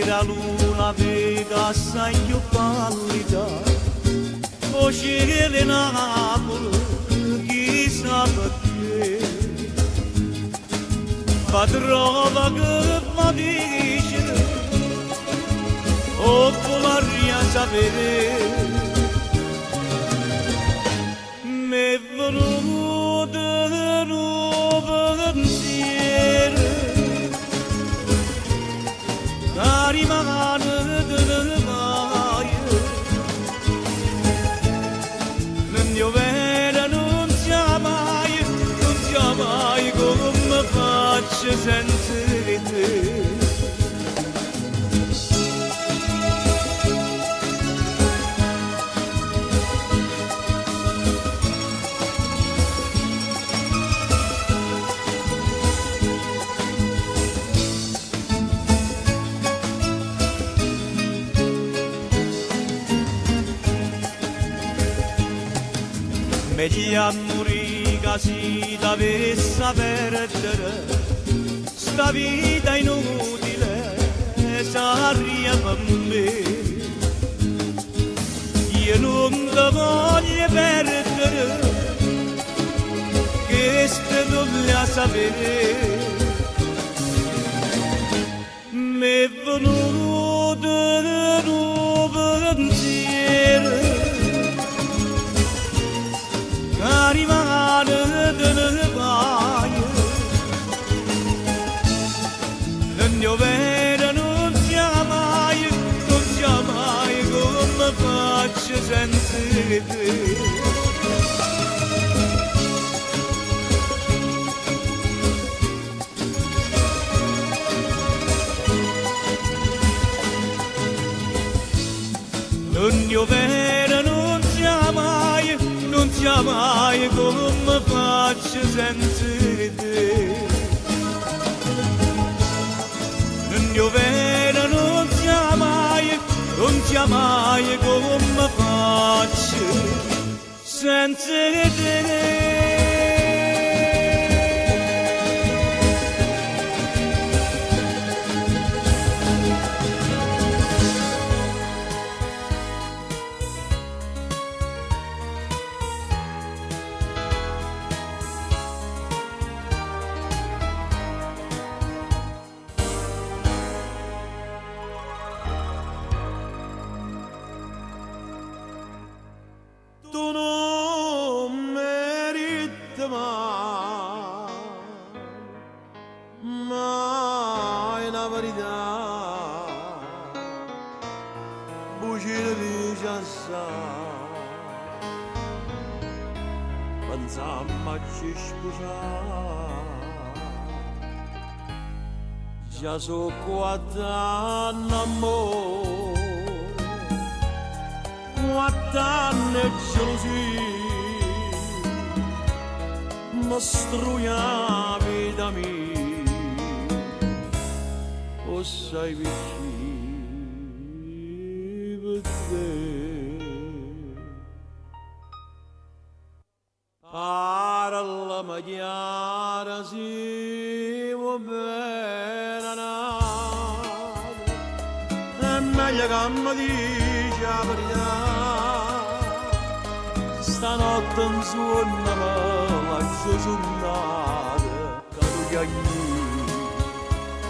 la luna vega assai più pallida, o sceglie Napoli, chissà perché. Ma trova che mi dice, o voleria sapere, m'è venuto un pensiero, che rimane delle vaie, nel mio vero non sia mai come faccio senza te. Meglio a morire che si dovesse perdere sta vita inutile sarebbe per me. Io non ti voglio perdere, che ste voglio sapere. M'è venuto un pensiero, rimane delle vaie, nel mio vero non sia mai come faccio senza te. Nel mio vero non sia mai come faccio senza te. Nel mio vero non sia mai come faccio senza te. Tu non meriti mai la verità, bucina dice assai, pensammo a ci scusare, già so 4 anni amore, 4 anni e gelosia, mi struia la vita mia, o sei vicino per te. Parla chiara, si va bene, è meglio che mi dici la verità. Stanotte in suona me lascio suonare, che tu chiagni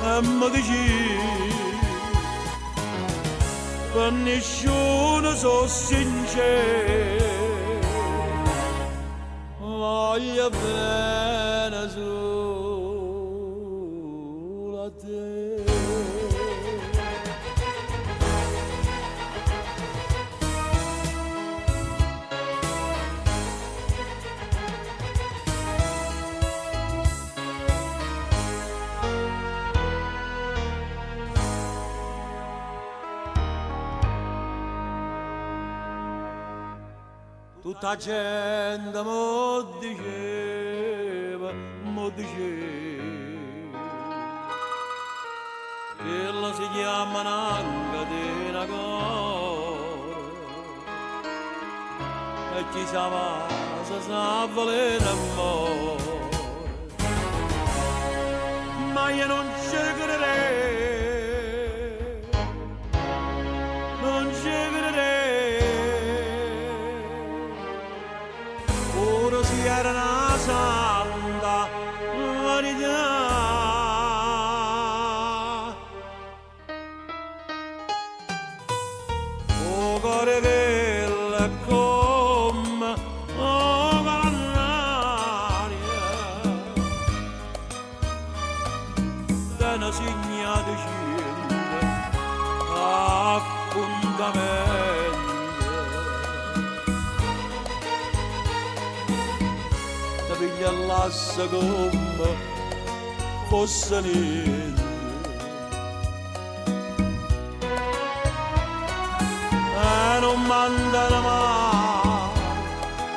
e mi dici, per nessuno sono sincero, voglio bene solo a te. Tutta gente mo diceva, che la si chiama un'anca di una cosa, e chi sa va, sa volere amore, ma io non ci crederei, figlia lassa come fosse niente. E non mandano mai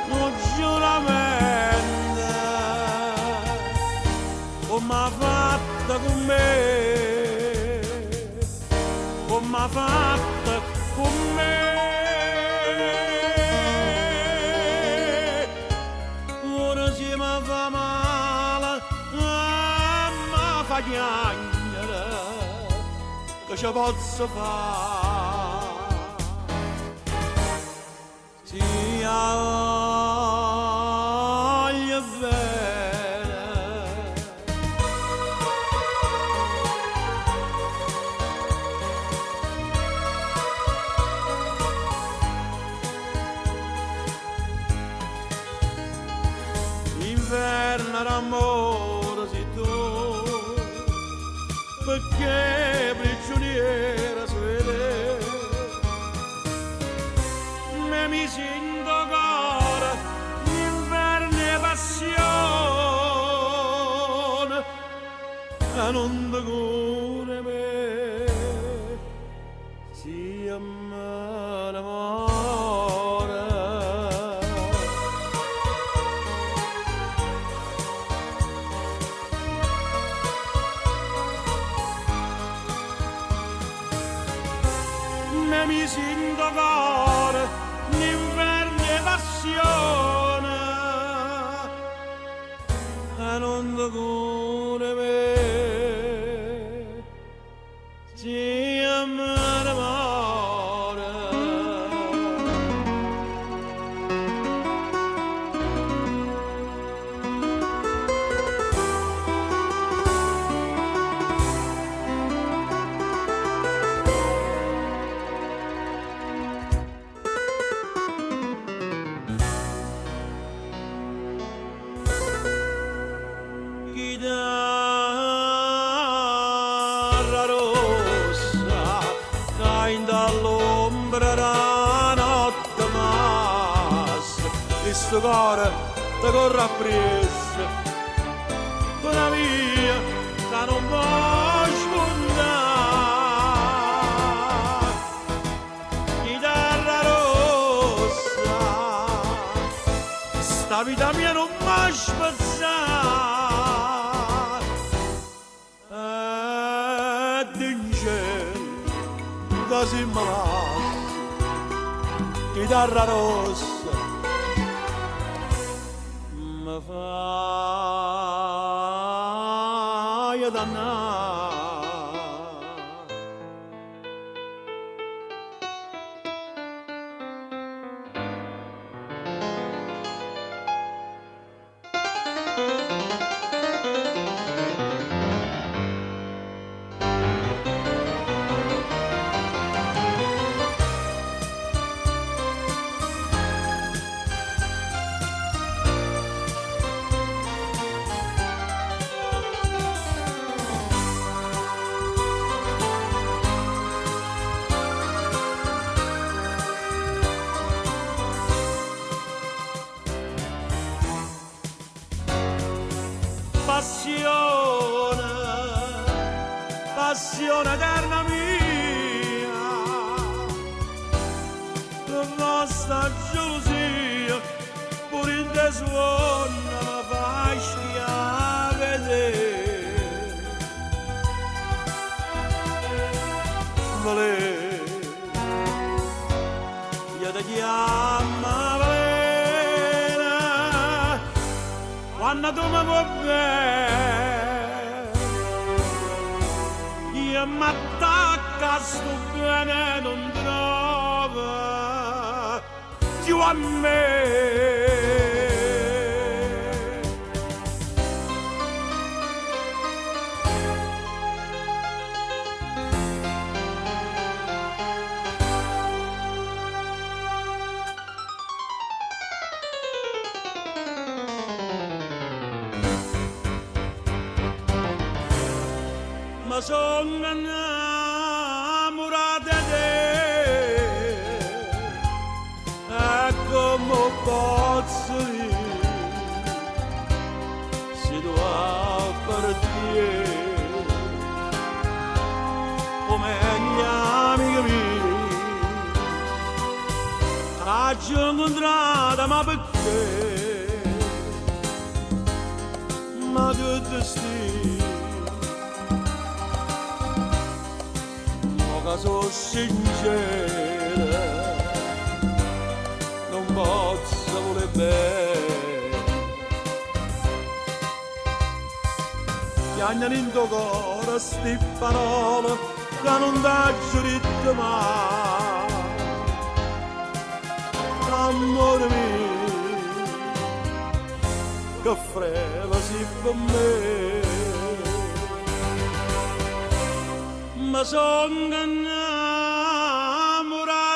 un giuramento come ha fatto con me, come ha fatto con me. Ora si mi fa male, mi fa piangere, che ci posso fare? Ti voglio bene. Inverno d'amore sei tu, perché prigioniera svede. Mi sento cuore, inverno e passione, e non ti cura me, si amore. Mi sento cuore, l'inverno e passione, e non ti cura me, si amore. Chitarra rossa, cai dall'ombra la notte massa, e sto cuore ti corre appresso, una via che non può spuntare. Chitarra rossa, sta vita mia non mi spezzare. Così mi lascia, chitarra rossa, mi fai dannare. Passione, passione eterna mia, la nostra gelosia, pure in te suona, mi fai schiave. Vale, io ti chiamo Valena, quando tu mi vuoi bene, io mi attacco, sto bene, non trova più a me. Ma sono innamorato di te, e come posso dire te come gli amici miei traccio incontrata ma perché ma che destino ma che sono sincera non posso voler bene piagnano in tuo cuore sti parole che non t'ho detto mai amore mio che freva si per me ma sono innamorata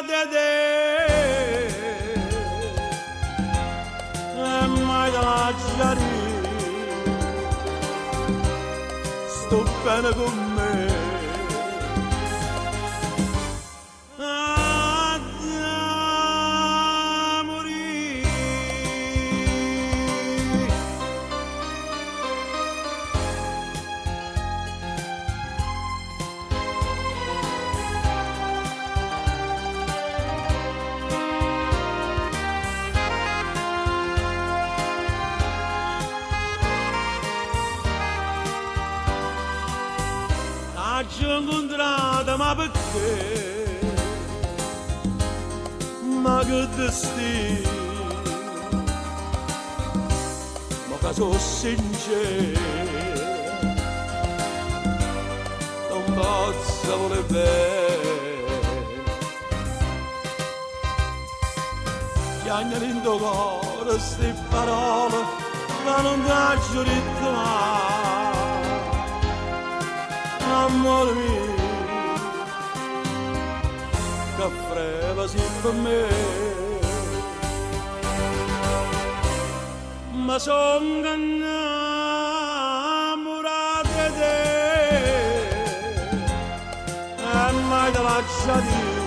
di te e mai te lasciare sto bene con me ci ho incontrata ma perché ma che destino ma che sono sincero non posso voler bene piagnano in tuo cuore sti parole ma non t'ho detto mai amore mio che freva si per me ma sono innamorata di te e mai te lasciati